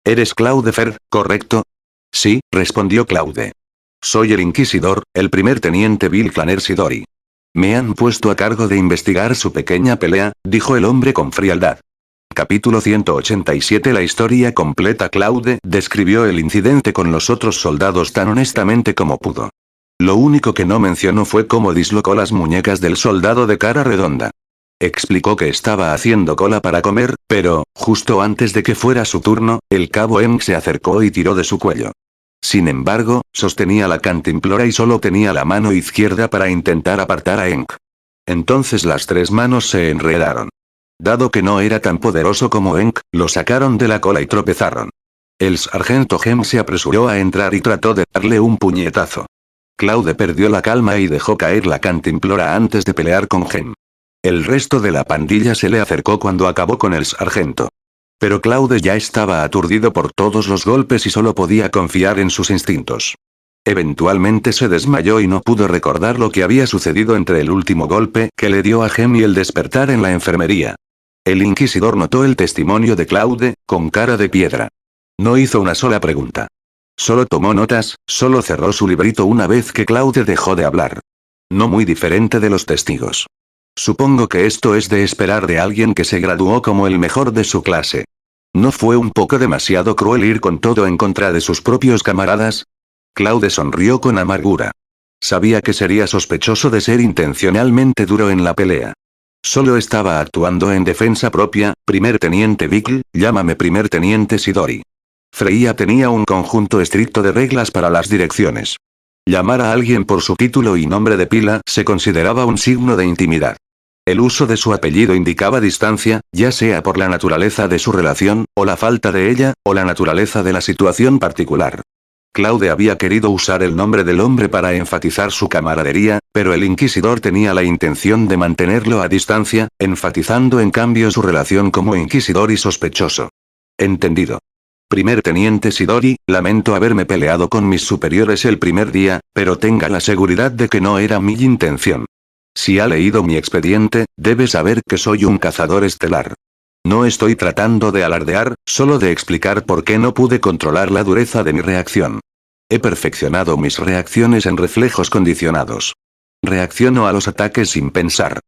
¿Eres Claude Fer, correcto? Sí, respondió Claude. Soy el inquisidor, el primer teniente Bill Clanersidori. Me han puesto a cargo de investigar su pequeña pelea, dijo el hombre con frialdad. Capítulo 187. La historia completa. Claude describió el incidente con los otros soldados tan honestamente como pudo. Lo único que no mencionó fue cómo dislocó las muñecas del soldado de cara redonda. Explicó que estaba haciendo cola para comer, pero, justo antes de que fuera su turno, el cabo Eng se acercó y tiró de su cuello. Sin embargo, sostenía la cantimplora y solo tenía la mano izquierda para intentar apartar a Eng. Entonces las 3 manos se enredaron. Dado que no era tan poderoso como Eng, lo sacaron de la cola y tropezaron. El sargento Hem se apresuró a entrar y trató de darle un puñetazo. Claude perdió la calma y dejó caer la cantimplora antes de pelear con Hem. El resto de la pandilla se le acercó cuando acabó con el sargento. Pero Claude ya estaba aturdido por todos los golpes y solo podía confiar en sus instintos. Eventualmente se desmayó y no pudo recordar lo que había sucedido entre el último golpe que le dio a Hem y el despertar en la enfermería. El inquisidor notó el testimonio de Claude, con cara de piedra. No hizo una sola pregunta. Solo tomó notas, solo cerró su librito una vez que Claude dejó de hablar. No muy diferente de los testigos. Supongo que esto es de esperar de alguien que se graduó como el mejor de su clase. ¿No fue un poco demasiado cruel ir con todo en contra de sus propios camaradas? Claude sonrió con amargura. Sabía que sería sospechoso de ser intencionalmente duro en la pelea. Solo estaba actuando en defensa propia. Primer teniente Bickle, llámame primer teniente Sidori. Freya tenía un conjunto estricto de reglas para las direcciones. Llamar a alguien por su título y nombre de pila se consideraba un signo de intimidad. El uso de su apellido indicaba distancia, ya sea por la naturaleza de su relación, o la falta de ella, o la naturaleza de la situación particular. Claude había querido usar el nombre del hombre para enfatizar su camaradería, pero el inquisidor tenía la intención de mantenerlo a distancia, enfatizando en cambio su relación como inquisidor y sospechoso. Entendido. Primer teniente Sidori, lamento haberme peleado con mis superiores el primer día, pero tenga la seguridad de que no era mi intención. Si ha leído mi expediente, debe saber que soy un cazador estelar. No estoy tratando de alardear, solo de explicar por qué no pude controlar la dureza de mi reacción. He perfeccionado mis reacciones en reflejos condicionados. Reacciono a los ataques sin pensar.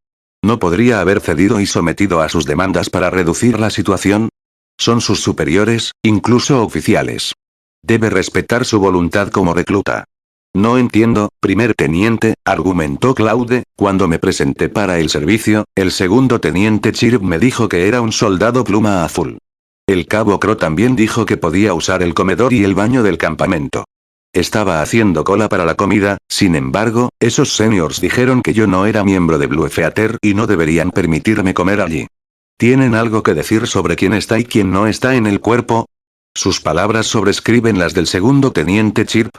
¿No podría haber cedido y sometido a sus demandas para reducir la situación? Son sus superiores, incluso oficiales. Debe respetar su voluntad como recluta. No entiendo, primer teniente, argumentó Claude, cuando me presenté para el servicio, el segundo teniente Chirp me dijo que era un soldado pluma azul. El cabo Crow también dijo que podía usar el comedor y el baño del campamento. Estaba haciendo cola para la comida, sin embargo, esos seniors dijeron que yo no era miembro de Blue Theater y no deberían permitirme comer allí. ¿Tienen algo que decir sobre quién está y quién no está en el cuerpo? Sus palabras sobrescriben las del segundo teniente Chirp.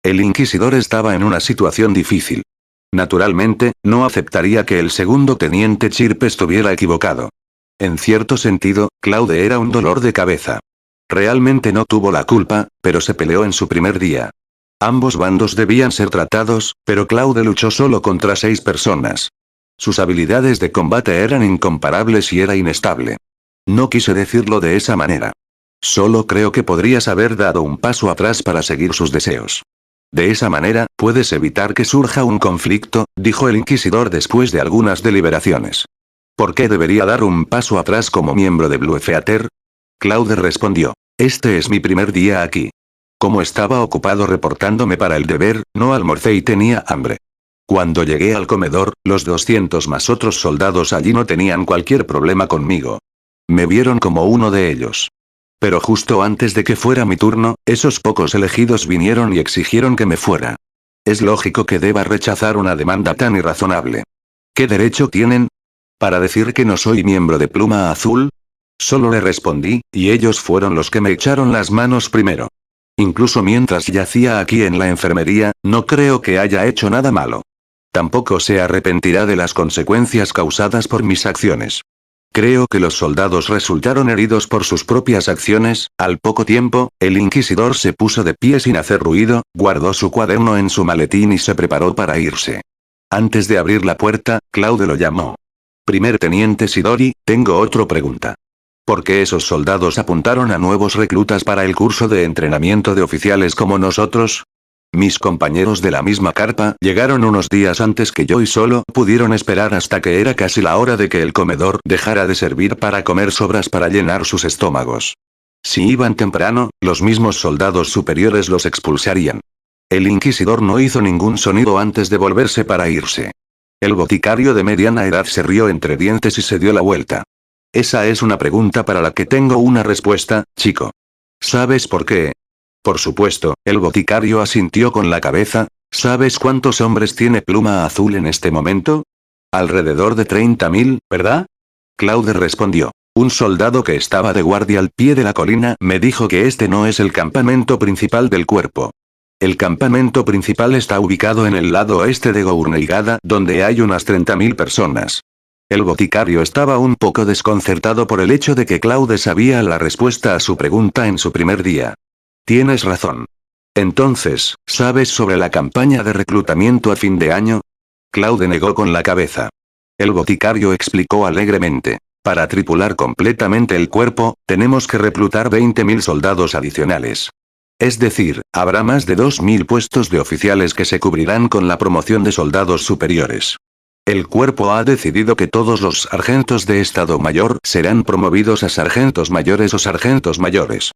El inquisidor estaba en una situación difícil. Naturalmente, no aceptaría que el segundo teniente Chirp estuviera equivocado. En cierto sentido, Claude era un dolor de cabeza. Realmente no tuvo la culpa, pero se peleó en su primer día. Ambos bandos debían ser tratados, pero Claude luchó solo contra 6 personas. Sus habilidades de combate eran incomparables y era inestable. No quise decirlo de esa manera. Solo creo que podrías haber dado un paso atrás para seguir sus deseos. De esa manera, puedes evitar que surja un conflicto, dijo el inquisidor después de algunas deliberaciones. ¿Por qué debería dar un paso atrás como miembro de Blue Theater? Claude respondió. Este es mi primer día aquí. Como estaba ocupado reportándome para el deber, no almorcé y tenía hambre. Cuando llegué al comedor, los 200 más otros soldados allí no tenían cualquier problema conmigo. Me vieron como uno de ellos. Pero justo antes de que fuera mi turno, esos pocos elegidos vinieron y exigieron que me fuera. Es lógico que deba rechazar una demanda tan irrazonable. ¿Qué derecho tienen? ¿Para decir que no soy miembro de Pluma Azul? Solo le respondí, y ellos fueron los que me echaron las manos primero. Incluso mientras yacía aquí en la enfermería, no creo que haya hecho nada malo. Tampoco se arrepentirá de las consecuencias causadas por mis acciones. Creo que los soldados resultaron heridos por sus propias acciones. Al poco tiempo, el inquisidor se puso de pie sin hacer ruido, guardó su cuaderno en su maletín y se preparó para irse. Antes de abrir la puerta, Claude lo llamó. Primer teniente Sidori, tengo otra pregunta. ¿Por qué esos soldados apuntaron a nuevos reclutas para el curso de entrenamiento de oficiales como nosotros? Mis compañeros de la misma carpa llegaron unos días antes que yo y solo pudieron esperar hasta que era casi la hora de que el comedor dejara de servir para comer sobras para llenar sus estómagos. Si iban temprano, los mismos soldados superiores los expulsarían. El inquisidor no hizo ningún sonido antes de volverse para irse. El boticario de mediana edad se rió entre dientes y se dio la vuelta. Esa es una pregunta para la que tengo una respuesta, chico. ¿Sabes por qué? Por supuesto, el boticario asintió con la cabeza. ¿Sabes cuántos hombres tiene Pluma Azul en este momento? Alrededor de 30.000, ¿verdad? Claude respondió. Un soldado que estaba de guardia al pie de la colina me dijo que este no es el campamento principal del cuerpo. El campamento principal está ubicado en el lado oeste de Gourneigada, donde hay unas 30.000 personas. El boticario estaba un poco desconcertado por el hecho de que Claude sabía la respuesta a su pregunta en su primer día. Tienes razón. Entonces, ¿sabes sobre la campaña de reclutamiento a fin de año? Claude negó con la cabeza. El boticario explicó alegremente. Para tripular completamente el cuerpo, tenemos que reclutar 20.000 soldados adicionales. Es decir, habrá más de 2.000 puestos de oficiales que se cubrirán con la promoción de soldados superiores. El cuerpo ha decidido que todos los sargentos de Estado Mayor serán promovidos a sargentos mayores o sargentos mayores.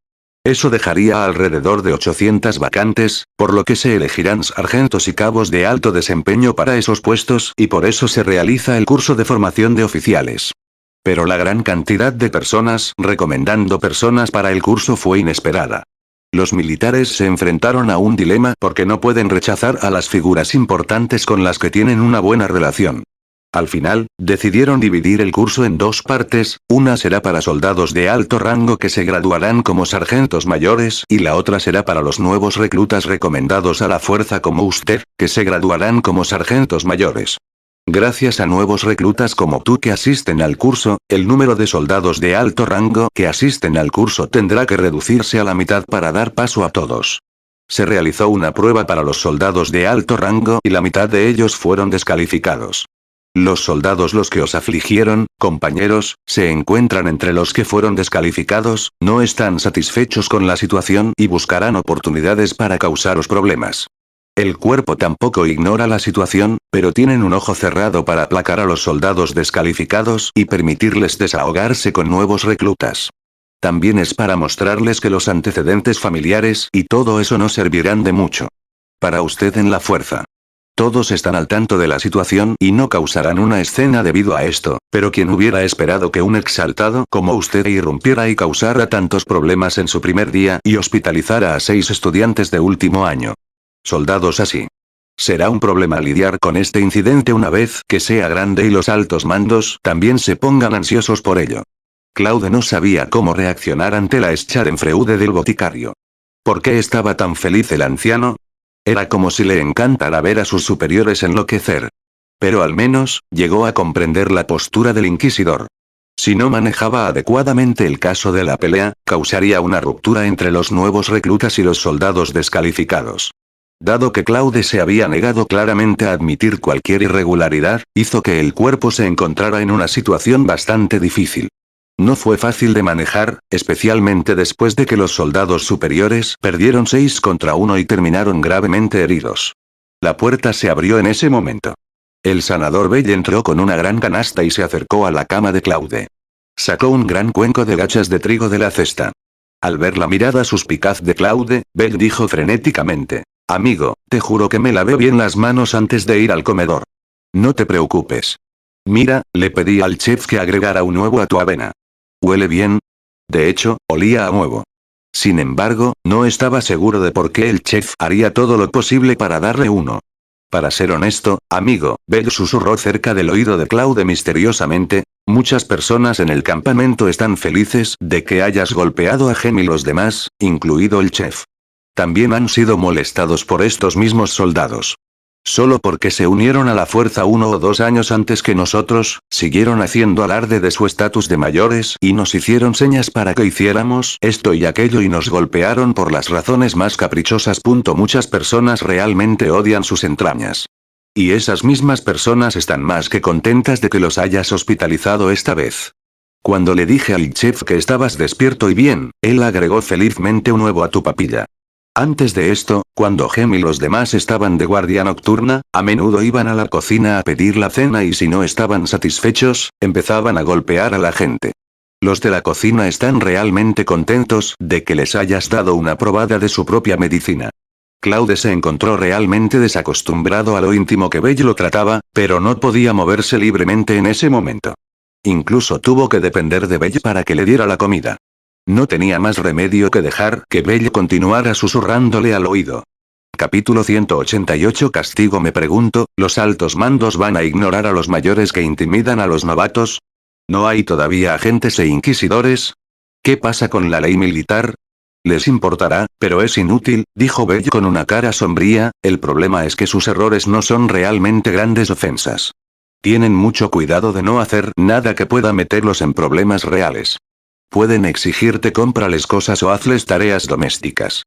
Eso dejaría alrededor de 800 vacantes, por lo que se elegirán sargentos y cabos de alto desempeño para esos puestos y por eso se realiza el curso de formación de oficiales. Pero la gran cantidad de personas recomendando personas para el curso fue inesperada. Los militares se enfrentaron a un dilema porque no pueden rechazar a las figuras importantes con las que tienen una buena relación. Al final, decidieron dividir el curso en dos partes, una será para soldados de alto rango que se graduarán como sargentos mayores y la otra será para los nuevos reclutas recomendados a la fuerza como usted, que se graduarán como sargentos mayores. Gracias a nuevos reclutas como tú que asisten al curso, el número de soldados de alto rango que asisten al curso tendrá que reducirse a la mitad para dar paso a todos. Se realizó una prueba para los soldados de alto rango y la mitad de ellos fueron descalificados. Los soldados los que os afligieron, compañeros, se encuentran entre los que fueron descalificados, no están satisfechos con la situación y buscarán oportunidades para causaros problemas. El cuerpo tampoco ignora la situación, pero tienen un ojo cerrado para aplacar a los soldados descalificados y permitirles desahogarse con nuevos reclutas. También es para mostrarles que los antecedentes familiares y todo eso no servirán de mucho. Para usted en la fuerza. Todos están al tanto de la situación y no causarán una escena debido a esto, pero quien hubiera esperado que un exaltado como usted irrumpiera y causara tantos problemas en su primer día y hospitalizara a 6 estudiantes de último año. Soldados así. Será un problema lidiar con este incidente una vez que sea grande y los altos mandos también se pongan ansiosos por ello. Claude no sabía cómo reaccionar ante la Schadenfreude del boticario. ¿Por qué estaba tan feliz el anciano? Era como si le encantara ver a sus superiores enloquecer. Pero al menos, llegó a comprender la postura del inquisidor. Si no manejaba adecuadamente el caso de la pelea, causaría una ruptura entre los nuevos reclutas y los soldados descalificados. Dado que Claude se había negado claramente a admitir cualquier irregularidad, hizo que el cuerpo se encontrara en una situación bastante difícil. No fue fácil de manejar, especialmente después de que los soldados superiores perdieron 6 contra 1 y terminaron gravemente heridos. La puerta se abrió en ese momento. El sanador Bell entró con una gran canasta y se acercó a la cama de Claude. Sacó un gran cuenco de gachas de trigo de la cesta. Al ver la mirada suspicaz de Claude, Bell dijo frenéticamente: «Amigo, te juro que me lavé bien las manos antes de ir al comedor. No te preocupes. Mira, le pedí al chef que agregara un huevo a tu avena. ¿Huele bien?» De hecho, olía a huevo. Sin embargo, no estaba seguro de por qué el chef haría todo lo posible para darle uno. Para ser honesto, amigo, Bell susurró cerca del oído de Claude misteriosamente: «Muchas personas en el campamento están felices de que hayas golpeado a Gem y los demás, incluido el chef. También han sido molestados por estos mismos soldados. Solo porque se unieron a la fuerza 1 o 2 años antes que nosotros, siguieron haciendo alarde de su estatus de mayores y nos hicieron señas para que hiciéramos esto y aquello y nos golpearon por las razones más caprichosas. Muchas personas realmente odian sus entrañas. Y esas mismas personas están más que contentas de que los hayas hospitalizado esta vez. Cuando le dije al chef que estabas despierto y bien, él agregó felizmente un huevo a tu papilla. Antes de esto, cuando Gem y los demás estaban de guardia nocturna, a menudo iban a la cocina a pedir la cena y si no estaban satisfechos, empezaban a golpear a la gente. Los de la cocina están realmente contentos de que les hayas dado una probada de su propia medicina». Claude se encontró realmente desacostumbrado a lo íntimo que Bell lo trataba, pero no podía moverse libremente en ese momento. Incluso tuvo que depender de Bell para que le diera la comida. No tenía más remedio que dejar que Bell continuara susurrándole al oído. Capítulo 188 Castigo. Me pregunto, ¿los altos mandos van a ignorar a los mayores que intimidan a los novatos? ¿No hay todavía agentes e inquisidores? ¿Qué pasa con la ley militar? Les importará, pero es inútil, dijo Bell con una cara sombría. El problema es que sus errores no son realmente grandes ofensas. Tienen mucho cuidado de no hacer nada que pueda meterlos en problemas reales. Pueden exigirte cómprales cosas o hazles tareas domésticas.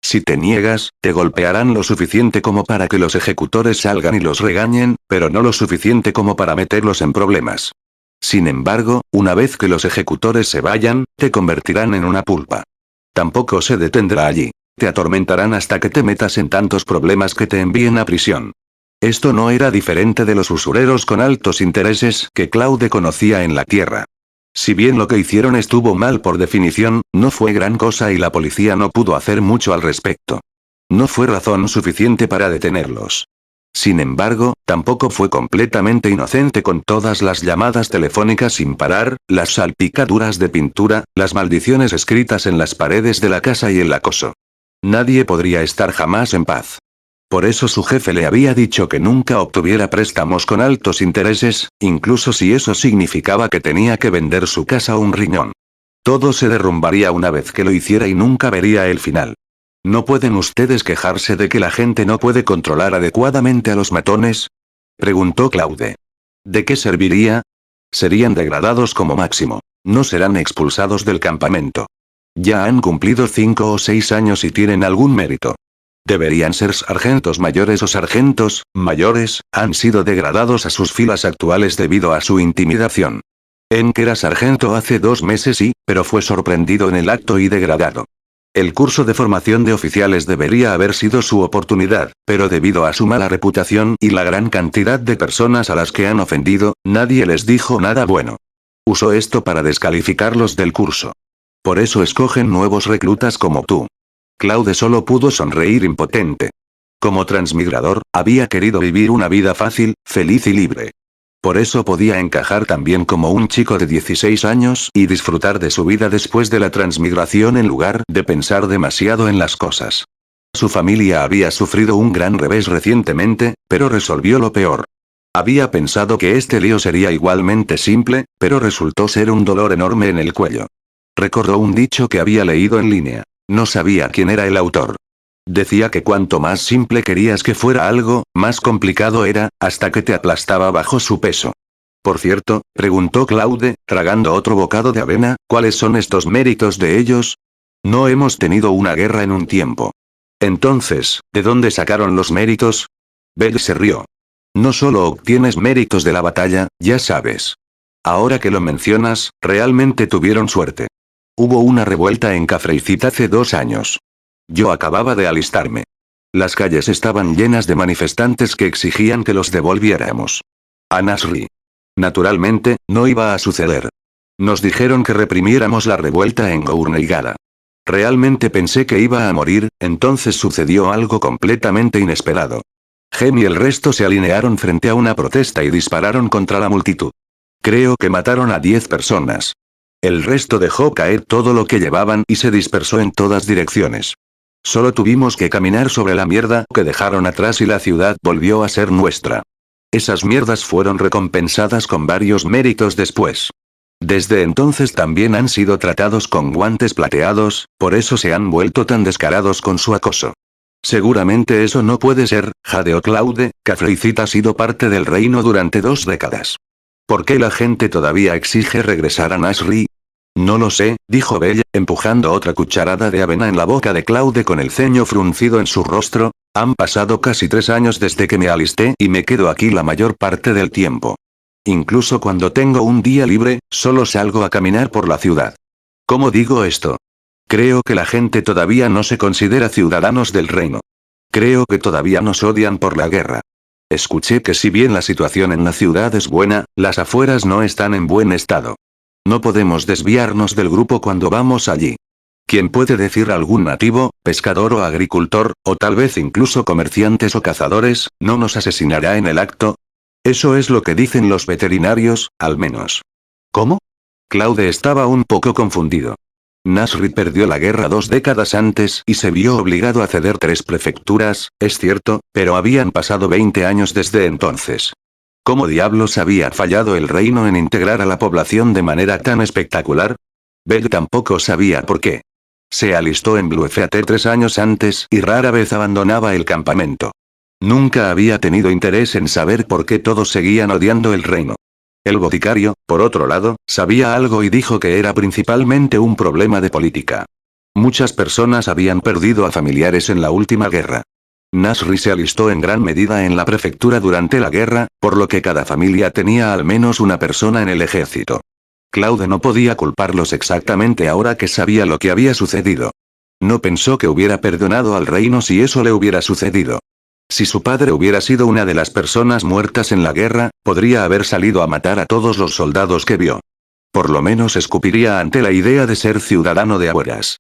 Si te niegas, te golpearán lo suficiente como para que los ejecutores salgan y los regañen, pero no lo suficiente como para meterlos en problemas. Sin embargo, una vez que los ejecutores se vayan, te convertirán en una pulpa. Tampoco se detendrá allí. Te atormentarán hasta que te metas en tantos problemas que te envíen a prisión. Esto no era diferente de los usureros con altos intereses que Claude conocía en la Tierra. Si bien lo que hicieron estuvo mal por definición, no fue gran cosa y la policía no pudo hacer mucho al respecto. No fue razón suficiente para detenerlos. Sin embargo, tampoco fue completamente inocente con todas las llamadas telefónicas sin parar, las salpicaduras de pintura, las maldiciones escritas en las paredes de la casa y el acoso. Nadie podría estar jamás en paz. Por eso su jefe le había dicho que nunca obtuviera préstamos con altos intereses, incluso si eso significaba que tenía que vender su casa o un riñón. Todo se derrumbaría una vez que lo hiciera y nunca vería el final. ¿No pueden ustedes quejarse de que la gente no puede controlar adecuadamente a los matones? Preguntó Claude. ¿De qué serviría? Serían degradados como máximo. No serán expulsados del campamento. Ya han cumplido 5 o 6 años y tienen algún mérito. Deberían ser sargentos mayores o sargentos mayores, han sido degradados a sus filas actuales debido a su intimidación. Enk era sargento hace 2 meses sí, pero fue sorprendido en el acto y degradado. El curso de formación de oficiales debería haber sido su oportunidad, pero debido a su mala reputación y la gran cantidad de personas a las que han ofendido, nadie les dijo nada bueno. Usó esto para descalificarlos del curso. Por eso escogen nuevos reclutas como tú. Claude solo pudo sonreír impotente. Como transmigrador, había querido vivir una vida fácil, feliz y libre. Por eso podía encajar también como un chico de 16 años y disfrutar de su vida después de la transmigración en lugar de pensar demasiado en las cosas. Su familia había sufrido un gran revés recientemente, pero resolvió lo peor. Había pensado que este lío sería igualmente simple, pero resultó ser un dolor enorme en el cuello. Recordó un dicho que había leído en línea. No sabía quién era el autor. Decía que cuanto más simple querías que fuera algo, más complicado era, hasta que te aplastaba bajo su peso. Por cierto, preguntó Claude, tragando otro bocado de avena, ¿cuáles son estos méritos de ellos? No hemos tenido una guerra en un tiempo. Entonces, ¿de dónde sacaron los méritos? Bell se rió. No solo obtienes méritos de la batalla, ya sabes. Ahora que lo mencionas, realmente tuvieron suerte. Hubo una revuelta en Kafreicit hace 2 años. Yo acababa de alistarme. Las calles estaban llenas de manifestantes que exigían que los devolviéramos a Nasri. Naturalmente, no iba a suceder. Nos dijeron que reprimiéramos la revuelta en Gourneigada. Realmente pensé que iba a morir, entonces sucedió algo completamente inesperado. Gem y el resto se alinearon frente a una protesta y dispararon contra la multitud. Creo que mataron a 10 personas. El resto dejó caer todo lo que llevaban y se dispersó en todas direcciones. Solo tuvimos que caminar sobre la mierda que dejaron atrás y la ciudad volvió a ser nuestra. Esas mierdas fueron recompensadas con varios méritos después. Desde entonces también han sido tratados con guantes plateados, por eso se han vuelto tan descarados con su acoso. Seguramente eso no puede ser, jadeó Claude, Kafreicit ha sido parte del reino durante 2 décadas. ¿Por qué la gente todavía exige regresar a Nasri? No lo sé, dijo Bell, empujando otra cucharada de avena en la boca de Claude con el ceño fruncido en su rostro. Han pasado casi 3 años desde que me alisté y me quedo aquí la mayor parte del tiempo. Incluso cuando tengo un día libre, solo salgo a caminar por la ciudad. ¿Cómo digo esto? Creo que la gente todavía no se considera ciudadanos del reino. Creo que todavía nos odian por la guerra. Escuché que si bien la situación en la ciudad es buena, las afueras no están en buen estado. No podemos desviarnos del grupo cuando vamos allí. ¿Quién puede decir algún nativo, pescador o agricultor, o tal vez incluso comerciantes o cazadores, no nos asesinará en el acto? Eso es lo que dicen los veterinarios, al menos. ¿Cómo? Claude estaba un poco confundido. Nasri perdió la guerra 2 décadas antes y se vio obligado a ceder 3 prefecturas, es cierto, pero habían pasado 20 años desde entonces. ¿Cómo diablos había fallado el reino en integrar a la población de manera tan espectacular? Bell tampoco sabía por qué. Se alistó en Bluefeater 3 años antes y rara vez abandonaba el campamento. Nunca había tenido interés en saber por qué todos seguían odiando el reino. El boticario, por otro lado, sabía algo y dijo que era principalmente un problema de política. Muchas personas habían perdido a familiares en la última guerra. Nasri se alistó en gran medida en la prefectura durante la guerra, por lo que cada familia tenía al menos una persona en el ejército. Claude no podía culparlos exactamente ahora que sabía lo que había sucedido. No pensó que hubiera perdonado al reino si eso le hubiera sucedido. Si su padre hubiera sido una de las personas muertas en la guerra, podría haber salido a matar a todos los soldados que vio. Por lo menos escupiría ante la idea de ser ciudadano de Abueras.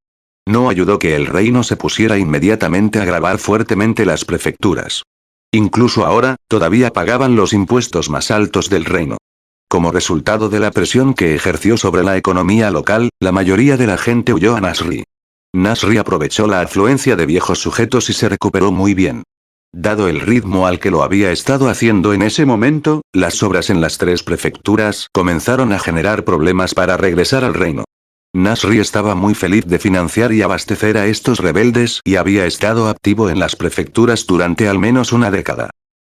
No ayudó que el reino se pusiera inmediatamente a gravar fuertemente las prefecturas. Incluso ahora, todavía pagaban los impuestos más altos del reino. Como resultado de la presión que ejerció sobre la economía local, la mayoría de la gente huyó a Nasri. Nasri aprovechó la afluencia de viejos sujetos y se recuperó muy bien. Dado el ritmo al que lo había estado haciendo en ese momento, las obras en las 3 prefecturas comenzaron a generar problemas para regresar al reino. Nasri estaba muy feliz de financiar y abastecer a estos rebeldes y había estado activo en las prefecturas durante al menos una década.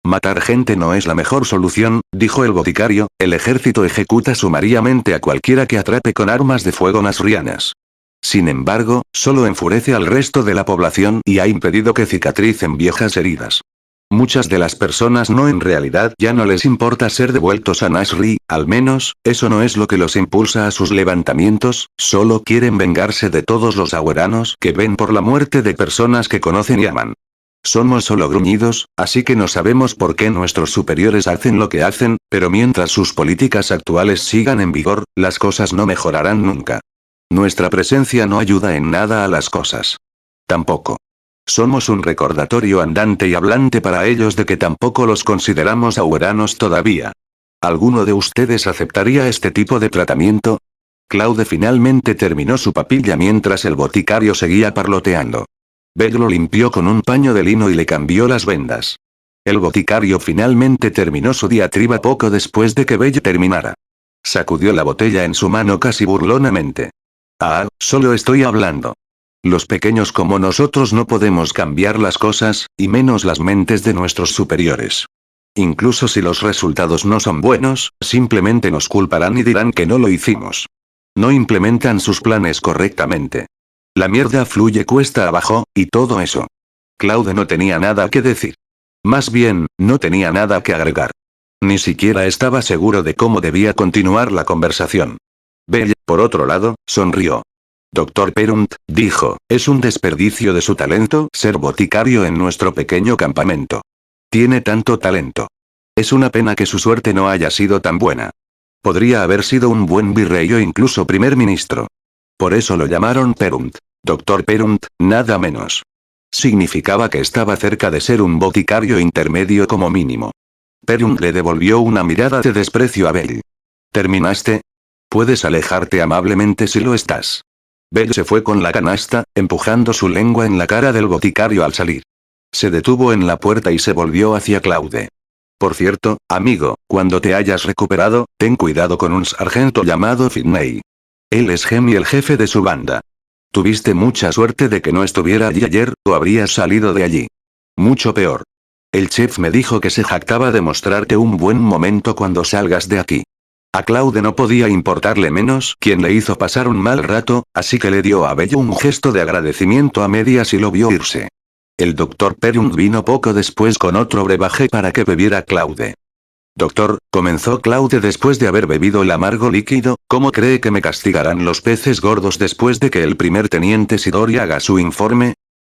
Matar gente no es la mejor solución, dijo el boticario, el ejército ejecuta sumariamente a cualquiera que atrape con armas de fuego nasrianas. Sin embargo, solo enfurece al resto de la población y ha impedido que cicatricen viejas heridas. Muchas de las personas en realidad ya no les importa ser devueltos a Nasri, al menos, eso no es lo que los impulsa a sus levantamientos, solo quieren vengarse de todos los agueranos que ven por la muerte de personas que conocen y aman. Somos solo gruñidos, así que no sabemos por qué nuestros superiores hacen lo que hacen, pero mientras sus políticas actuales sigan en vigor, las cosas no mejorarán nunca. Nuestra presencia no ayuda en nada a las cosas. Tampoco. Somos un recordatorio andante y hablante para ellos de que tampoco los consideramos agueranos todavía. ¿Alguno de ustedes aceptaría este tipo de tratamiento? Claude finalmente terminó su papilla mientras el boticario seguía parloteando. Bell lo limpió con un paño de lino y le cambió las vendas. El boticario finalmente terminó su diatriba poco después de que Bell terminara. Sacudió la botella en su mano casi burlonamente. Ah, solo estoy hablando. Los pequeños como nosotros no podemos cambiar las cosas, y menos las mentes de nuestros superiores. Incluso si los resultados no son buenos, simplemente nos culparán y dirán que no lo hicimos. No implementan sus planes correctamente. La mierda fluye cuesta abajo, y todo eso. Claude no tenía nada que decir. Más bien, no tenía nada que agregar. Ni siquiera estaba seguro de cómo debía continuar la conversación. Bell, por otro lado, sonrió. Dr. Perunt, dijo, es un desperdicio de su talento ser boticario en nuestro pequeño campamento. Tiene tanto talento. Es una pena que su suerte no haya sido tan buena. Podría haber sido un buen virrey o incluso primer ministro. Por eso lo llamaron Perunt. Dr. Perunt, nada menos. Significaba que estaba cerca de ser un boticario intermedio como mínimo. Perunt le devolvió una mirada de desprecio a Bell. ¿Terminaste? Puedes alejarte amablemente si lo estás. Bell se fue con la canasta, empujando su lengua en la cara del boticario al salir. Se detuvo en la puerta y se volvió hacia Claude. Por cierto, amigo, cuando te hayas recuperado, ten cuidado con un sargento llamado Finney. Él es Gemmy, el jefe de su banda. Tuviste mucha suerte de que no estuviera allí ayer, o habrías salido de allí. Mucho peor. El chef me dijo que se jactaba de mostrarte un buen momento cuando salgas de aquí. A Claude no podía importarle menos quien le hizo pasar un mal rato, así que le dio a Bell un gesto de agradecimiento a medias y lo vio irse. El Dr. Perunt vino poco después con otro brebaje para que bebiera Claude. Doctor, comenzó Claude después de haber bebido el amargo líquido, ¿cómo cree que me castigarán los peces gordos después de que el primer teniente Sidori haga su informe?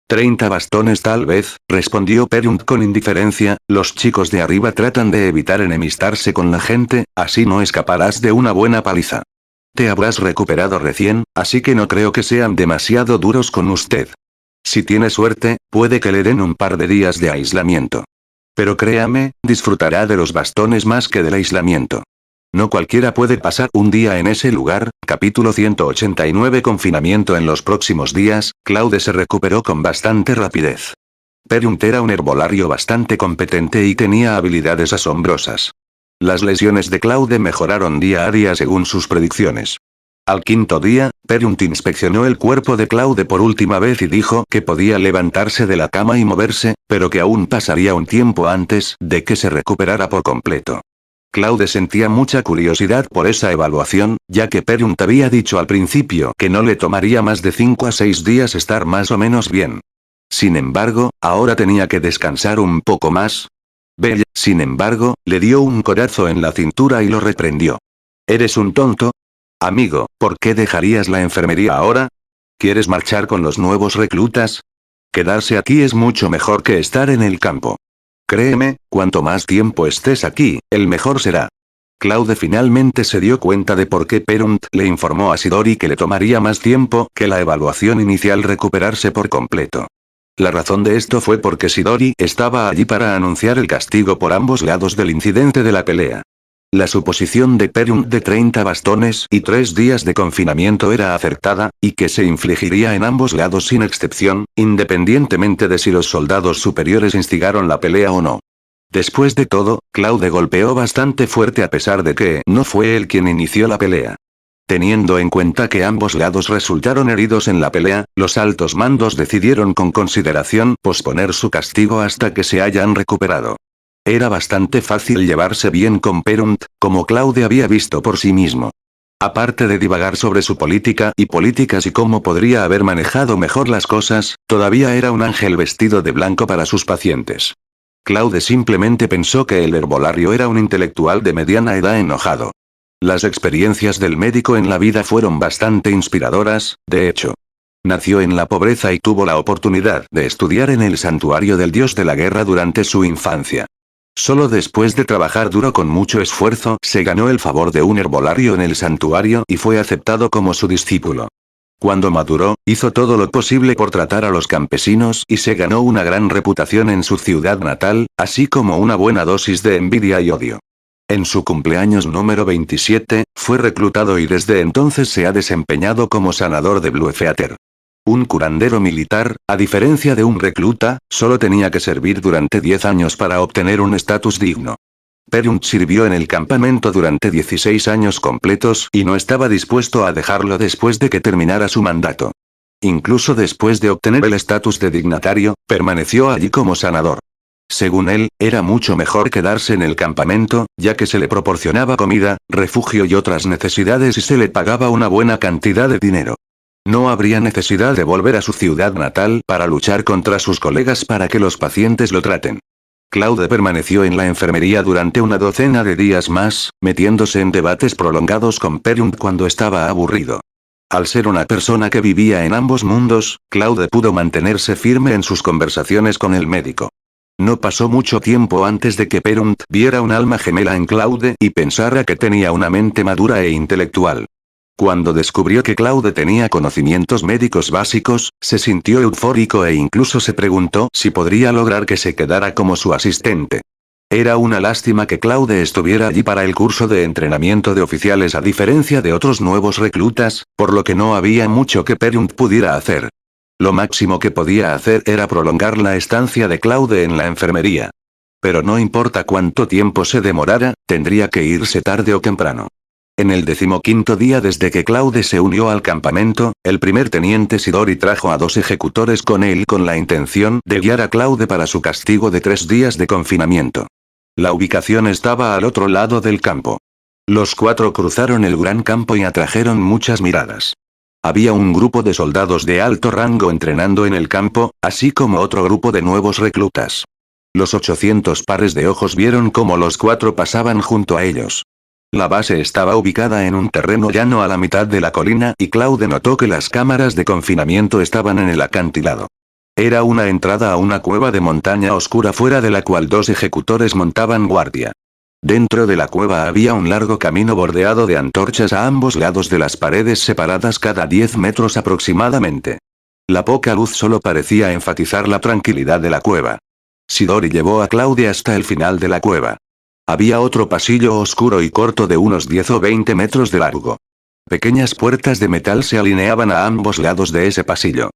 30 bastones tal vez, respondió Perunt con indiferencia, los chicos de arriba tratan de evitar enemistarse con la gente, así no escaparás de una buena paliza. Te habrás recuperado recién, así que no creo que sean demasiado duros con usted. Si tiene suerte, puede que le den un par de días de aislamiento. Pero créame, disfrutará de los bastones más que del aislamiento. No cualquiera puede pasar un día en ese lugar. Capítulo 189. Confinamiento. En los próximos días, Claude se recuperó con bastante rapidez. Perunt era un herbolario bastante competente y tenía habilidades asombrosas. Las lesiones de Claude mejoraron día a día según sus predicciones. Al quinto día, Perunt inspeccionó el cuerpo de Claude por última vez y dijo que podía levantarse de la cama y moverse, pero que aún pasaría un tiempo antes de que se recuperara por completo. Claude sentía mucha curiosidad por esa evaluación, ya que Perunt había dicho al principio que no le tomaría más de 5 a 6 días estar más o menos bien. Sin embargo, ahora tenía que descansar un poco más. Bell, sin embargo, le dio un codazo en la cintura y lo reprendió. ¿Eres un tonto? Amigo, ¿por qué dejarías la enfermería ahora? ¿Quieres marchar con los nuevos reclutas? Quedarse aquí es mucho mejor que estar en el campo. Créeme, cuanto más tiempo estés aquí, el mejor será. Claude finalmente se dio cuenta de por qué Perunt le informó a Sidori que le tomaría más tiempo que la evaluación inicial recuperarse por completo. La razón de esto fue porque Sidori estaba allí para anunciar el castigo por ambos lados del incidente de la pelea. La suposición de Perunt de 30 bastones y 3 días de confinamiento era acertada, y que se infligiría en ambos lados sin excepción, independientemente de si los soldados superiores instigaron la pelea o no. Después de todo, Claude golpeó bastante fuerte a pesar de que no fue él quien inició la pelea. Teniendo en cuenta que ambos lados resultaron heridos en la pelea, los altos mandos decidieron con consideración posponer su castigo hasta que se hayan recuperado. Era bastante fácil llevarse bien con Perunt, como Claude había visto por sí mismo. Aparte de divagar sobre su política y políticas y cómo podría haber manejado mejor las cosas, todavía era un ángel vestido de blanco para sus pacientes. Claude simplemente pensó que el herbolario era un intelectual de mediana edad enojado. Las experiencias del médico en la vida fueron bastante inspiradoras, de hecho. Nació en la pobreza y tuvo la oportunidad de estudiar en el santuario del dios de la guerra durante su infancia. Solo después de trabajar duro con mucho esfuerzo se ganó el favor de un herbolario en el santuario y fue aceptado como su discípulo. Cuando maduró, hizo todo lo posible por tratar a los campesinos y se ganó una gran reputación en su ciudad natal, así como una buena dosis de envidia y odio. En su cumpleaños número 27, fue reclutado y desde entonces se ha desempeñado como sanador de Bluefeater. Un curandero militar, a diferencia de un recluta, solo tenía que servir durante 10 años para obtener un estatus digno. Perunt sirvió en el campamento durante 16 años completos y no estaba dispuesto a dejarlo después de que terminara su mandato. Incluso después de obtener el estatus de dignatario, permaneció allí como sanador. Según él, era mucho mejor quedarse en el campamento, ya que se le proporcionaba comida, refugio y otras necesidades y se le pagaba una buena cantidad de dinero. No habría necesidad de volver a su ciudad natal para luchar contra sus colegas para que los pacientes lo traten. Claude permaneció en la enfermería durante una docena de días más, metiéndose en debates prolongados con Perunt cuando estaba aburrido. Al ser una persona que vivía en ambos mundos, Claude pudo mantenerse firme en sus conversaciones con el médico. No pasó mucho tiempo antes de que Perunt viera un alma gemela en Claude y pensara que tenía una mente madura e intelectual. Cuando descubrió que Claude tenía conocimientos médicos básicos, se sintió eufórico e incluso se preguntó si podría lograr que se quedara como su asistente. Era una lástima que Claude estuviera allí para el curso de entrenamiento de oficiales a diferencia de otros nuevos reclutas, por lo que no había mucho que Perunt pudiera hacer. Lo máximo que podía hacer era prolongar la estancia de Claude en la enfermería. Pero no importa cuánto tiempo se demorara, tendría que irse tarde o temprano. En el 15º día desde que Claude se unió al campamento, el primer teniente Sidori trajo a 2 ejecutores con él con la intención de guiar a Claude para su castigo de 3 días de confinamiento. La ubicación estaba al otro lado del campo. Los 4 cruzaron el gran campo y atrajeron muchas miradas. Había un grupo de soldados de alto rango entrenando en el campo, así como otro grupo de nuevos reclutas. Los 800 pares de ojos vieron cómo los 4 pasaban junto a ellos. La base estaba ubicada en un terreno llano a la mitad de la colina y Claude notó que las cámaras de confinamiento estaban en el acantilado. Era una entrada a una cueva de montaña oscura fuera de la cual 2 ejecutores montaban guardia. Dentro de la cueva había un largo camino bordeado de antorchas a ambos lados de las paredes separadas cada 10 metros aproximadamente. La poca luz solo parecía enfatizar la tranquilidad de la cueva. Sidori llevó a Claude hasta el final de la cueva. Había otro pasillo oscuro y corto de unos 10 o 20 metros de largo. Pequeñas puertas de metal se alineaban a ambos lados de ese pasillo.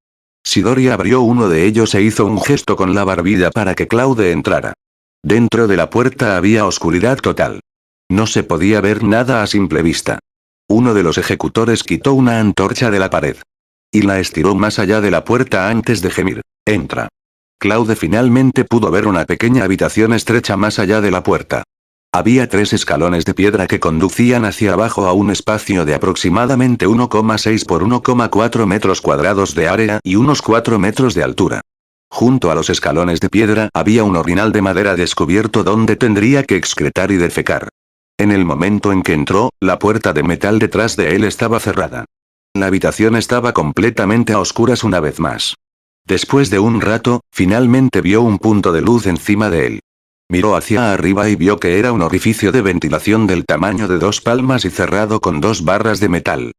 Sidori abrió uno de ellos e hizo un gesto con la barbilla para que Claude entrara. Dentro de la puerta había oscuridad total. No se podía ver nada a simple vista. Uno de los ejecutores quitó una antorcha de la pared. Y la estiró más allá de la puerta antes de gemir. «Entra». Claude finalmente pudo ver una pequeña habitación estrecha más allá de la puerta. Había 3 escalones de piedra que conducían hacia abajo a un espacio de aproximadamente 1,6 por 1,4 metros cuadrados de área y unos 4 metros de altura. Junto a los escalones de piedra había un orinal de madera descubierto donde tendría que excretar y defecar. En el momento en que entró, la puerta de metal detrás de él estaba cerrada. La habitación estaba completamente a oscuras una vez más. Después de un rato, finalmente vio un punto de luz encima de él. Miró hacia arriba y vio que era un orificio de ventilación del tamaño de 2 palmas y cerrado con 2 barras de metal.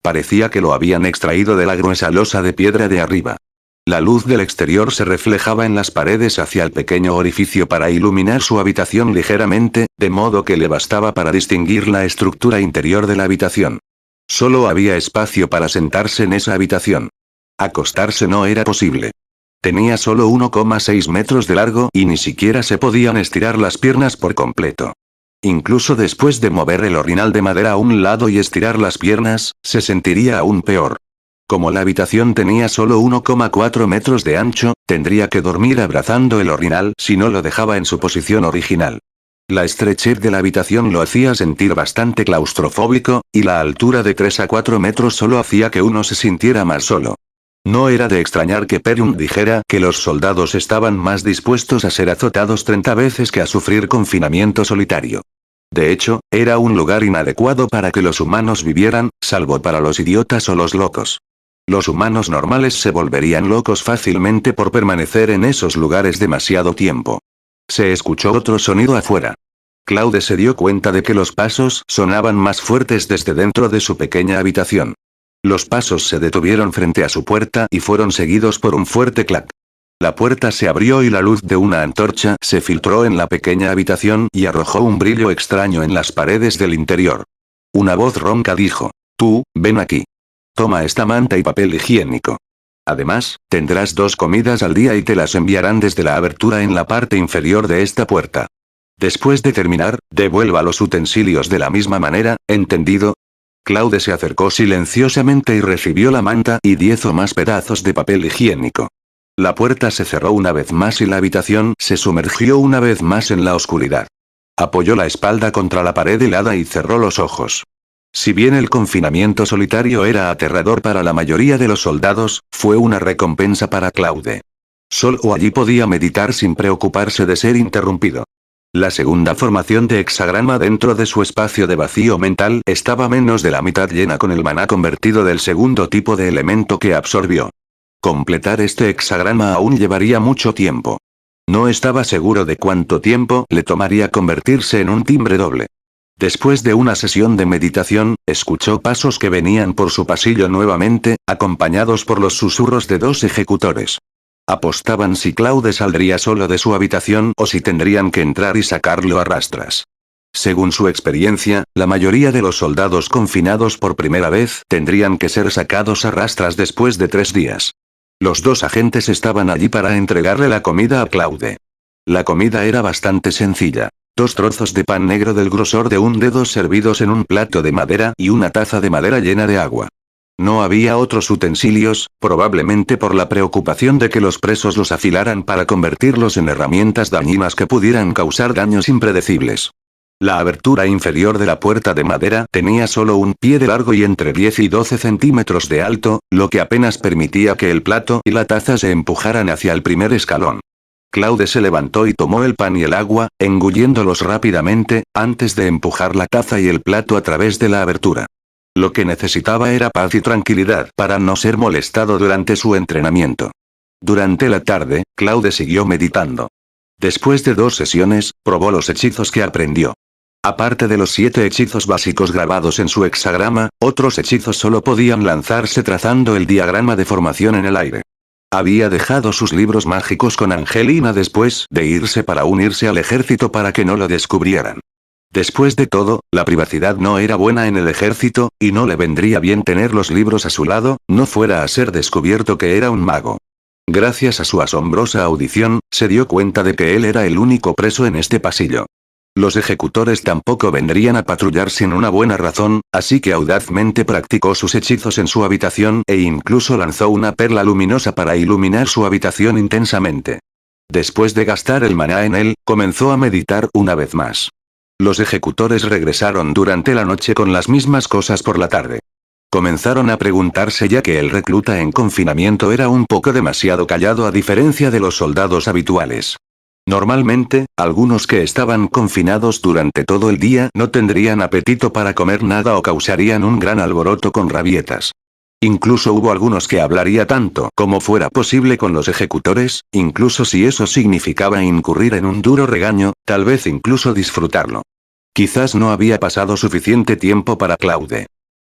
Parecía que lo habían extraído de la gruesa losa de piedra de arriba. La luz del exterior se reflejaba en las paredes hacia el pequeño orificio para iluminar su habitación ligeramente, de modo que le bastaba para distinguir la estructura interior de la habitación. Solo había espacio para sentarse en esa habitación. Acostarse no era posible. Tenía solo 1,6 metros de largo y ni siquiera se podían estirar las piernas por completo. Incluso después de mover el orinal de madera a un lado y estirar las piernas, se sentiría aún peor. Como la habitación tenía solo 1,4 metros de ancho, tendría que dormir abrazando el orinal si no lo dejaba en su posición original. La estrechez de la habitación lo hacía sentir bastante claustrofóbico, y la altura de 3 a 4 metros solo hacía que uno se sintiera más solo. No era de extrañar que Perun dijera que los soldados estaban más dispuestos a ser azotados 30 veces que a sufrir confinamiento solitario. De hecho, era un lugar inadecuado para que los humanos vivieran, salvo para los idiotas o los locos. Los humanos normales se volverían locos fácilmente por permanecer en esos lugares demasiado tiempo. Se escuchó otro sonido afuera. Claude se dio cuenta de que los pasos sonaban más fuertes desde dentro de su pequeña habitación. Los pasos se detuvieron frente a su puerta y fueron seguidos por un fuerte clac. La puerta se abrió y la luz de una antorcha se filtró en la pequeña habitación y arrojó un brillo extraño en las paredes del interior. Una voz ronca dijo: «Tú, ven aquí. Toma esta manta y papel higiénico. Además, tendrás 2 comidas al día y te las enviarán desde la abertura en la parte inferior de esta puerta. Después de terminar, devuelva los utensilios de la misma manera, ¿entendido?». Claude se acercó silenciosamente y recibió la manta y 10 o más pedazos de papel higiénico. La puerta se cerró una vez más y la habitación se sumergió una vez más en la oscuridad. Apoyó la espalda contra la pared helada y cerró los ojos. Si bien el confinamiento solitario era aterrador para la mayoría de los soldados, fue una recompensa para Claude. Solo allí podía meditar sin preocuparse de ser interrumpido. La segunda formación de hexagrama dentro de su espacio de vacío mental estaba menos de la mitad llena con el maná convertido del segundo tipo de elemento que absorbió. Completar este hexagrama aún llevaría mucho tiempo. No estaba seguro de cuánto tiempo le tomaría convertirse en un timbre doble. Después de una sesión de meditación, escuchó pasos que venían por su pasillo nuevamente, acompañados por los susurros de 2 ejecutores. Apostaban si Claude saldría solo de su habitación o si tendrían que entrar y sacarlo a rastras. Según su experiencia, la mayoría de los soldados confinados por primera vez tendrían que ser sacados a rastras después de 3 días. Los 2 agentes estaban allí para entregarle la comida a Claude. La comida era bastante sencilla. 2 trozos de pan negro del grosor de un dedo servidos en un plato de madera y una taza de madera llena de agua. No había otros utensilios, probablemente por la preocupación de que los presos los afilaran para convertirlos en herramientas dañinas que pudieran causar daños impredecibles. La abertura inferior de la puerta de madera tenía solo un pie de largo y entre 10 y 12 centímetros de alto, lo que apenas permitía que el plato y la taza se empujaran hacia el primer escalón. Claude se levantó y tomó el pan y el agua, engulliéndolos rápidamente, antes de empujar la taza y el plato a través de la abertura. Lo que necesitaba era paz y tranquilidad para no ser molestado durante su entrenamiento. Durante la tarde, Claude siguió meditando. Después de 2 sesiones, probó los hechizos que aprendió. Aparte de los 7 hechizos básicos grabados en su hexagrama, otros hechizos solo podían lanzarse trazando el diagrama de formación en el aire. Había dejado sus libros mágicos con Angelina después de irse para unirse al ejército para que no lo descubrieran. Después de todo, la privacidad no era buena en el ejército, y no le vendría bien tener los libros a su lado, no fuera a ser descubierto que era un mago. Gracias a su asombrosa audición, se dio cuenta de que él era el único preso en este pasillo. Los ejecutores tampoco vendrían a patrullar sin una buena razón, así que audazmente practicó sus hechizos en su habitación e incluso lanzó una perla luminosa para iluminar su habitación intensamente. Después de gastar el maná en él, comenzó a meditar una vez más. Los ejecutores regresaron durante la noche con las mismas cosas por la tarde. Comenzaron a preguntarse ya que el recluta en confinamiento era un poco demasiado callado a diferencia de los soldados habituales. Normalmente, algunos que estaban confinados durante todo el día no tendrían apetito para comer nada o causarían un gran alboroto con rabietas. Incluso hubo algunos que hablaría tanto como fuera posible con los ejecutores, incluso si eso significaba incurrir en un duro regaño, tal vez incluso disfrutarlo. Quizás no había pasado suficiente tiempo para Claude.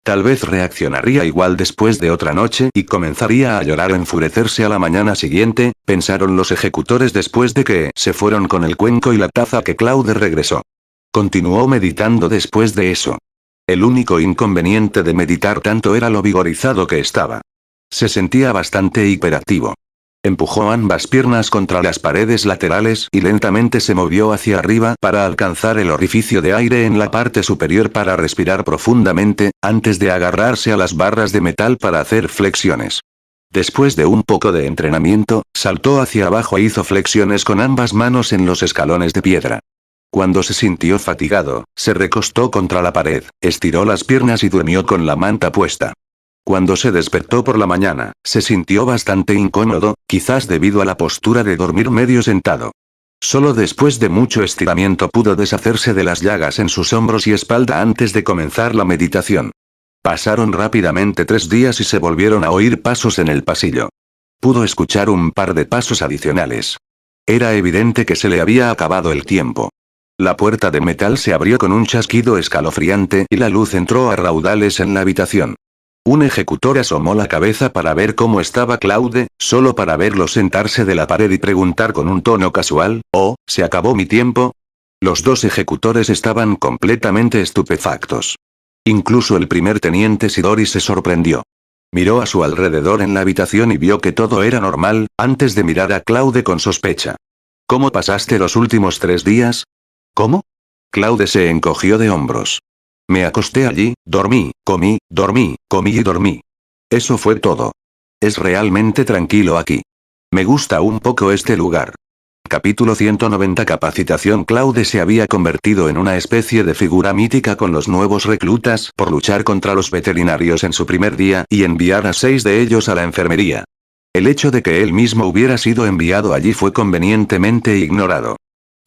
Tal vez reaccionaría igual después de otra noche y comenzaría a llorar o enfurecerse a la mañana siguiente, pensaron los ejecutores después de que se fueron con el cuenco y la taza que Claude regresó. Continuó meditando después de eso. El único inconveniente de meditar tanto era lo vigorizado que estaba. Se sentía bastante hiperactivo. Empujó ambas piernas contra las paredes laterales y lentamente se movió hacia arriba para alcanzar el orificio de aire en la parte superior para respirar profundamente, antes de agarrarse a las barras de metal para hacer flexiones. Después de un poco de entrenamiento, saltó hacia abajo e hizo flexiones con ambas manos en los escalones de piedra. Cuando se sintió fatigado, se recostó contra la pared, estiró las piernas y durmió con la manta puesta. Cuando se despertó por la mañana, se sintió bastante incómodo, quizás debido a la postura de dormir medio sentado. Solo después de mucho estiramiento pudo deshacerse de las llagas en sus hombros y espalda antes de comenzar la meditación. Pasaron rápidamente 3 días y se volvieron a oír pasos en el pasillo. Pudo escuchar un par de pasos adicionales. Era evidente que se le había acabado el tiempo. La puerta de metal se abrió con un chasquido escalofriante y la luz entró a raudales en la habitación. Un ejecutor asomó la cabeza para ver cómo estaba Claude, solo para verlo sentarse de la pared y preguntar con un tono casual, «¿Oh, se acabó mi tiempo?» Los dos ejecutores estaban completamente estupefactos. Incluso el primer teniente Sidori se sorprendió. Miró a su alrededor en la habitación y vio que todo era normal, antes de mirar a Claude con sospecha. «¿Cómo pasaste los últimos 3 días?» «¿Cómo?» Claude se encogió de hombros. Me acosté allí, dormí y dormí. Eso fue todo. Es realmente tranquilo aquí. Me gusta un poco este lugar. Capítulo 190 Capacitación. Claude se había convertido en una especie de figura mítica con los nuevos reclutas por luchar contra los veterinarios en su primer día y enviar a 6 de ellos a la enfermería. El hecho de que él mismo hubiera sido enviado allí fue convenientemente ignorado.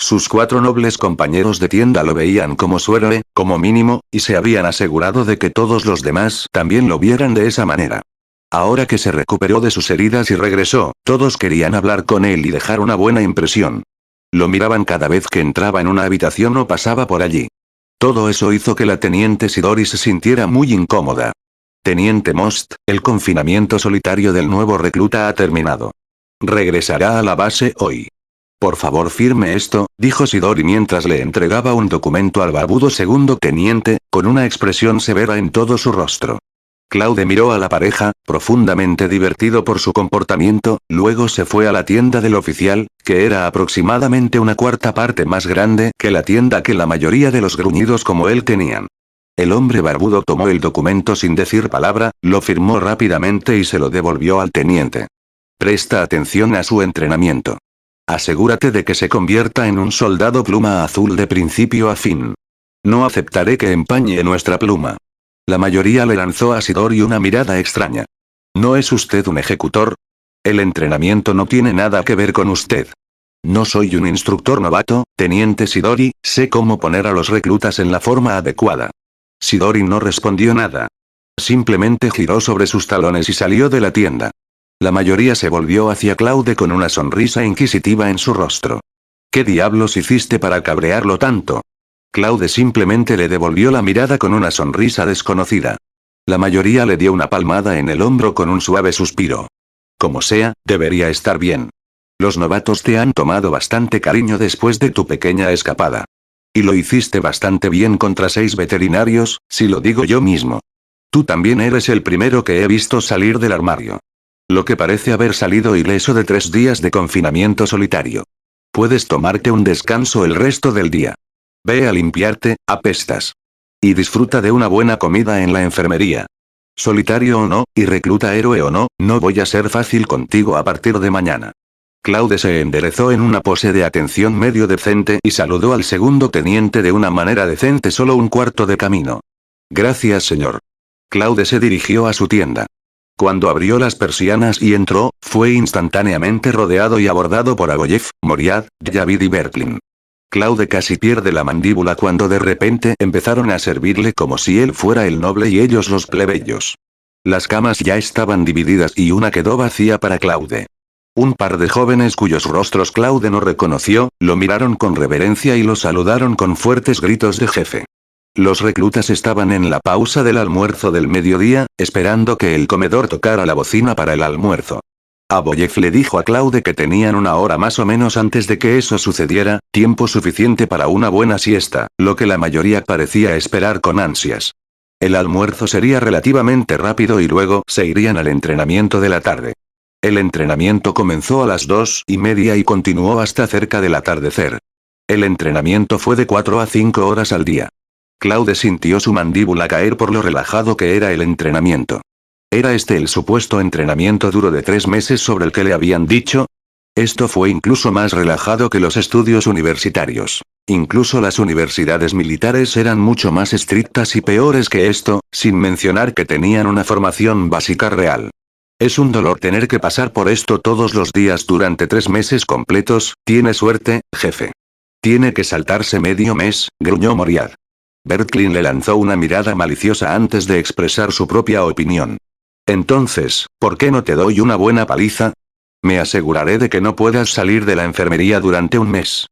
Sus 4 nobles compañeros de tienda lo veían como su héroe, como mínimo, y se habían asegurado de que todos los demás también lo vieran de esa manera. Ahora que se recuperó de sus heridas y regresó, todos querían hablar con él y dejar una buena impresión. Lo miraban cada vez que entraba en una habitación o pasaba por allí. Todo eso hizo que la teniente Sidori se sintiera muy incómoda. Teniente Most, el confinamiento solitario del nuevo recluta ha terminado. Regresará a la base hoy. Por favor firme esto, dijo Sidori mientras le entregaba un documento al barbudo segundo teniente, con una expresión severa en todo su rostro. Claude miró a la pareja, profundamente divertido por su comportamiento, luego se fue a la tienda del oficial, que era aproximadamente una cuarta parte más grande que la tienda que la mayoría de los gruñidos como él tenían. El hombre barbudo tomó el documento sin decir palabra, lo firmó rápidamente y se lo devolvió al teniente. Presta atención a su entrenamiento. Asegúrate de que se convierta en un soldado pluma azul de principio a fin. No aceptaré que empañe nuestra pluma. La mayoría le lanzó a Sidori una mirada extraña. ¿No es usted un ejecutor? El entrenamiento no tiene nada que ver con usted. No soy un instructor novato, teniente Sidori, sé cómo poner a los reclutas en la forma adecuada. Sidori no respondió nada. Simplemente giró sobre sus talones y salió de la tienda. La mayoría se volvió hacia Claude con una sonrisa inquisitiva en su rostro. ¿Qué diablos hiciste para cabrearlo tanto? Claude simplemente le devolvió la mirada con una sonrisa desconocida. La mayoría le dio una palmada en el hombro con un suave suspiro. Como sea, debería estar bien. Los novatos te han tomado bastante cariño después de tu pequeña escapada. Y lo hiciste bastante bien contra 6 veterinarios, si lo digo yo mismo. Tú también eres el primero que he visto salir del armario. Lo que parece haber salido ileso de 3 días de confinamiento solitario. Puedes tomarte un descanso el resto del día. Ve a limpiarte, apestas. Y disfruta de una buena comida en la enfermería. Solitario o no, y recluta héroe o no, no voy a ser fácil contigo a partir de mañana. Claude se enderezó en una pose de atención medio decente y saludó al segundo teniente de una manera decente solo un cuarto de camino. Gracias señor. Claude se dirigió a su tienda. Cuando abrió las persianas y entró, fue instantáneamente rodeado y abordado por Agoyev, Moriad, Yavid y Berklin. Claude casi pierde la mandíbula cuando de repente empezaron a servirle como si él fuera el noble y ellos los plebeyos. Las camas ya estaban divididas y una quedó vacía para Claude. Un par de jóvenes cuyos rostros Claude no reconoció, lo miraron con reverencia y lo saludaron con fuertes gritos de jefe. Los reclutas estaban en la pausa del almuerzo del mediodía, esperando que el comedor tocara la bocina para el almuerzo. Aboyev le dijo a Claude que tenían una hora más o menos antes de que eso sucediera, tiempo suficiente para una buena siesta, lo que la mayoría parecía esperar con ansias. El almuerzo sería relativamente rápido y luego se irían al entrenamiento de la tarde. El entrenamiento comenzó a las 2:30 y continuó hasta cerca del atardecer. El entrenamiento fue de 4 a 5 horas al día. Claude sintió su mandíbula caer por lo relajado que era el entrenamiento. ¿Era este el supuesto entrenamiento duro de 3 meses sobre el que le habían dicho? Esto fue incluso más relajado que los estudios universitarios. Incluso las universidades militares eran mucho más estrictas y peores que esto, sin mencionar que tenían una formación básica real. Es un dolor tener que pasar por esto todos los días durante 3 meses completos. Tiene suerte, jefe. Tiene que saltarse medio mes, gruñó Moriad. Bertlin le lanzó una mirada maliciosa antes de expresar su propia opinión. Entonces, ¿por qué no te doy una buena paliza? Me aseguraré de que no puedas salir de la enfermería durante un mes.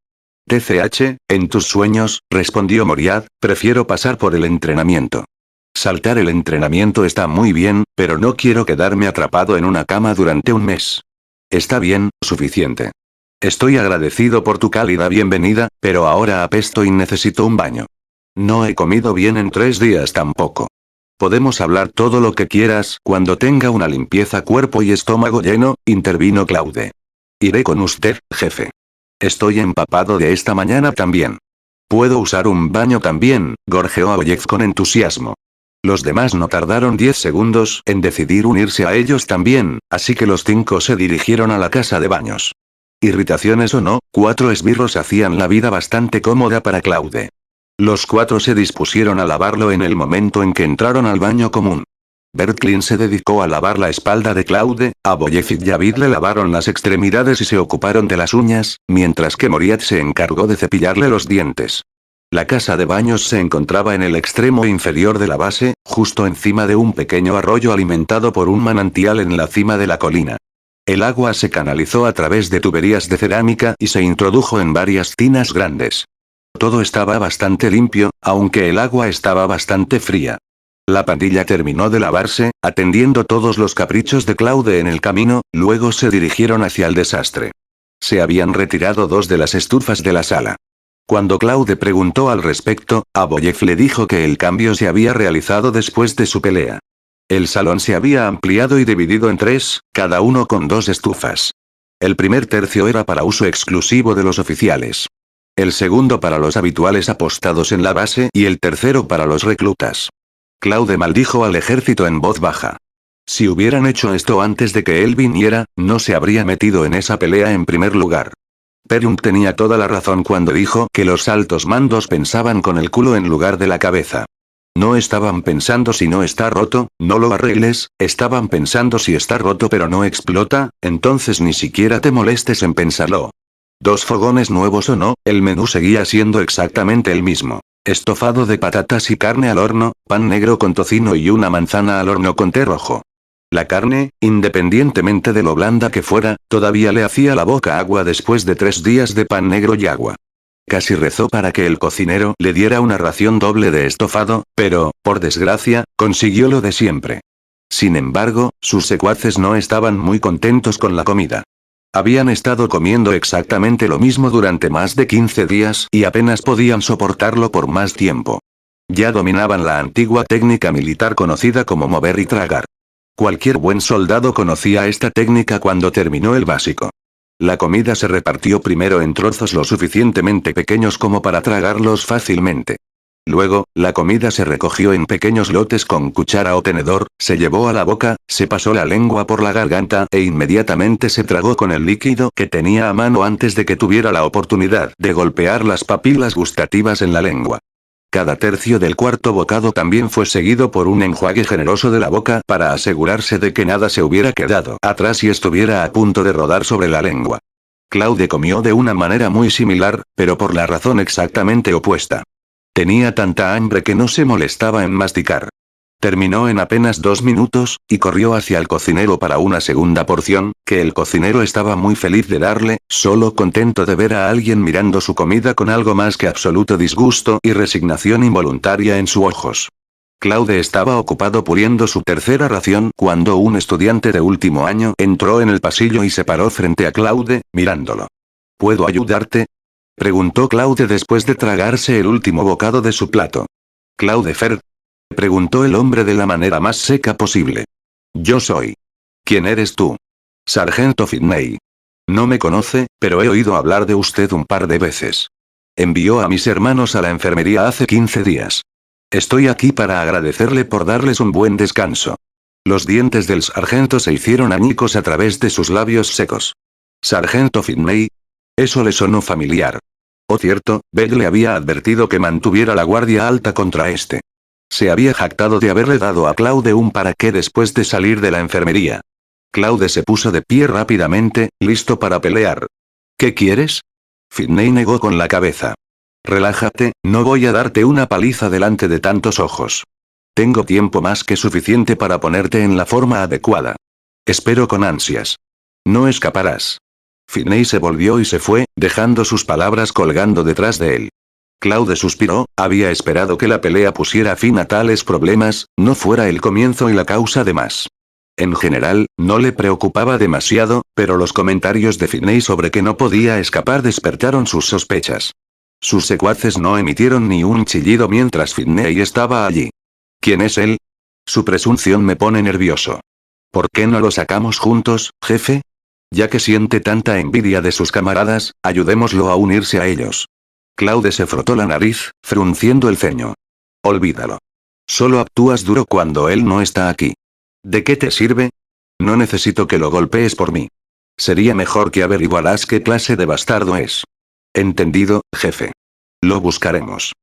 TCH, en tus sueños, respondió Moriad, prefiero pasar por el entrenamiento. Saltar el entrenamiento está muy bien, pero no quiero quedarme atrapado en una cama durante un mes. Está bien, suficiente. Estoy agradecido por tu cálida bienvenida, pero ahora apesto y necesito un baño. No he comido bien en 3 días tampoco. Podemos hablar todo lo que quieras cuando tenga una limpieza cuerpo y estómago lleno, intervino Claude. Iré con usted, jefe. Estoy empapado de esta mañana también. ¿Puedo usar un baño también?, gorjeó Aboyev con entusiasmo. Los demás no tardaron 10 segundos en decidir unirse a ellos también, así que los 5 se dirigieron a la casa de baños. Irritaciones o no, 4 esbirros hacían la vida bastante cómoda para Claude. Los 4 se dispusieron a lavarlo en el momento en que entraron al baño común. Bertlin se dedicó a lavar la espalda de Claude, Aboyev y Yavid le lavaron las extremidades y se ocuparon de las uñas, mientras que Moriad se encargó de cepillarle los dientes. La casa de baños se encontraba en el extremo inferior de la base, justo encima de un pequeño arroyo alimentado por un manantial en la cima de la colina. El agua se canalizó a través de tuberías de cerámica y se introdujo en varias tinas grandes. Todo estaba bastante limpio, aunque el agua estaba bastante fría. La pandilla terminó de lavarse, atendiendo todos los caprichos de Claude en el camino, luego se dirigieron hacia el desastre. Se habían retirado 2 de las estufas de la sala. Cuando Claude preguntó al respecto, Aboyev le dijo que el cambio se había realizado después de su pelea. El salón se había ampliado y dividido en 3, cada uno con 2 estufas. El primer tercio era para uso exclusivo de los oficiales. El segundo para los habituales apostados en la base y el tercero para los reclutas. Claude maldijo al ejército en voz baja. Si hubieran hecho esto antes de que él viniera, no se habría metido en esa pelea en primer lugar. Perun tenía toda la razón cuando dijo que los altos mandos pensaban con el culo en lugar de la cabeza. No estaban pensando si no está roto, no lo arregles, estaban pensando si está roto pero no explota, entonces ni siquiera te molestes en pensarlo. 2 fogones nuevos o no, el menú seguía siendo exactamente el mismo. Estofado de patatas y carne al horno, pan negro con tocino y una manzana al horno con té rojo. La carne, independientemente de lo blanda que fuera, todavía le hacía la boca agua después de 3 días de pan negro y agua. Casi rezó para que el cocinero le diera una ración doble de estofado, pero, por desgracia, consiguió lo de siempre. Sin embargo, sus secuaces no estaban muy contentos con la comida. Habían estado comiendo exactamente lo mismo durante más de 15 días y apenas podían soportarlo por más tiempo. Ya dominaban la antigua técnica militar conocida como mover y tragar. Cualquier buen soldado conocía esta técnica cuando terminó el básico. La comida se repartió primero en trozos lo suficientemente pequeños como para tragarlos fácilmente. Luego, la comida se recogió en pequeños lotes con cuchara o tenedor, se llevó a la boca, se pasó la lengua por la garganta e inmediatamente se tragó con el líquido que tenía a mano antes de que tuviera la oportunidad de golpear las papilas gustativas en la lengua. Cada tercio del cuarto bocado también fue seguido por un enjuague generoso de la boca para asegurarse de que nada se hubiera quedado atrás y estuviera a punto de rodar sobre la lengua. Claude comió de una manera muy similar, pero por la razón exactamente opuesta. Tenía tanta hambre que no se molestaba en masticar. Terminó en apenas 2 minutos, y corrió hacia el cocinero para una segunda porción, que el cocinero estaba muy feliz de darle, solo contento de ver a alguien mirando su comida con algo más que absoluto disgusto y resignación involuntaria en sus ojos. Claude estaba ocupado puliendo su tercera ración cuando un estudiante de último año entró en el pasillo y se paró frente a Claude, mirándolo. ¿Puedo ayudarte?, preguntó Claude después de tragarse el último bocado de su plato. ¿Claude Ferd?, preguntó el hombre de la manera más seca posible. Yo soy. ¿Quién eres tú? Sargento Finney. No me conoce, pero he oído hablar de usted un par de veces. Envió a mis hermanos a la enfermería hace 15 días. Estoy aquí para agradecerle por darles un buen descanso. Los dientes del sargento se hicieron añicos a través de sus labios secos. Sargento Finney. Eso le sonó familiar. Oh cierto, Bell le había advertido que mantuviera la guardia alta contra este. Se había jactado de haberle dado a Claude un para qué después de salir de la enfermería. Claude se puso de pie rápidamente, listo para pelear. ¿Qué quieres? Finney negó con la cabeza. Relájate, no voy a darte una paliza delante de tantos ojos. Tengo tiempo más que suficiente para ponerte en la forma adecuada. Espero con ansias. No escaparás. Finney se volvió y se fue, dejando sus palabras colgando detrás de él. Claude suspiró, había esperado que la pelea pusiera fin a tales problemas, no fuera el comienzo y la causa de más. En general, no le preocupaba demasiado, pero los comentarios de Finney sobre que no podía escapar despertaron sus sospechas. Sus secuaces no emitieron ni un chillido mientras Finney estaba allí. ¿Quién es él? Su presunción me pone nervioso. ¿Por qué no lo sacamos juntos, jefe? Ya que siente tanta envidia de sus camaradas, ayudémoslo a unirse a ellos. Claude se frotó la nariz, frunciendo el ceño. Olvídalo. Solo actúas duro cuando él no está aquí. ¿De qué te sirve? No necesito que lo golpees por mí. Sería mejor que averiguaras qué clase de bastardo es. Entendido, jefe. Lo buscaremos.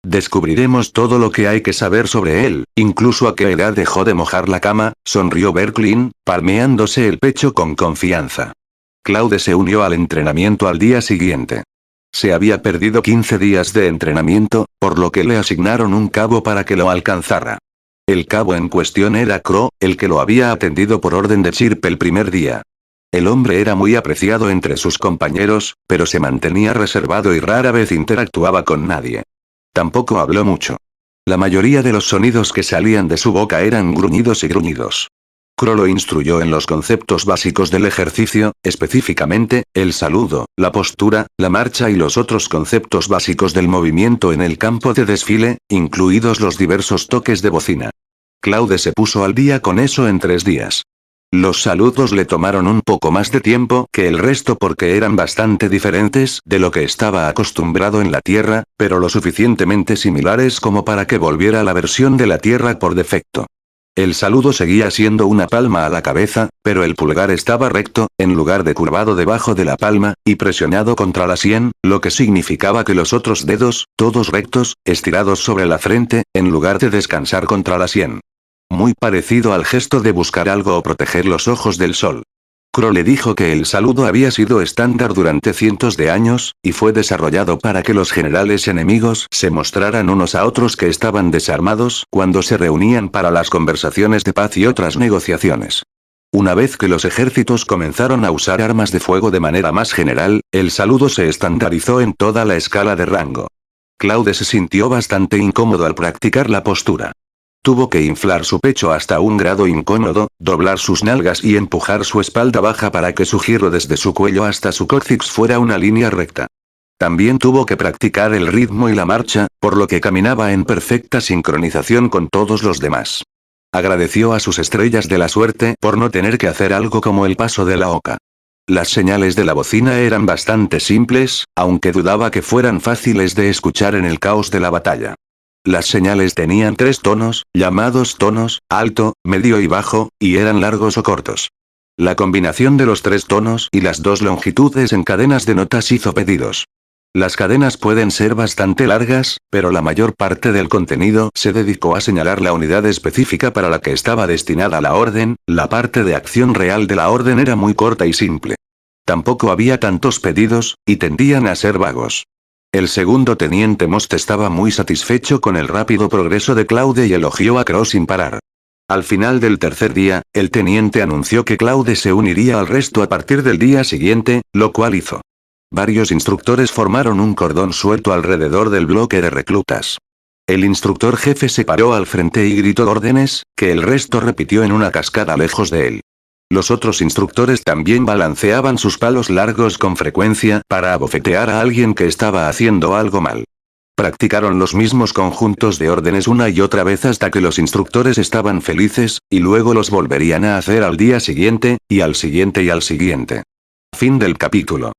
Descubriremos todo lo que hay que saber sobre él, incluso a qué edad dejó de mojar la cama, sonrió Berklin, palmeándose el pecho con confianza. Claude se unió al entrenamiento al día siguiente. Se había perdido 15 días de entrenamiento, por lo que le asignaron un cabo para que lo alcanzara. El cabo en cuestión era Crow, el que lo había atendido por orden de Chirp el primer día. El hombre era muy apreciado entre sus compañeros, pero se mantenía reservado y rara vez interactuaba con nadie. Tampoco habló mucho. La mayoría de los sonidos que salían de su boca eran gruñidos y gruñidos. Crow lo instruyó en los conceptos básicos del ejercicio, específicamente, el saludo, la postura, la marcha y los otros conceptos básicos del movimiento en el campo de desfile, incluidos los diversos toques de bocina. Claude se puso al día con eso en 3 días. Los saludos le tomaron un poco más de tiempo que el resto porque eran bastante diferentes de lo que estaba acostumbrado en la Tierra, pero lo suficientemente similares como para que volviera a la versión de la Tierra por defecto. El saludo seguía siendo una palma a la cabeza, pero el pulgar estaba recto, en lugar de curvado debajo de la palma, y presionado contra la sien, lo que significaba que los otros dedos, todos rectos, estirados sobre la frente, en lugar de descansar contra la sien. Muy parecido al gesto de buscar algo o proteger los ojos del sol. Crow le dijo que el saludo había sido estándar durante cientos de años, y fue desarrollado para que los generales enemigos se mostraran unos a otros que estaban desarmados cuando se reunían para las conversaciones de paz y otras negociaciones. Una vez que los ejércitos comenzaron a usar armas de fuego de manera más general, el saludo se estandarizó en toda la escala de rango. Claude se sintió bastante incómodo al practicar la postura. Tuvo que inflar su pecho hasta un grado incómodo, doblar sus nalgas y empujar su espalda baja para que su giro desde su cuello hasta su cóccix fuera una línea recta. También tuvo que practicar el ritmo y la marcha, por lo que caminaba en perfecta sincronización con todos los demás. Agradeció a sus estrellas de la suerte por no tener que hacer algo como el paso de la oca. Las señales de la bocina eran bastante simples, aunque dudaba que fueran fáciles de escuchar en el caos de la batalla. Las señales tenían 3 tonos, llamados tonos, alto, medio y bajo, y eran largos o cortos. La combinación de los 3 tonos y las 2 longitudes en cadenas de notas hizo pedidos. Las cadenas pueden ser bastante largas, pero la mayor parte del contenido se dedicó a señalar la unidad específica para la que estaba destinada la orden, la parte de acción real de la orden era muy corta y simple. Tampoco había tantos pedidos, y tendían a ser vagos. El segundo teniente Most estaba muy satisfecho con el rápido progreso de Claude y elogió a Cross sin parar. Al final del tercer día, el teniente anunció que Claude se uniría al resto a partir del día siguiente, lo cual hizo. Varios instructores formaron un cordón suelto alrededor del bloque de reclutas. El instructor jefe se paró al frente y gritó órdenes, que el resto repitió en una cascada lejos de él. Los otros instructores también balanceaban sus palos largos con frecuencia para abofetear a alguien que estaba haciendo algo mal. Practicaron los mismos conjuntos de órdenes una y otra vez hasta que los instructores estaban felices, y luego los volverían a hacer al día siguiente, y al siguiente y al siguiente. Fin del capítulo.